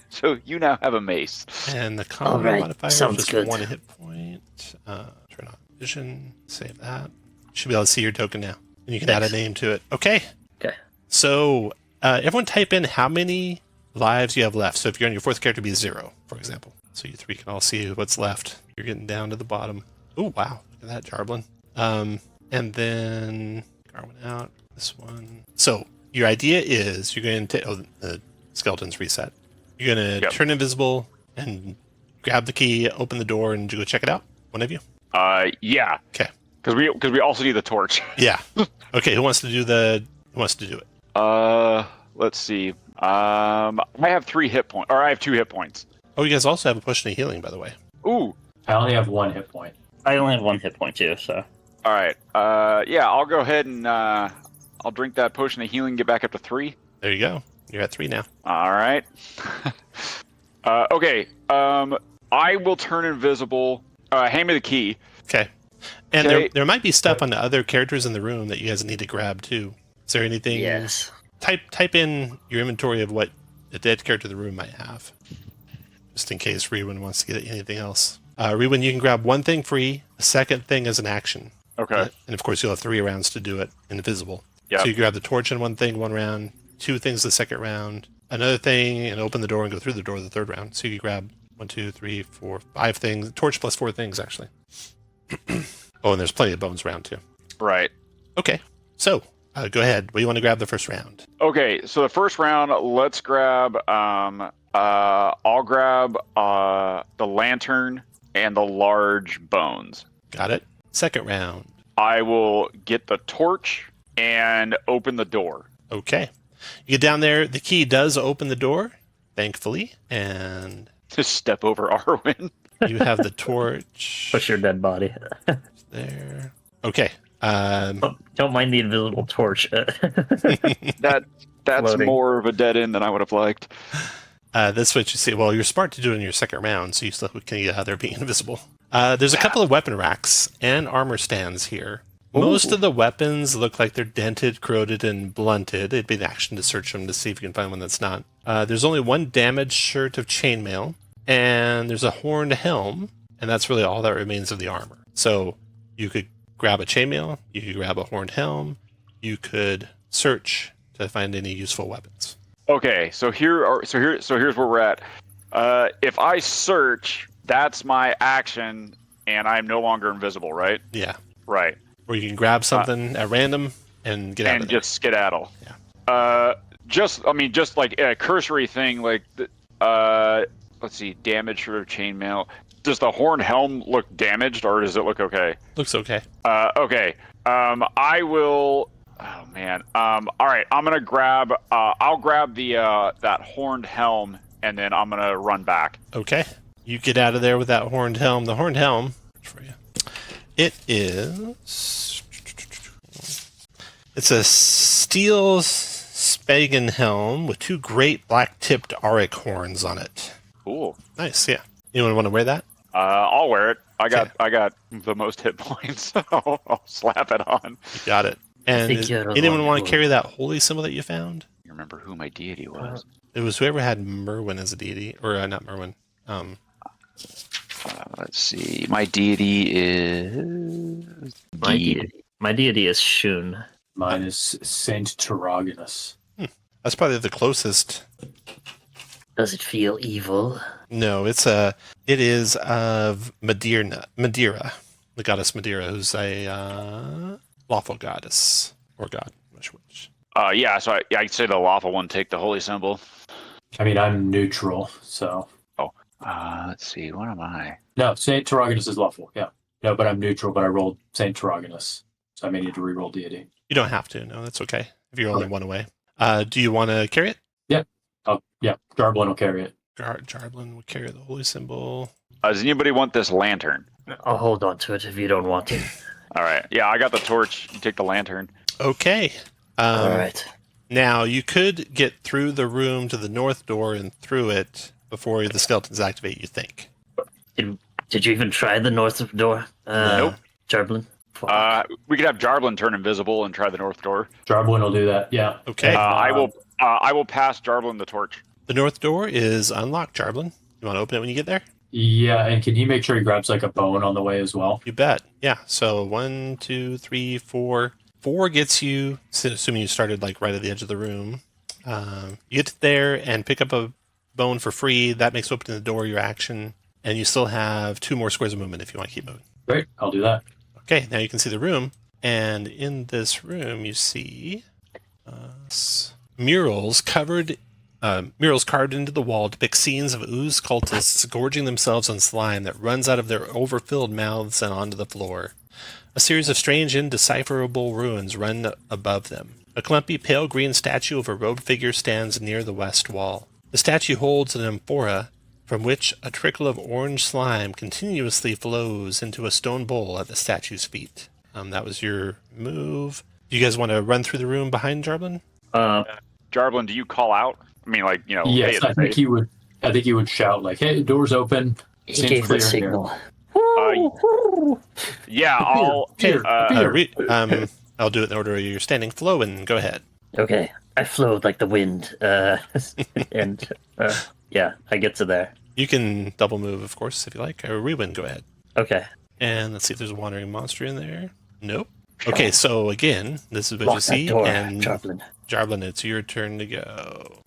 So you now have a mace. And the combo All right, modifier sounds is just good. 1 hit point. Turn on vision. Save that. Should be able to see your token now. And you can add a Thanks. name to it. Okay. Okay. So everyone type in how many lives you have left. So if you're on your 4th character, be 0, for example. So you 3 can all see what's left. You're getting down to the bottom. Oh, wow. Look at that, Jarblin. And then Power one out. This one. So your idea is you're going to the skeleton's reset. You're going to turn invisible and grab the key, open the door, and go check it out. One of you. Yeah. Okay. Because we also need the torch. Yeah. Okay. Who wants to do it? Let's see. I have 3 hit points, or I have 2 hit points. Oh, you guys also have a potion of healing, by the way. Ooh. I only have 1 hit point. I only have 1 hit point too, so. All right. Yeah, I'll go ahead and I'll drink that potion of healing, get back up to 3. There you go. You're at 3 now. All right. Okay. I will turn invisible. Hand me the key. Okay. And Okay. there might be stuff on the other characters in the room that you guys need to grab too. Is there anything? Yes. Type in your inventory of what a dead character in the room might have, just in case Rewin wants to get anything else. Rewin, you can grab 1 thing free, a second thing as an action. Okay. And of course, you'll have 3 rounds to do it invisible. Yeah. So you grab the torch in 1 thing, 1 round, 2 things the second round, another thing, and open the door and go through the door the 3rd round. So you grab 1, 2, 3, 4, 5 things. Torch plus 4 things, actually. Oh, and there's plenty of bones around too. Right. Okay. So go ahead. What do you want to grab the first round? Okay. So the first round, let's grab. I'll grab the lantern and the large bones. Got it. Second round. I will get the torch and open the door. Okay. You get down there. The key does open the door, thankfully, and Just step over Arwen. you have the torch. Push your dead body. There. Okay. Don't mind the invisible torch. That's Floating. more of a dead end than I would have liked. That's what you see. Well, you're smart to do it in your second round, so you still can get out there being invisible. There's a couple of weapon racks and armor stands here. Most of the weapons look like they're dented, corroded, and blunted. It'd be an action to search them to see if you can find one that's not. There's only 1 damaged shirt of chainmail, and there's a horned helm, and that's really all that remains of the armor. So you could grab a chainmail, you could grab a horned helm, you could search to find any useful weapons. Okay, so here's where we're at. If I search, that's my action, and I'm no longer invisible, right? Yeah. Right. Or you can grab something at random and get out And of there. just skedaddle. Yeah. Just like a cursory thing, like let's see, damage for chainmail. Does the horn helm look damaged, or does it look okay? Looks okay. Okay. I will. Oh man. All right. I'm gonna grab. I'll grab the that horned helm, and then I'm gonna run back. Okay. You get out of there with that horned helm. The horned helm, for you. It is. It's a steel Spagan helm with 2 great black-tipped auric horns on it. Cool. Nice. Yeah. Anyone want to wear that? I'll wear it. I got Okay. the most hit points, so I'll slap it on. You got it. And think you're anyone want to wonderful. carry that holy symbol that you found? You remember who my deity was? It was whoever had Merwin as a deity, or not Merwin. Let's see. My deity is My deity is Shun. Mine is Saint Taragonus. That's probably the closest. Does it feel evil? No, it is of Madeira, the goddess Madeira, who's a lawful goddess or god. Which. yeah. So I'd say the lawful one take the holy symbol. I mean, I'm neutral, so. Let's see. What am I? No, Saint Taragonus is lawful, yeah. No, but I'm neutral, but I rolled Saint Taragonus, so I may need to reroll deity. You don't have to. No, that's okay. If you're only 1 away. Do you want to carry it? Oh, yeah, Jarblin will carry it. Jarblin will carry the holy symbol. Does anybody want this lantern? I'll hold on to it if you don't want to. All right. Yeah, I got the torch. You take the lantern. Okay. All right. Now, you could get through the room to the north door and through it before the skeletons activate, you think. Did you even try the north door? Nope. Jarblin? We could have Jarblin turn invisible and try the north door. Jarblin will do that, yeah. Okay. I will pass Jarblin the torch. The north door is unlocked, Jarblin. You want to open it when you get there? Yeah, and can he make sure he grabs like a bone on the way as well? You bet. Yeah. So 1, 2, 3, 4. 4 gets you, assuming you started like right at the edge of the room. You get there and pick up a bone for free. That makes opening the door your action. And you still have 2 more squares of movement if you want to keep moving. Great, I'll do that. Okay, now you can see the room. And in this room, you see murals carved into the wall depict scenes of ooze cultists gorging themselves on slime that runs out of their overfilled mouths and onto the floor. A series of strange, indecipherable runes run above them. A clumpy, pale green statue of a robed figure stands near the west wall. The statue holds an amphora from which a trickle of orange slime continuously flows into a stone bowl at the statue's feet. That was your move. Do you guys want to run through the room behind Jarblin? Jarblin, do you call out? I mean, like, Yes, hey, I think he would. I think he would shout like, "Hey, doors open." He Seems gave the clear here. signal. yeah, I'll. I'll do it in order you're standing. Flow, go ahead. Okay, I flowed like the wind, and yeah, I get to there. You can double move, of course, if you like. Or Rewind, go ahead. Okay. And let's see if there's a wandering monster in there. Nope. Okay, so again, this is what you Lock see. that door, And Jarblin. Jarblin, it's your turn to go.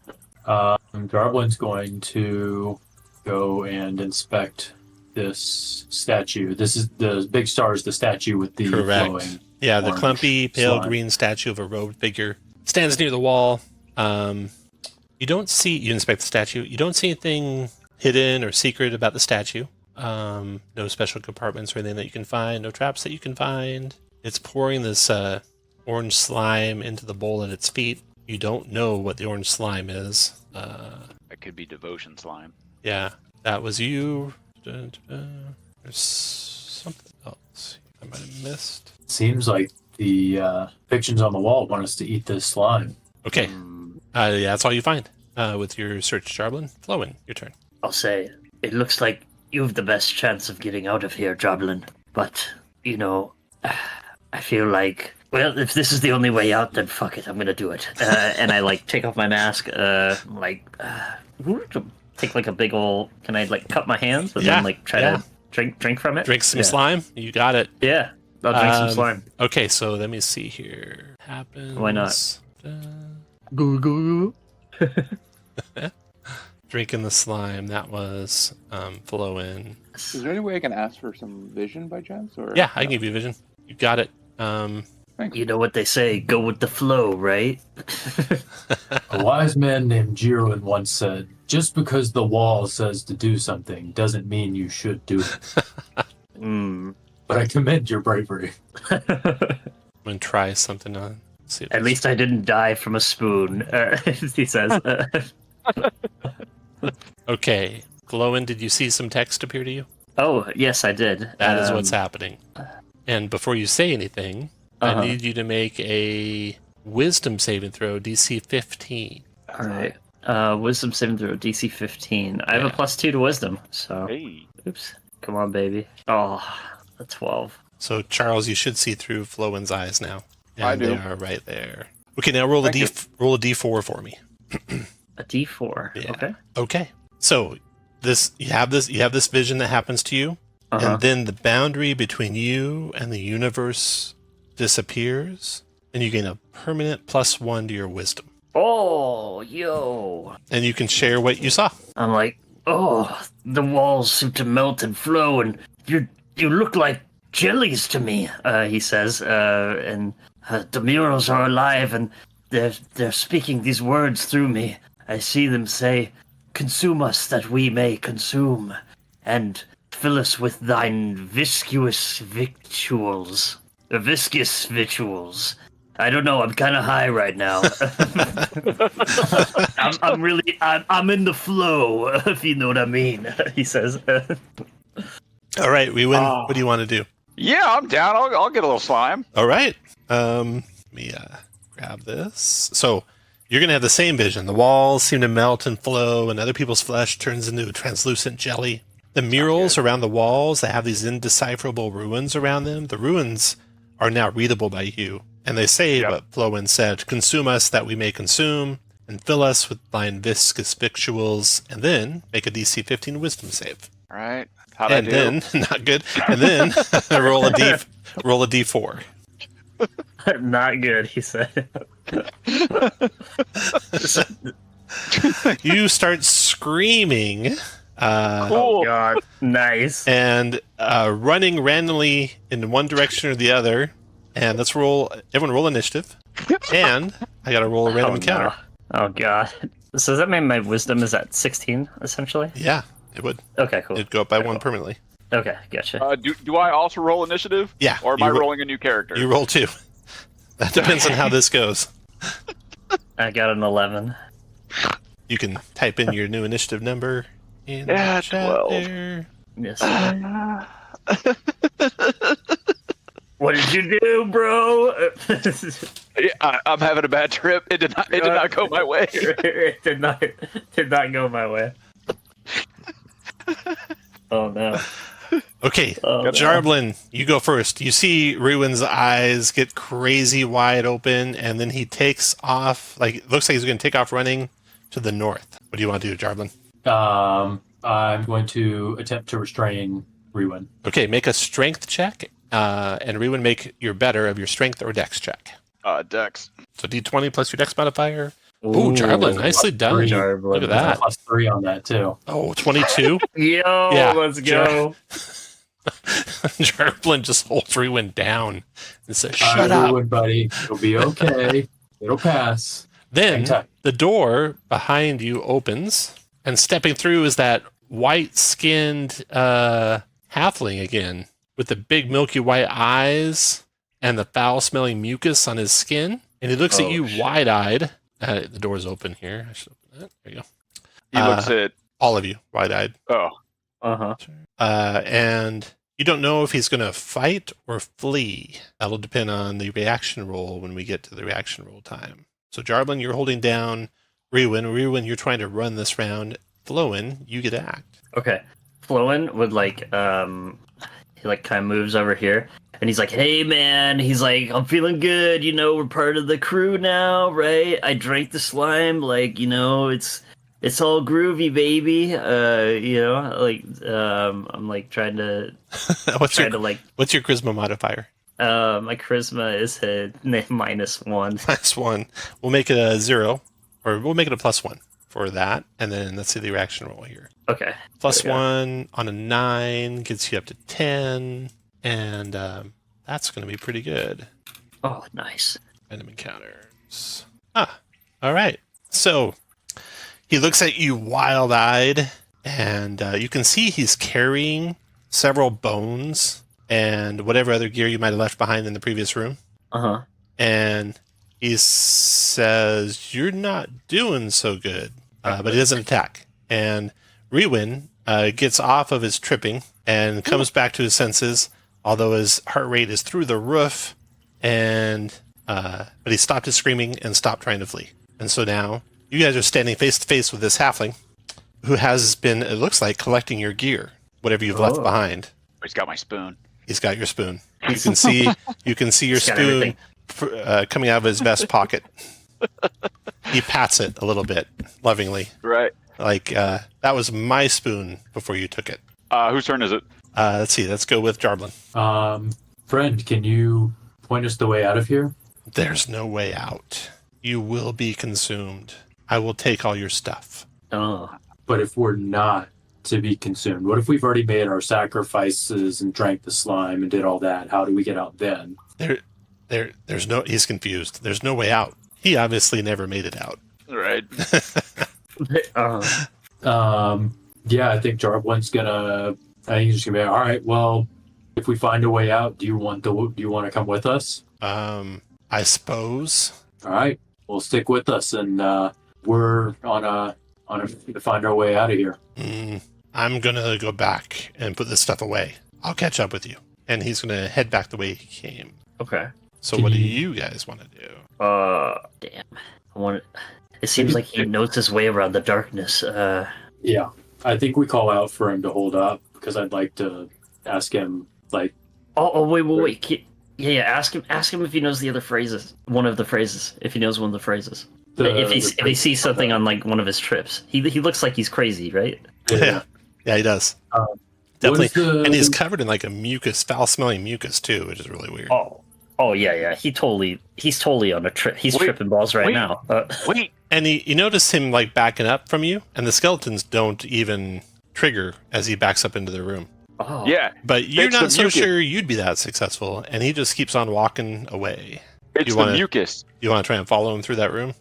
Garblin's going to go and inspect this statue. This is the big star is the statue with the flowing. Yeah, the orange clumpy, pale slime. green statue of a robed figure stands near the wall. You inspect the statue. You don't see anything hidden or secret about the statue. No special compartments or anything that you can find. No traps that you can find. It's pouring this orange slime into the bowl at its feet. You don't know what the orange slime is. That could be devotion slime. Yeah, that was you. There's something else I might have missed. Seems like the pictures on the wall want us to eat this slime. Okay. Yeah, that's all you find with your search, Jarblin. Flowin, your turn. I'll say, it looks like you have the best chance of getting out of here, Jarblin. But, I feel like, well, if this is the only way out, then fuck it, I'm gonna do it. And I, take off my mask, take, a big ol', can I, cut my hands and then, try to drink from it? Drink some slime? You got it. Yeah, I'll drink some slime. Okay, so let me see here. Happens. Why not? Goo. Drinking the slime, that was Flowin. Is there any way I can ask for some vision by chance? Or Yeah, I can give you vision. You got it. Thanks. You know what they say, go with the flow, right? A wise man named Jiruin once said, "Just because the wall says to do something doesn't mean you should do it." But I commend your bravery. I'm going to try something on. See if At least I didn't die from a spoon, he says. Okay. Glowin, did you see some text appear to you? Oh, yes, I did. That is what's happening. And before you say anything, I need you to make a wisdom saving throw, DC 15. All right. Wisdom saving throw, DC 15. I have a +2 to wisdom, so... Hey. Oops. Come on, baby. Oh, a 12. So, Charles, you should see through Flowin's eyes now. And I do. They are right there. Okay, now roll a D4 for me. A D4. Yeah. Okay. Okay. So, you have this vision that happens to you, and then the boundary between you and the universe disappears, and you gain a permanent +1 to your wisdom. Oh, yo. And you can share what you saw. I'm like, oh, the walls seem to melt and flow, and you look like jellies to me, he says, and the murals are alive, and they're speaking these words through me. I see them say, "Consume us that we may consume, and fill us with thine viscous victuals." Viscous victuals. I don't know, I'm kind of high right now. I'm in the flow, if you know what I mean, he says. All right, we win. What do you want to do? Yeah, I'm down. I'll get a little slime. All right. Let me grab this. So you're going to have the same vision. The walls seem to melt and flow, and other people's flesh turns into a translucent jelly. The murals around the walls, they have these indecipherable ruins around them. The ruins are now readable by you. And they say what Flowin said, "Consume us that we may consume, and fill us with thine viscous victuals," and then make a DC 15 wisdom save. All right. How'd I do? And then, not good, and then roll a D4. Not good, he said. You start screaming. Oh, God. Nice. And running randomly in one direction or the other. And let's roll. Everyone roll initiative. And I got to roll a random encounter. No. Oh god. So does that mean my wisdom is at 16 essentially? Yeah, it would. Okay, cool. It'd go up by Okay, one cool. permanently. Okay, gotcha. Do I also roll initiative? Yeah. Or am I rolling a new character? You roll 2. That depends on how this goes. I got an 11. You can type in your new initiative number in the Yeah, chat 12. there. Yes. Sir. What did you do, bro? Yeah, I'm having a bad trip. It did not go my way. It did not go my way. Oh no. Okay, Oh, no. Jarblin, you go first. You see Ruin's eyes get crazy wide open, and then he takes off. Like, it looks like he's going to take off running to the north. What do you want to do, Jarblin? I'm going to attempt to restrain Ruin. Okay, make a strength check, and Ruin, make your better of your strength or dex check. Dex. So D20 plus your dex modifier. Ooh, Jarblin, nicely done. Jarblin. Look at that. Plus 3 on that too. Oh, 22? Yo, Yeah, let's go. Jarblin just holds Ruin down and says, All shut right, up. Ruin, buddy. It'll be okay. It'll pass. Then Hang tight. the door behind you opens, and stepping through is that white-skinned halfling again, with the big milky white eyes and the foul-smelling mucus on his skin. And he looks at you shit. wide-eyed. The door's open here. I should open that. There you go. He looks at. All of you, wide-eyed. Oh. Uh-huh. And you don't know if he's going to fight or flee. That'll depend on the reaction roll when we get to the reaction roll time. So, Jarblin, you're holding down Ruin. Ruin, you're trying to run this round. Flowin, you get to act. Okay. Flowin would he kind of moves over here and he's like, hey man, he's like, I'm feeling good, we're part of the crew now, right? I drank the slime, it's all groovy, baby. I'm like trying to What's your charisma modifier? my charisma is a -1. -1. We'll make it a 0, or we'll make it a +1 for that, and then let's see the reaction roll here. Okay. +1 on a 9 gets you up to 10, and that's going to be pretty good. Oh, nice. Random encounters. All right. So he looks at you wild-eyed, and you can see he's carrying several bones and whatever other gear you might have left behind in the previous room. Uh-huh. And he says, you're not doing so good, but he doesn't attack. And Rewin gets off of his tripping and comes back to his senses, although his heart rate is through the roof, and but he stopped his screaming and stopped trying to flee. And so now you guys are standing face to face with this halfling who has been, it looks like, collecting your gear, whatever you've left behind. He's got my spoon. He's got your spoon. You can see your He's got spoon coming out of his vest pocket. He pats it a little bit lovingly, Right. like that was my spoon before you took it. Whose turn is it? Let's see. Let's go with Jarblin. Friend, can you point us the way out of here? There's no way out. You will be consumed. I will take all your stuff. Oh. But if we're not to be consumed, what if we've already made our sacrifices and drank the slime and did all that? How do we get out then? There's no. He's confused. There's no way out. He obviously never made it out. Right. Yeah, I think Jarblin's gonna. I think he's just gonna be all right. Well, if we find a way out, do you want to come with us? I suppose. All right, well, stick with us, and we're on a to find our way out of here. I'm gonna go back and put this stuff away. I'll catch up with you. And he's gonna head back the way he came. Okay. So what do you guys want to do? Damn. It seems like he knows his way around the darkness. Yeah, I think we call out for him to hold up because I'd like to ask him like. Oh, wait. Yeah. Ask him if he knows the other phrases. One of the phrases. If he knows one of the phrases. If he sees something on like one of his trips. He looks like he's crazy, right? Yeah, he does. Definitely, and he's covered in like a foul-smelling mucus too, which is really weird. Oh yeah. He's totally on a trip. He's tripping balls right now. Wait. And you notice him like backing up from you, and the skeletons don't even trigger as he backs up into the room. Oh. Yeah, But you're It's the not so mucus. sure you'd be that successful, and he just keeps on walking away. it's You the wanna- mucus. You want to try and follow him through that room?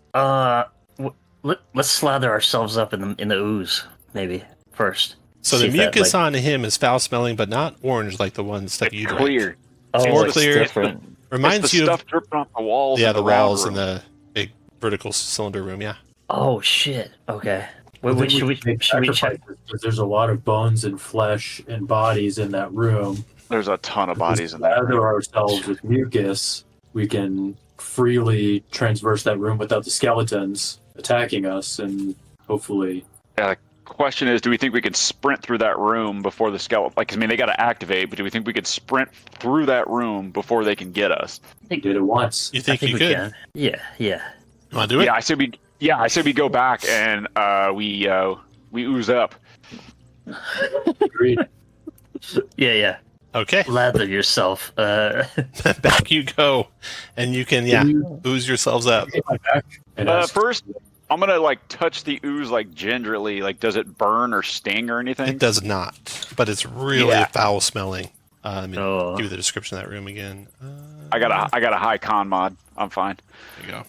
Let's slather ourselves up in the ooze, maybe first. So See the if that, mucus like- on him is foul-smelling, but not orange like the one stuff you It's drank. clear. Oh, more it's clear. different. Reminds It's the you stuff of dripping off the walls. the in the round walls in room. the big vertical cylinder room. Yeah. Oh shit. Okay. I think Should we make check? sacrifices, 'cause there's a lot of bones and flesh and bodies in that room. There's a ton of If we bodies in that slather room. ourselves with mucus, we can freely transverse that room without the skeletons attacking us, and hopefully, Question is, do we think we can sprint through that room before the skeleton? Like, I mean, they got to activate, but do we think we could sprint through that room before they can get us? we did it once. You I think think you we could? can. Yeah. You want to do it? Yeah, I say we go back and we ooze up. Agreed. Yeah. Okay. Lather yourself. Back you go, and you can ooze yourselves up. Hit my back and ask- First, I'm gonna like touch the ooze like gingerly. Like, does it burn or sting or anything? It does not, but it's really Yeah. foul smelling. Let me Oh. give you the description of that room again. I got a high con mod. I'm fine. There you go.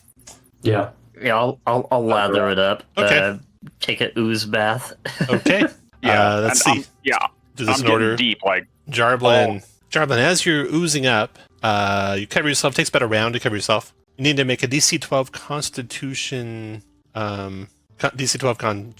yeah. Yeah, I'll lather it up. Okay. Take a ooze bath. Okay. Yeah. Let's and see. Yeah. Do I'm this in getting order. deep. Like, Jarblin, as you're oozing up, you cover yourself. Takes about a round to cover yourself. You need to make a DC 12 Constitution, DC 12 con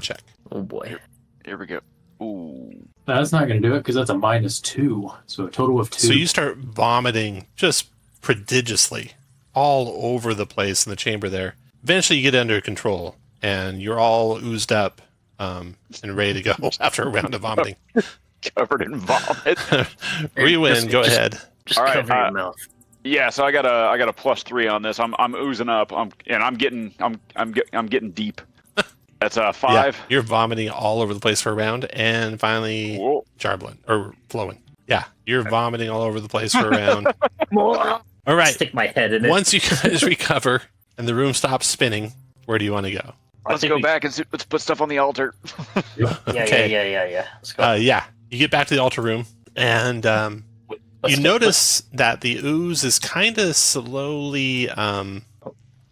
check. Oh boy. here we go. Ooh. That's not going to do it because that's a -2. So a total of 2. So you start vomiting just prodigiously all over the place in the chamber there. Eventually, you get under control, and you're all oozed up and ready to go after a round of vomiting. Covered in vomit. Rewind, go ahead. Just All right, cover your mouth. Yeah, so I got a +3 on this. I'm oozing up. I'm getting deep. That's a 5. Yeah, you're vomiting all over the place for a round, and finally, Whoa. Jarblin or flowing. Yeah, you're vomiting all over the place for a round. All right. Stick my head in it. Once you guys recover and the room stops spinning, where do you want to go? Let's think go we- back and let's put stuff on the altar. Yeah. Let's go. Yeah, you get back to the altar room, and you notice that the ooze is kind of slowly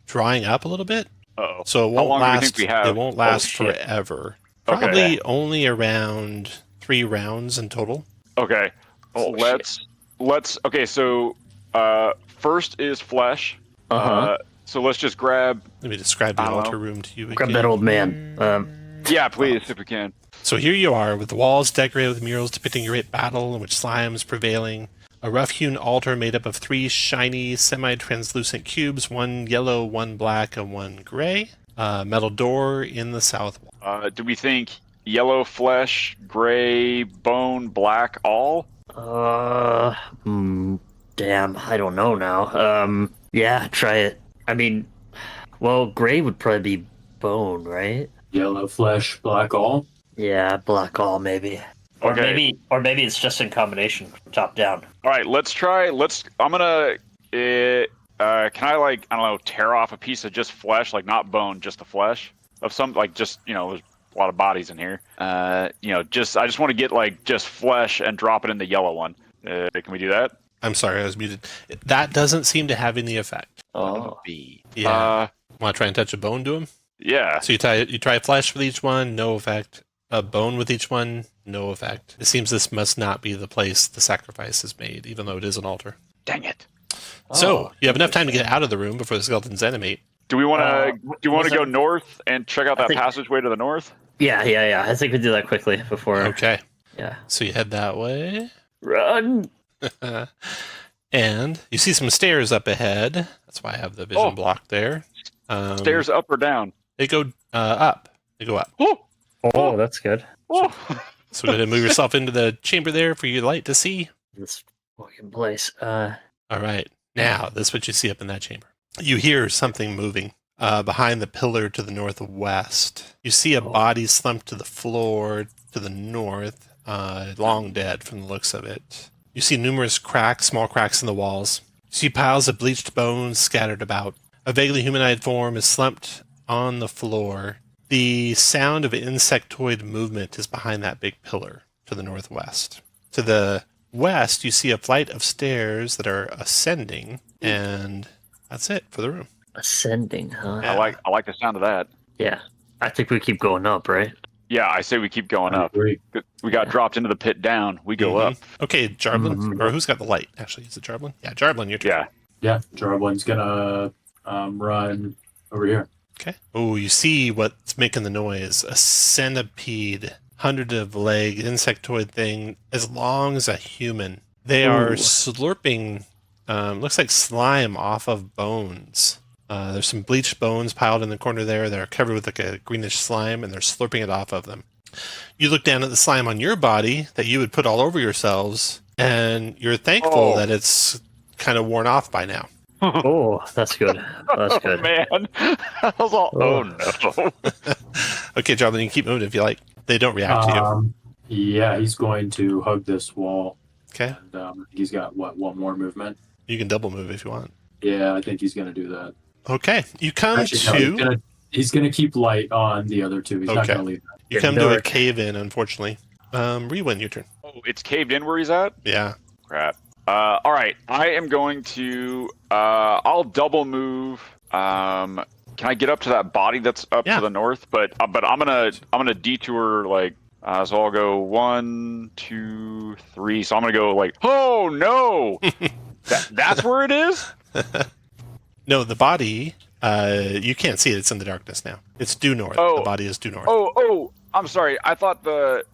drying up a little bit. Uh-oh. So it How won't long do we last. think we have? It won't last shit. forever. Okay. Probably only around 3 rounds in total. Okay. Oh, let's. Okay, so first is flesh. Uh-huh. So let's just grab. Let me describe the I don't altar know. room to you Grab again. that old man. Yeah, please, if we can. So here you are, with the walls decorated with murals depicting a great battle in which slime is prevailing. A rough-hewn altar made up of 3 shiny, semi-translucent cubes, 1 yellow, 1 black, and 1 gray. Metal door in the south wall. Do we think yellow flesh, gray bone, black all? Damn, I don't know now. Yeah, try it. I mean, well, gray would probably be bone, right? Yellow flesh, black all. Yeah, black all maybe. Okay. Or maybe it's just in combination from top down. All right, let's try. I'm gonna. Can I like I don't know tear off a piece of just flesh, like not bone, just the flesh of some like just there's a lot of bodies in here. I just want to get like just flesh and drop it in the yellow one. Can we do that? I'm sorry, I was muted. That doesn't seem to have any effect. Oh. Yeah. Want to try and touch a bone to him? Yeah. So you try flesh with each one, no effect. A bone with each one, no effect. It seems this must not be the place the sacrifice is made, even though it is an altar. Dang it. So you have enough time to get out of the room before the skeletons animate. Do we want to was go it- north and check out I that think- passageway to the north? Yeah. I think we do that quickly before. Okay. Yeah. So you head that way. Run. And you see some stairs up ahead. That's why I have the vision blocked there. Stairs up or down? They go up. They go up. Oh, that's good. Oh. So go ahead and move yourself into the chamber there for your light to see. This fucking place. All right. Now, this is what you see up in that chamber. You hear something moving behind the pillar to the northwest. You see a body slumped to the floor to the north, long dead from the looks of it. You see numerous cracks, small cracks in the walls. You see piles of bleached bones scattered about. A vaguely humanoid form is slumped on the floor. The sound of insectoid movement is behind that big pillar. to the northwest. To the west, you see a flight of stairs that are ascending, and that's it for the room. Ascending, huh? Yeah. I like the sound of that. Yeah. I think we keep going up, right? Yeah, I say we keep going I up. agree. We got dropped into the pit down. We go Mhm. up. Okay, Jarblin, Mhm. or who's got the light? Actually, is it Jarblin? Yeah, Jarblin, your turn. Yeah. Yeah, Jarwin's gonna run over here. Okay. Oh, you see what's making the noise? A centipede, hundred of leg, insectoid thing, as long as a human. They are Ooh. slurping, looks like slime off of bones. There's some bleached bones piled in the corner there. They're covered with like a greenish slime, and they're slurping it off of them. You look down at the slime on your body that you would put all over yourselves, and you're thankful Oh. that it's kind of worn off by now. Oh, that's good. That's Oh good. man. I was all, oh no. Okay, Jarblin, you can keep moving if you like. They don't react to you. Yeah, he's going to hug this wall. Okay. And I think he's got one more movement. You can double move if you want. Yeah, I think he's going to do that. Okay. You come Actually, no, to he's gonna keep light on the other two. He's not Okay. going to leave that. you come to a cave in, unfortunately. Rewind your turn. Oh, it's caved in where he's at? Yeah. Crap. All right. I am going to. I'll double move. Can I get up to that body that's up Yeah. to the north? But I'm gonna detour like. So I'll go 1, 2, 3. So I'm gonna go like. Oh no! That's where it is. No, the body, you can't see it. It's in the darkness now. It's due north. Oh. The body is due north. Oh! I'm sorry. I thought the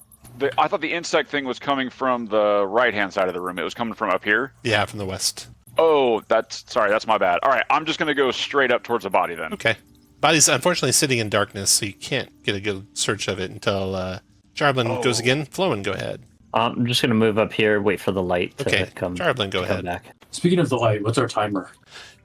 insect thing was coming from the right hand side of the room. It was coming from up here. Yeah, from the west. Oh, that's my bad. All right, I'm just gonna go straight up towards the body then. Okay. Body's unfortunately sitting in darkness, so you can't get a good search of it until Jarblin goes again. Flowen, go ahead. I'm just gonna move up here, wait for the light to Okay, come. Jarblin, go come ahead. back. Speaking of the light, what's our timer?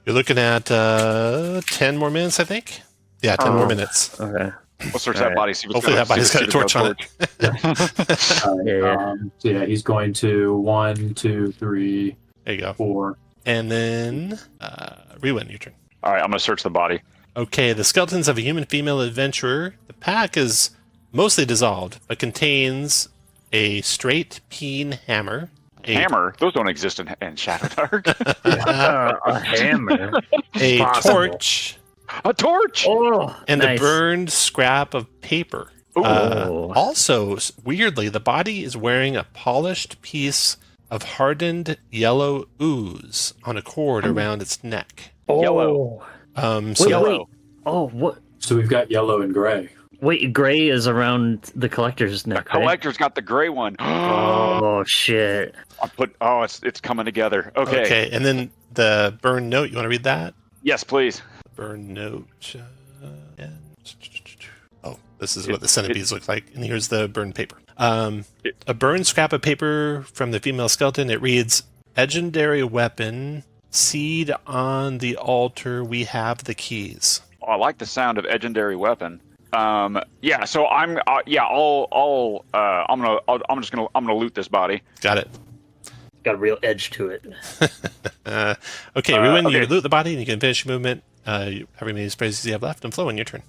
You're looking at 10 more minutes, I think. Yeah, 10 more minutes. Okay. We'll search All that right. body. See what's Hopefully got- that body's see got a what's torch on it. All right, Yeah. so yeah, he's going to 1, 2, 3, There you go. 4. And then Rewind, your turn. All right, I'm gonna search the body. Okay, the skeletons of a human female adventurer. The pack is mostly dissolved, but contains a straight peen hammer. Hammer? Those don't exist in ShadowDark. A hammer. A Possible. torch, A torch. Oh, and nice. a burned scrap of paper. Ooh. Also, weirdly, the body is wearing a polished piece of hardened yellow ooze on a cord around its neck. Oh. Yellow. So Wait, Yellow. wait. Oh, what? So we've got yellow and gray. Wait, gray is around the collector's The neck, right? collector's got the gray one. Oh shit! It's coming together. Okay. Okay, and then the burn note. You want to read that? Yes, please. Burn note. Oh, this is what the centipedes look like. And here's the burned paper. A burned scrap of paper from the female skeleton. It reads, "Legendary weapon, seed on the altar. We have the keys." Oh, I like the sound of legendary weapon. Yeah. So I'm gonna loot this body. Got it. Got a real edge to it. Okay, Ruin, you okay. loot the body and you can finish your movement. However many spaces you have left, and Flo, in your turn.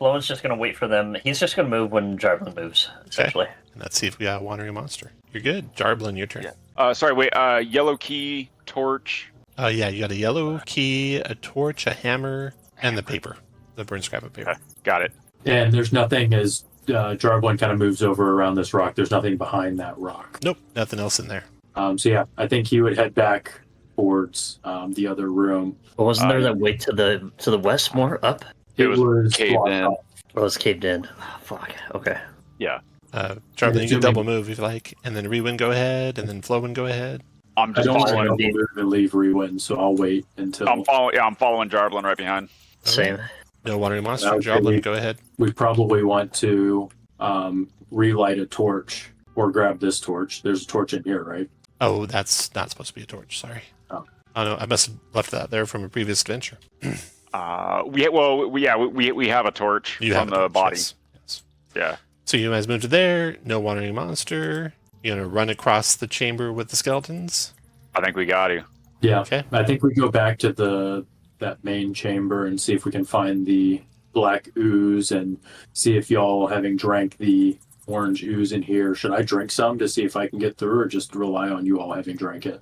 Lowen's just gonna wait for them. He's just gonna move when Jarblin moves, essentially. And let's see if we got a wandering monster. You're good. Jarblin, your turn. Sorry. Wait. Yellow key, torch. Yeah, you got a yellow key, a torch, a hammer, and the paper. The burned scrap of paper. Okay, got it. And there's nothing as Jarwin kind of moves over around this rock. There's nothing behind that rock. Nope, nothing else in there. So yeah, I think he would head back towards the other room. But wasn't there that way to the west, more up? It was caved blocked in. off. Oh, it's caved in. Oh, fuck. Okay. Yeah. Jarblin, you can Assuming- double move if you like, and then Rewind go ahead, and then Flowin go ahead. I'm I just don't want to following. double move and leave Rewind, so I'll wait until I'm following Jarblin right behind. Same. No wandering monster. Okay. Jarblin, go ahead. we probably want to relight a torch or grab this torch. There's a torch in here, right? Oh, that's not supposed to be a torch. Sorry. Oh. No, I must have left that there from a previous adventure. We have a torch You from have a the torch, body. yes. Yeah. So you guys moved to there. No wandering monster. You're gonna run across the chamber with the skeletons. I think we got to. Yeah. Okay. I think we go back to that main chamber and see if we can find the black ooze and see if y'all, having drank the orange ooze in here. Should I drink some to see if I can get through, or just rely on you all having drank it?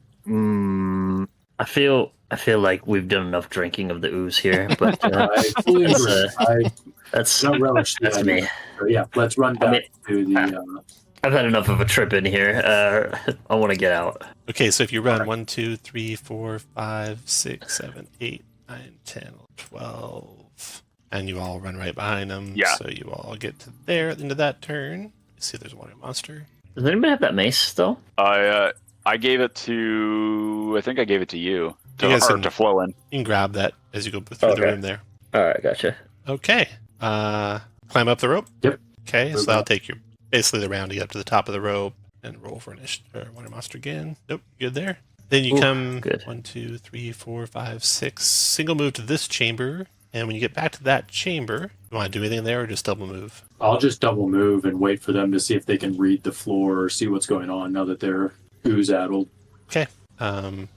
I feel like we've done enough drinking of the ooze here, but I fully that's, agree. I that's don't relish the that's idea. me. So, yeah, let's run back to the. I've had enough of a trip in here. I want to get out. Okay, so if you run Alright. 1, 2, 3, 4, 5, 6, 7, 8, 9, 10, 12, and you all run right behind them. Yeah. So you all get to there at the end of that turn. See if there's a water monster. Does anybody have that mace still? I gave it to. I think I gave it to you. You guys can- To Flowen. You can grab that as you go through the Okay. room there. All right, gotcha. Okay. Climb up the rope. Yep. Okay, so Move that'll up. take you basically the round to get up to the top of the rope and roll for water monster again. Nope, good there. Then you Ooh, come good. 1, 2, 3, 4, 5, 6. Single move to this chamber, and when you get back to that chamber, you want to do anything there or just double move? I'll just double move and wait for them to see if they can read the floor or see what's going on now that they're ooze addled. Okay.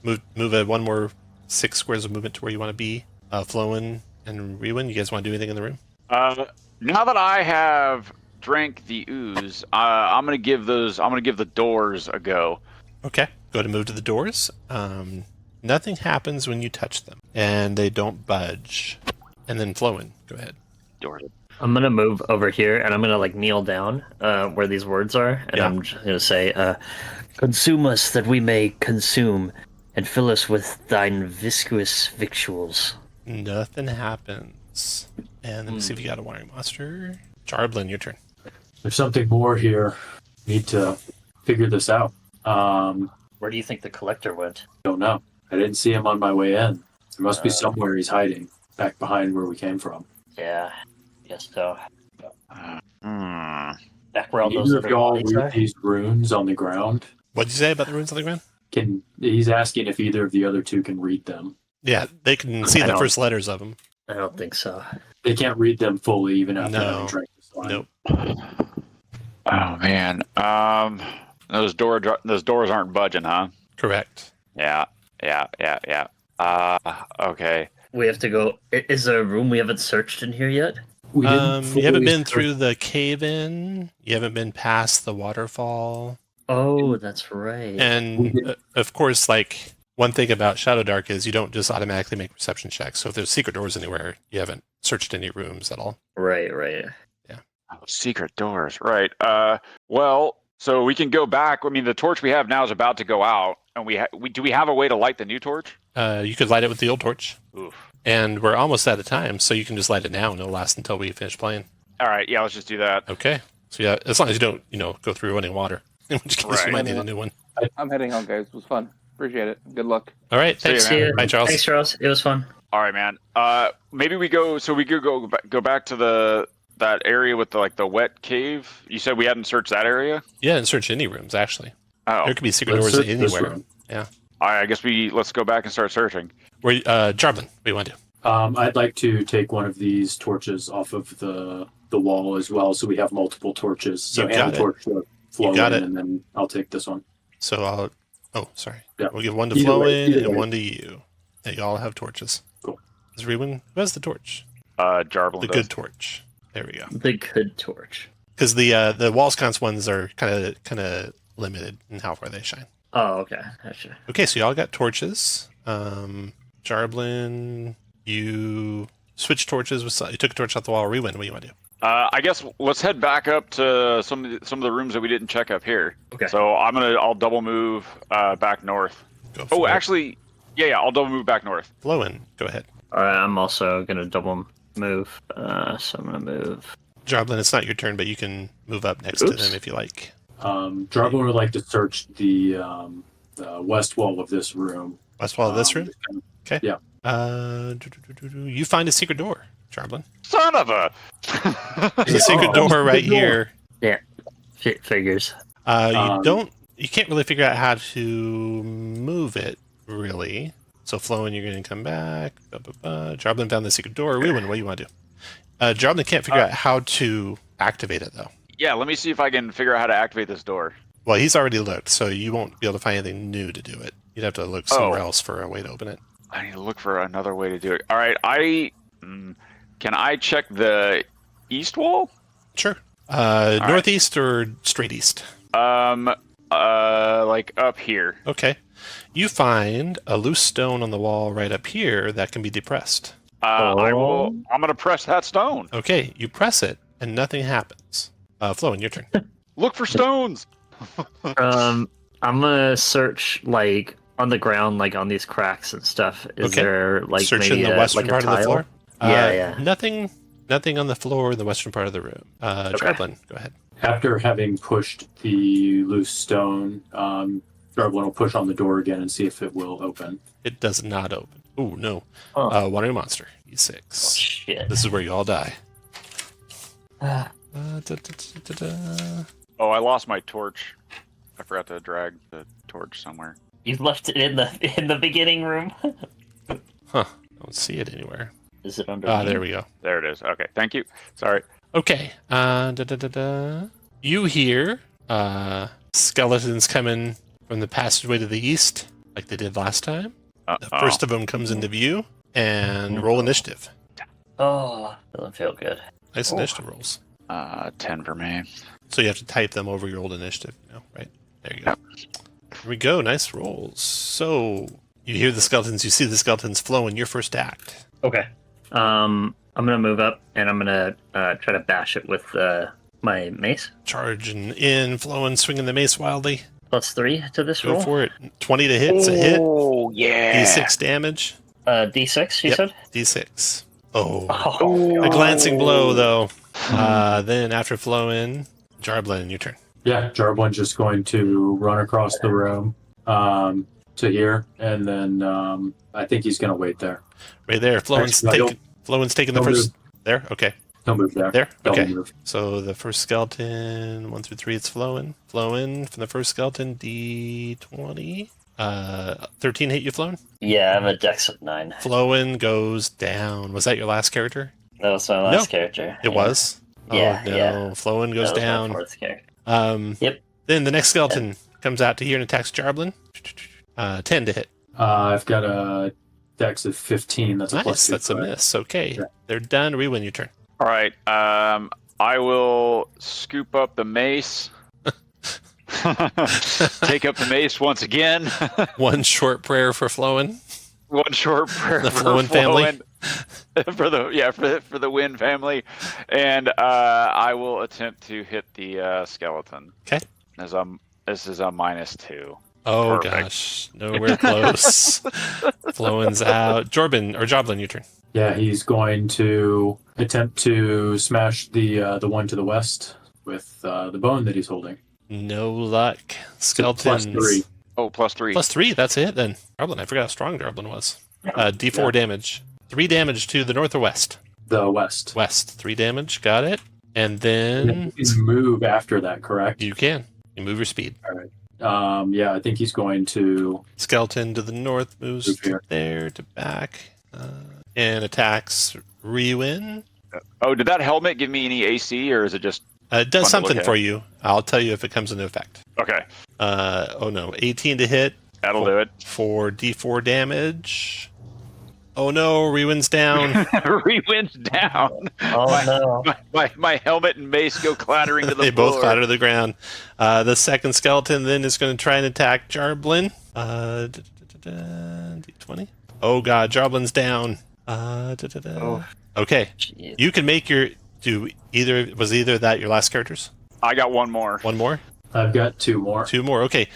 Move one more 6 squares of movement to where you want to be. Flowen and Rewin, you guys want to do anything in the room? Now that I have drank the ooze, I'm gonna give the doors a go. Okay. Go to move to the doors. Nothing happens when you touch them, and they don't budge. And then Flowen, go ahead. Doors. I'm gonna move over here, and I'm gonna like kneel down where these words are, and Yeah. I'm just gonna say, "Consume us that we may consume, and fill us with thine viscous victuals." Nothing happens. And let me see if you got a wiring monster. Jarblin, your turn. There's something more here. Need to figure this out. Where do you think the collector went? Don't know. I didn't see him on my way in. There must be somewhere he's hiding, back behind where we came from. Yeah, guess so. Hmm. Back where all those Either of other y'all bodies read are. these runes on the ground? What did you say about the runes on the ground? He's asking if either of the other two can read them. Yeah, they can see I the don't- first letters of them. I don't think so. They can't read them fully even after No. having drank the slime. Nope. Oh man. Those doors aren't budging, huh? Correct. Yeah. Okay. We have to go. Is there a room we haven't searched in here yet? We didn't You haven't fully been search- through the cave-in. You haven't been past the waterfall. Oh, that's right. And of course, like one thing about ShadowDark is you don't just automatically make perception checks. So if there's secret doors anywhere, you haven't searched any rooms at all. Right. Oh, secret doors, right? Well, so we can go back. I mean, the torch we have now is about to go out, and do we have a way to light the new torch? You could light it with the old torch. Oof. And we're almost out of time, so you can just light it now and it'll last until we finish playing. All right, yeah, let's just do that. Okay. So yeah, as long as you don't, go through running water. In which case Right. you might need a new one. I'm heading out, guys. It was fun. Appreciate it. Good luck. All right, See you, thanks. man. Bye, Charles. Thanks, Charles. It was fun. All right, man. Maybe we go. So we could go back to that area with the wet cave. You said we hadn't searched that area. Yeah, and search any rooms actually. Oh, There could be secret Let's doors search this anywhere. room. Yeah. all right. I guess let's go back and start searching. Where Jarblin, what do you want to do? I'd like to take one of these torches off of the wall as well, so we have multiple torches. So You got hand it. torch to flow got in, it. and then I'll take this one. So I'll sorry. Yeah. We'll give one to Either way, Flowen either and way. one to you. And you all have torches. Cool. Is Rewin who has the torch? Jarblin The does. good torch. There we go. The good torch. Because the Wallsconce ones are kind of limited in how far they shine. Oh, okay. Gotcha. Okay, so y'all got torches. Jarblin, you switched torches. You took a torch off the wall. Rewin, what do you want to do? I guess let's head back up to some of the rooms that we didn't check up here. Okay. So I'll double move back north. Go Oh, for it. actually, yeah, I'll double move back north. Flowen, go ahead. All right. I'm also gonna double move. So I'm gonna move. Jarblin, it's not your turn, but you can move up next to Oops. them if you like. Jarblin would like to search the west wall of this room. West wall of this room? Okay. Yeah. You find a secret door, Jarblin. Son of a. There's a secret door right here. Yeah. Figures. You can't really figure out how to move it, really. So Flowen, you're going to come back. Jarblin found the secret door. Rewin, what do you want to do? Jarblin can't figure out how to activate it, though. Yeah, let me see if I can figure out how to activate this door. Well, he's already looked, so you won't be able to find anything new to do it. You'd have to look somewhere else for a way to open it. I need to look for another way to do it. All right, can I check the east wall? Sure. Northeast or straight east? Like up here. Okay. You find a loose stone on the wall right up here that can be depressed. I'm gonna press that stone. Okay, you press it and nothing happens. Floen, your turn. Look for stones. I'm gonna search like on the ground, like on these cracks and stuff. Is Okay. there like Searching maybe the western like part a of the tile? floor? Yeah. Nothing on the floor in the western part of the room. Jarblin, go ahead. After having pushed the loose stone, Jarblin will push on the door again and see if it will open. It does not open. Ooh, no. Huh. Wandering monster. Oh, E6. shit. This is where you all die. Oh, I lost my torch. I forgot to drag the torch somewhere. You left it in the beginning room. Huh. I don't see it anywhere. Is it under? Ah, there we go. There it is. Okay, thank you. Sorry. Okay. You hear skeletons coming from the passageway to the east, like they did last time. The first of them comes into view, and roll initiative. Oh, doesn't feel good. Nice initiative rolls. 10 for me. So you have to type them over your old initiative now, right? There you go. Here we go. Nice rolls. So you hear the skeletons. You see the skeletons flow in your first act. Okay. I'm gonna move up and I'm gonna try to bash it with my mace. Charging in, flowing, swinging the mace wildly. +3 to this Go roll. for it. 20 to hit. It's a hit. Oh, yeah. D6 damage. D6, you Yep. said? D6. Oh. Oh, A glancing blow, though. Then after flowing, Jarblin, your turn. Yeah, Jarblin's just going to run across the room to here, and then I think he's going to wait there. Right there. Flowing's Actually, taking the he'll first. There? Okay. He'll move there. There? He'll Okay. move. So the first skeleton, 1 through 3, it's flowing. Flowing from the first skeleton, D20. 13 hit you, Flown? Yeah, I have a dex of 9. Flowing goes down. Was that your last character? That was my last character. It was? Yeah, Oh, no. yeah. Flowing goes That was my down. 4th character. Yep. Then the next skeleton comes out to here and attacks Jarblin. 10 to hit. I've got a dex of 15. That's a Nice. +2. That's a miss. Okay. Yeah. They're done. Rewin your turn. All right. I will scoop up the mace. Take up the mace once again. One short prayer for Flowin. One short prayer The for Flowin family. for the Win family, and I will attempt to hit the skeleton. Okay. This is a -2. Oh, Perfect. gosh. Nowhere close. Flowin's out. Joblin, your turn. Yeah, he's going to attempt to smash the one to the west with the bone that he's holding. No luck. So Skeletons. +3. Oh, +3. +3. That's it then. Jarblin. I forgot how strong Jarblin was. D4 damage. 3 damage to the north or west? The west. West. 3 damage. Got it. And then You can move after that, correct? you can. You move your speed. All right. Yeah, I think he's going to. Skeleton to the north moves Move to here. there to back. And attacks Rewin. Oh, did that helmet give me any AC, or is it just It does Fun to look something at. for you. I'll tell you if it comes into effect. okay? 18 to hit That'll do it. for D4 damage. Oh no, Rewin's down. Rewin's down. Oh no. My helmet and mace go clattering to the They floor. both clatter to the ground. The second skeleton then is going to try and attack Jarblin. D20. Oh god, Jarblin's down. Okay, Jeez. you can make your either that your last characters? I got one more. One more? I've got 2 more. 2 more. Okay.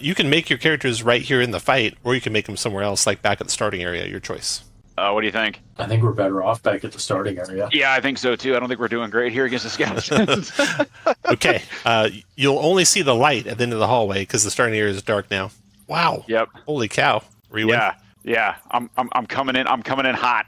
You can make your characters right here in the fight, or you can make them somewhere else, like back at the starting area. Your choice. What do you think? I think we're better off back at the starting area. Yeah, I think so too. I don't think we're doing great here against the skeletons. Okay. You'll only see the light at the end of the hallway because the starting area is dark now. Wow. Yep. Holy cow. Rewin. Yeah. I'm coming in. I'm coming in hot.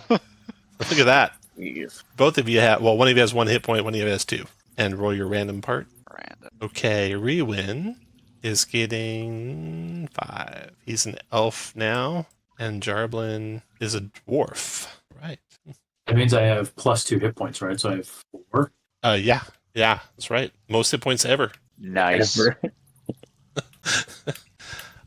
Look at that. Jeez. Both of you have. Well, one of you has 1 hit point. One of you has 2. And roll your random part. Random. Okay. Rewin is getting 5. He's an elf now, and Jarblin is a dwarf. Right. That means I have +2 hit points, right? So I have 4. Yeah, that's right. Most hit points ever. Nice. Ever.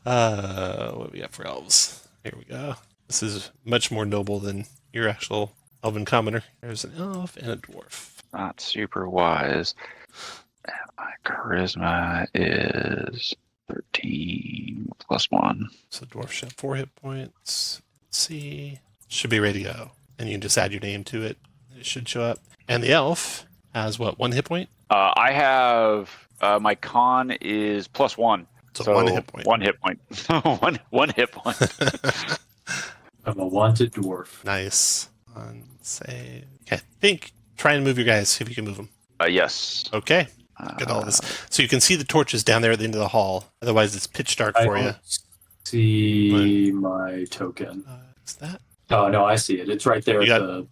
What do we got for elves? Here we go. This is much more noble than your actual elven commoner. There's an elf and a dwarf. not super wise. My charisma is 13 plus 1. So dwarf should have 4 hit points. Let's see. Should be ready to go. And you can just add your name to it. It should show up. And the elf has what, 1 hit point? I have my con is plus 1. So 1 hit point. 1 hit point. one hit point. I'm a wanted dwarf. Nice. Save. Okay, try and move your guys, see if you can move them. Yes. Okay. Get all this. So you can see the torches down there at the end of the hall. Otherwise, it's pitch dark for you. See my token. Is that? Oh no, I see it. It's right there at the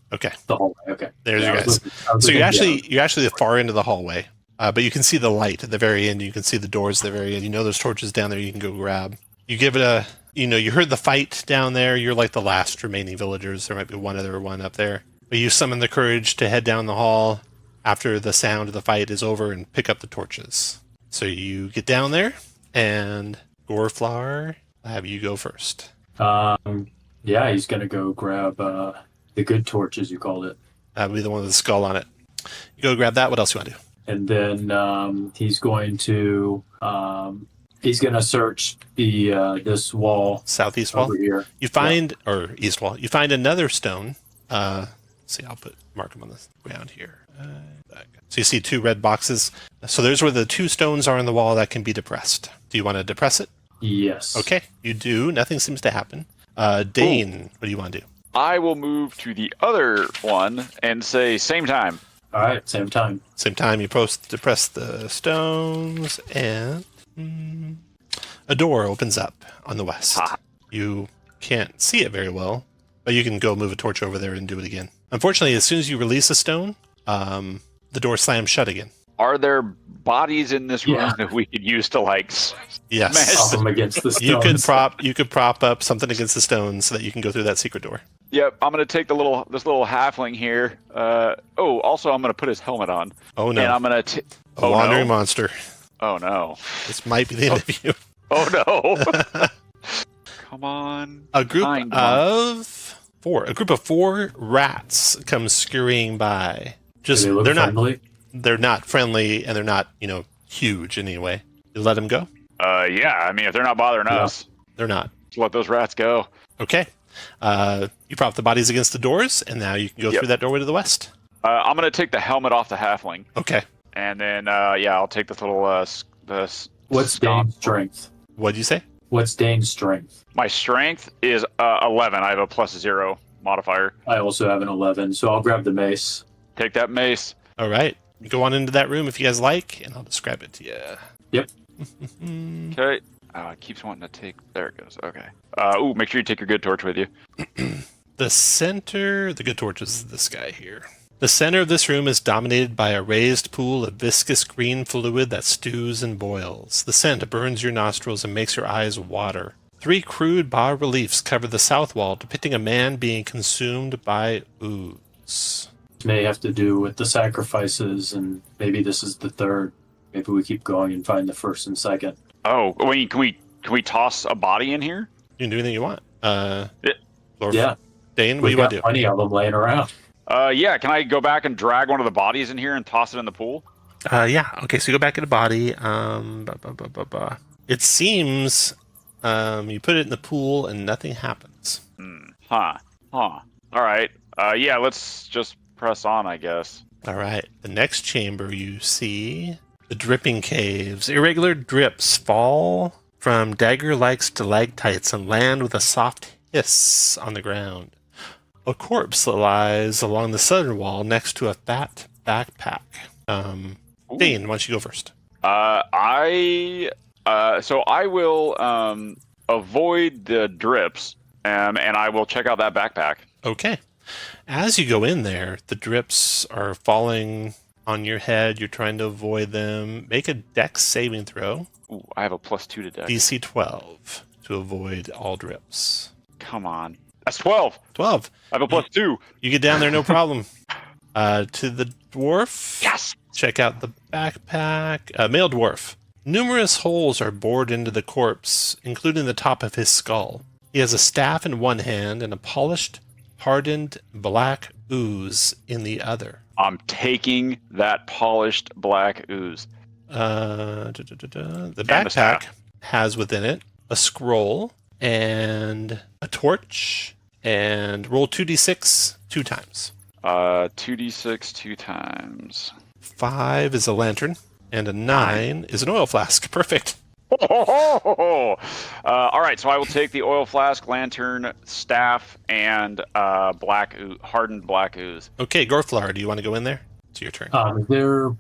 hallway. Okay. There's your guys. So you're actually the far end of the hallway, but you can see the light at the very end. You can see the doors at the very end. You know there's torches down there you can go grab. You give it a, you heard the fight down there. You're like the last remaining villagers. There might be one other one up there. But you summon the courage to head down the hall after the sound of the fight is over and pick up the torches. So you get down there, and Goreflower, I'll have you go first. Yeah, he's going to go grab the good torch, as you called it. That'll be the one with the skull on it. You go grab that. What else you want to do? And then he's going to search the this wall, southeast wall over here. You find or east wall. You find another stone. See, I'll mark them on the ground here. So you see 2 red boxes. So there's where the 2 stones are on the wall that can be depressed. Do you want to depress it? Yes. Okay, you do. Nothing seems to happen. Dane, what do you want to do? I will move to the other one and say same time. All right, same time. Same time, you depress the stones, and a door opens up on the west. Ha. You can't see it very well, but you can go move a torch over there and do it again. Unfortunately, as soon as you release a stone, the door slams shut again. Are there bodies in this room that we could use to Yes. smash them against the stones? You could prop up something against the stones so that you can go through that secret door. Yep, I'm gonna take this little halfling here. Also I'm gonna put his helmet on. Oh no! And I'm gonna a wandering monster. Oh no! This might be the end of you. Oh no! Come on! A group of 4 rats come scurrying by. They're friendly? They're not friendly, and they're not huge in any way. You let them go? Yeah. I mean, if they're not bothering us, they're not. Just let those rats go. Okay. You prop the bodies against the doors, and now you can go through that doorway to the west. I'm gonna take the helmet off the halfling. Okay. And then I'll take this little What's Dane's strength? What'd you say? What's Dane's strength? My strength is 11. I have a +0 modifier. I also have an 11, so I'll grab the mace. Take that mace. All right. Go on into that room if you guys like, and I'll describe it to you. Yep. Okay. It keeps wanting to take. There it goes. Okay. Make sure you take your good torch with you. The good torch is this guy here. The center of this room is dominated by a raised pool of viscous green fluid that stews and boils. The scent burns your nostrils and makes your eyes water. 3 crude bas-reliefs cover the south wall, depicting a man being consumed by ooze. May have to do with the sacrifices, and maybe this is the third. Maybe we keep going and find the first and second. Oh, wait, can we toss a body in here? You can do anything you want. Yeah. Dane, what do you want to do? Plenty of them laying around. Yeah, can I go back and drag one of the bodies in here and toss it in the pool? Yeah. Okay, so you go back in the body. It seems you put it in the pool and nothing happens. All right. Yeah, let's just press on, I guess. All right. The next chamber you see the dripping caves. Irregular drips fall from dagger-like stalactites and land with a soft hiss on the ground. A corpse lies along the southern wall next to a fat backpack. Dane, why don't you go first? I will avoid the drips, and I will check out that backpack. Okay. As you go in there, the drips are falling on your head. You're trying to avoid them. Make a dex saving throw. Ooh, I have a +2 to dex. DC 12 to avoid all drips. Come on. That's 12. 12. I have a +2. You get down there, no problem. To the dwarf. Yes. Check out the backpack. Male dwarf. Numerous holes are bored into the corpse, including the top of his skull. He has a staff in one hand and a polished hardened black ooze in the other. I'm taking that polished black ooze. The And the backpack staff. has within it a scroll and a torch, and roll 2d6 2 times. 2d6 2 times. 5 is a lantern, and a 9 is an oil flask. Perfect. All right, so I will take the oil flask, lantern, staff, and hardened black ooze. Okay, Gorflar, do you want to go in there? It's your turn. Is there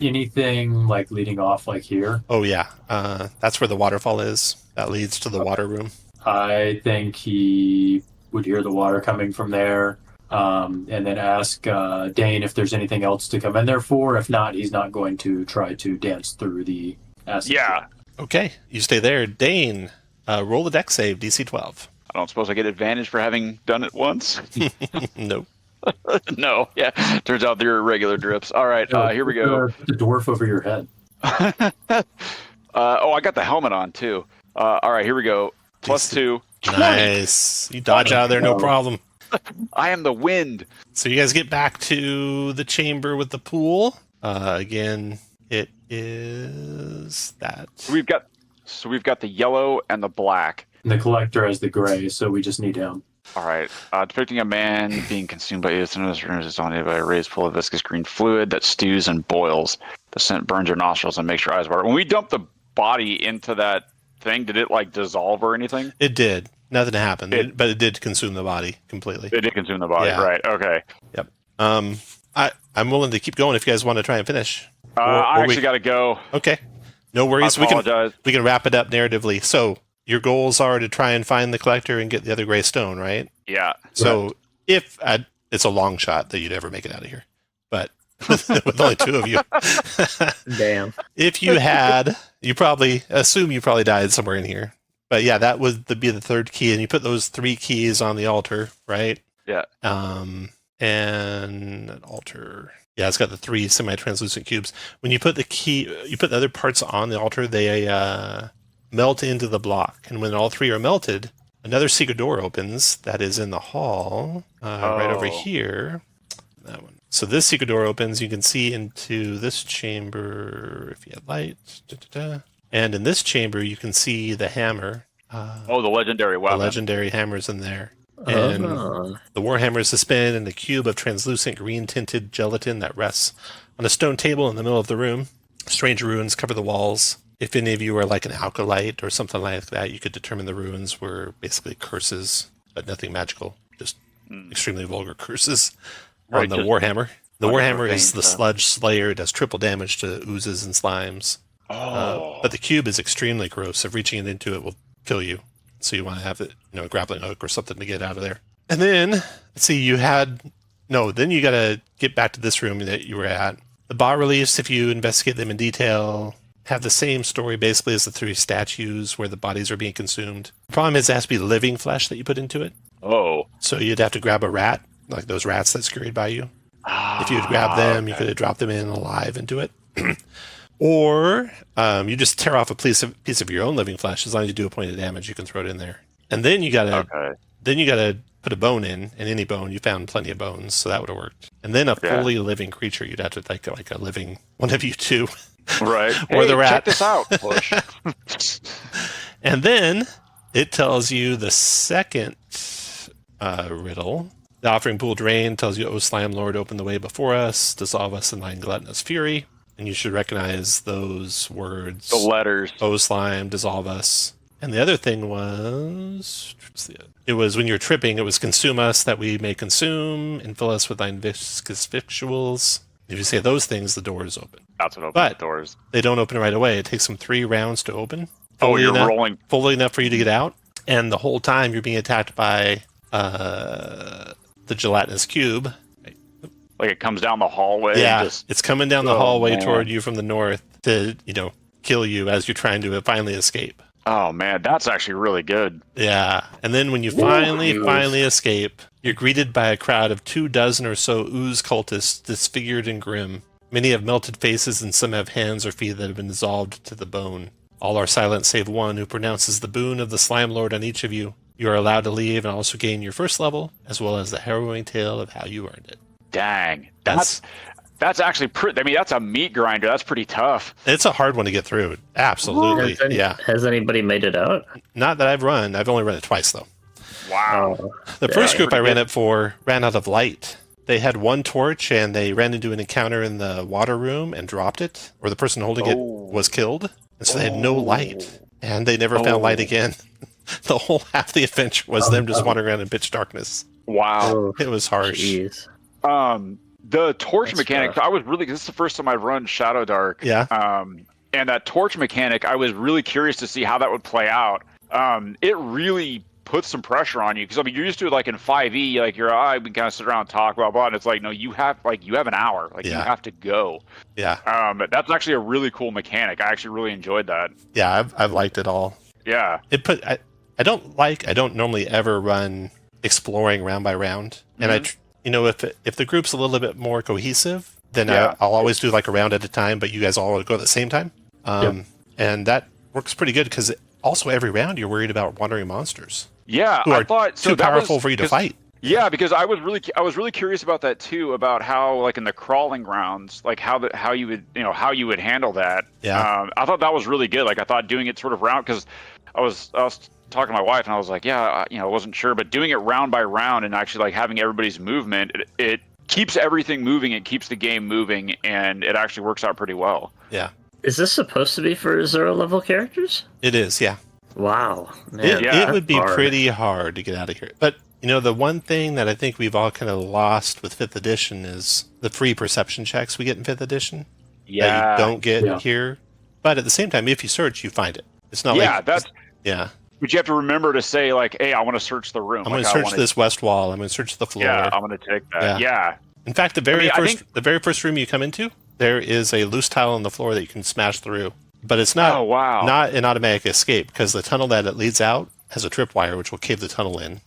anything like leading off like here? Oh yeah, that's where the waterfall is. That leads to the water room. I think he would hear the water coming from there, and then ask Dane if there's anything else to come in there for. If not, he's not going to try to dance through the acid. Yeah. Okay, you stay there. Dane, roll the deck save, DC 12. I don't suppose I get advantage for having done it once? Nope. No. Yeah. Turns out they're regular drips. All right. Here we go. The dwarf over your head. I got the helmet on too. All right. Here we go. +2. 20. Nice. You dodge out of there, no problem. I am the wind. So you guys get back to the chamber with the pool. Again, it is that. We've got the yellow and the black. And the collector has the gray, so we just need him. All right. Depicting a man being consumed by is dominated by a raised pool of viscous green fluid that stews and boils. The scent burns your nostrils and makes your eyes water. When we dumped the body into that thing, did it like dissolve or anything? It did. Nothing happened, but it did consume the body completely. It did consume the body, Yeah. right? Okay. Yep. I'm willing to keep going if you guys want to try and finish. I actually got to go. Okay. No worries. I apologize. We can wrap it up narratively. So your goals are to try and find the collector and get the other gray stone, right? Yeah. So if it's a long shot that you'd ever make it out of here, but with only 2 of you. Damn. If you had, you probably died somewhere in here. But yeah, that would be the 3rd key, and you put those 3 keys on the altar, right? Yeah. And an altar. Yeah, it's got the 3 semi-translucent cubes. When you put the other parts on the altar, they melt into the block. And when all 3 are melted, another secret door opens that is in the hall, right over here. That one. So this secret door opens. You can see into this chamber if you had light. And in this chamber, you can see the hammer. The legendary weapon. The legendary hammer's in there. And the warhammer is suspended in a cube of translucent green-tinted gelatin that rests on a stone table in the middle of the room. Strange runes cover the walls. If any of you are like an alkalite or something like that, you could determine the runes were basically curses, but nothing magical. Just extremely vulgar curses on the warhammer. The warhammer is the sludge slayer. It does triple damage to oozes and slimes. But the cube is extremely corrosive. Reaching into it will kill you. So you want to have it, a grappling hook or something to get out of there. And then, let's see, then you got to get back to this room that you were at. The bas-reliefs, if you investigate them in detail, have the same story basically as the 3 statues where the bodies are being consumed. The problem is it has to be living flesh that you put into it. Oh. So you'd have to grab a rat, like those rats that scurried by you. If you'd grab them, you could have dropped them in alive into it. Or you just tear off a piece of your own living flesh. As long as you do a point of damage, you can throw it in there. And then you gotta put a bone in, and any bone, you found plenty of bones, so that would have worked. And then a fully living creature, you'd have to like a living one of you 2. Right. Or the rat. Check this out. Push. And then it tells you the second riddle. The offering pool drain tells you, "O slime lord, open the way before us, dissolve us in thine gluttonous fury." And you should recognize those words. The letters. O slime, dissolve us. And the other thing was, it was when you're tripping, it was consume us that we may consume and fill us with thine viscous victuals. If you say those things, the door is open. That's what opens But the doors. they don't open right away. It takes them 3 rounds to open. You're rolling. Fully enough for you to get out. And the whole time you're being attacked by the gelatinous cube. Like it comes down the hallway. Yeah, and it's coming down the hallway man. toward you from the north to, kill you as you're trying to finally escape. Oh man, that's actually really good. Yeah, and then when you finally escape, you're greeted by a crowd of 24 or so ooze cultists, disfigured and grim. Many have melted faces, and some have hands or feet that have been dissolved to the bone. All are silent save one, who pronounces the boon of the slime lord on each of you. You are allowed to leave and also gain your first level, as well as the harrowing tale of how you earned it. Dang, that's actually pretty. I mean, that's a meat grinder. That's pretty tough. It's a hard one to get through. Absolutely, yeah. Has anybody made it out? Not that I've run. I've only run it twice, though. Wow. The first group I pretty ran good. it for ran out of light. They had one torch, and they ran into an encounter in the water room and dropped it, or the person holding it was killed, and so they had no light, and they never found light again. The whole half the adventure was them just wandering around in pitch darkness. Wow. It was harsh. Jeez. The torch That's mechanic. rough. I was really. This is the first time I've run ShadowDark. Yeah. And that torch mechanic, I was really curious to see how that would play out. It really puts some pressure on you because I mean you're used to it like in 5e, like you're we can kind of sit around and talk blah blah, and it's like no, you have an hour, like you have to go. Yeah. That's actually a really cool mechanic. I actually really enjoyed that. Yeah, I've liked it all. Yeah. I don't normally ever run exploring round by round, and if the group's a little bit more cohesive, then I'll always do like a round at a time, but you guys all go at the same time, and that works pretty good because also every round you're worried about wandering monsters. Yeah, who are I thought so. too That powerful was, for you to fight. Yeah, because I was really curious about that too, about how like in the crawling grounds, like how you would handle that. Yeah. I thought that was really good. Like I thought doing it sort of round because I was talking to my wife and I was like, I wasn't sure, but doing it round by round and actually like having everybody's movement, it keeps everything moving, it keeps the game moving, and it actually works out pretty well. Yeah. Is this supposed to be for 0 level characters? It is. Yeah. Wow. Man, It would be hard. pretty hard to get out of here, but. The one thing that I think we've all kind of lost with 5th edition is the free perception checks we get in 5th edition. That you don't get here. But at the same time, if you search, you find it. It's not But you have to remember to say like, hey, I want to search the room. I'm going to search this west wall. I'm going to search the floor. Yeah, I'm going to take that. Yeah. In fact, the very first room you come into, there is a loose tile on the floor that you can smash through. But it's not not an automatic escape because the tunnel that it leads out has a tripwire which will cave the tunnel in.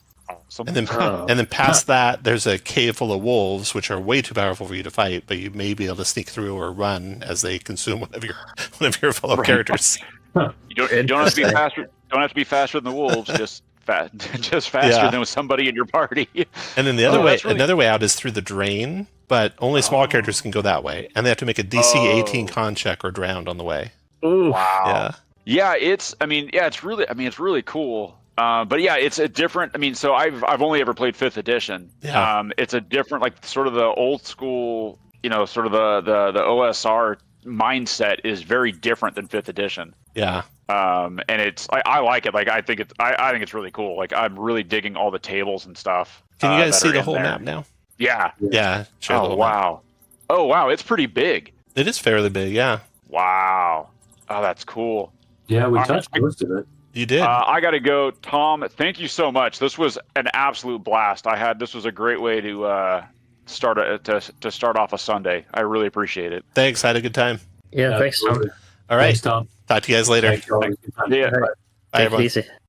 And then past that, there's a cave full of wolves, which are way too powerful for you to fight, but you may be able to sneak through or run as they consume one of your fellow characters. You don't have to be faster. Don't have to be faster than the wolves. Just faster than somebody in your party. And then the other another way out is through the drain, but only small characters can go that way, and they have to make a DC 18 con check or drowned on the way. Ooh. Wow. Yeah, it's really cool. But yeah, it's a different. I mean, so I've only ever played 5th edition. Yeah. It's a different, like sort of the old school, sort of the OSR mindset is very different than 5th edition. Yeah. And it's I like it. Like I think it's really cool. Like I'm really digging all the tables and stuff. Can you guys see the whole map now? Yeah. Yeah. Sure. Oh wow. Oh wow, it's pretty big. It is fairly big. Yeah. Wow. Oh, that's cool. Yeah, we touched most of it. You did. I got to go. Tom, thank you so much. This was an absolute blast. This was a great way to start off a Sunday. I really appreciate it. Thanks. I had a good time. Yeah, thanks, Tom. All right. Thanks, Tom. Talk to you guys later. Thanks, Tom. Yeah. Bye, Take it everyone. easy.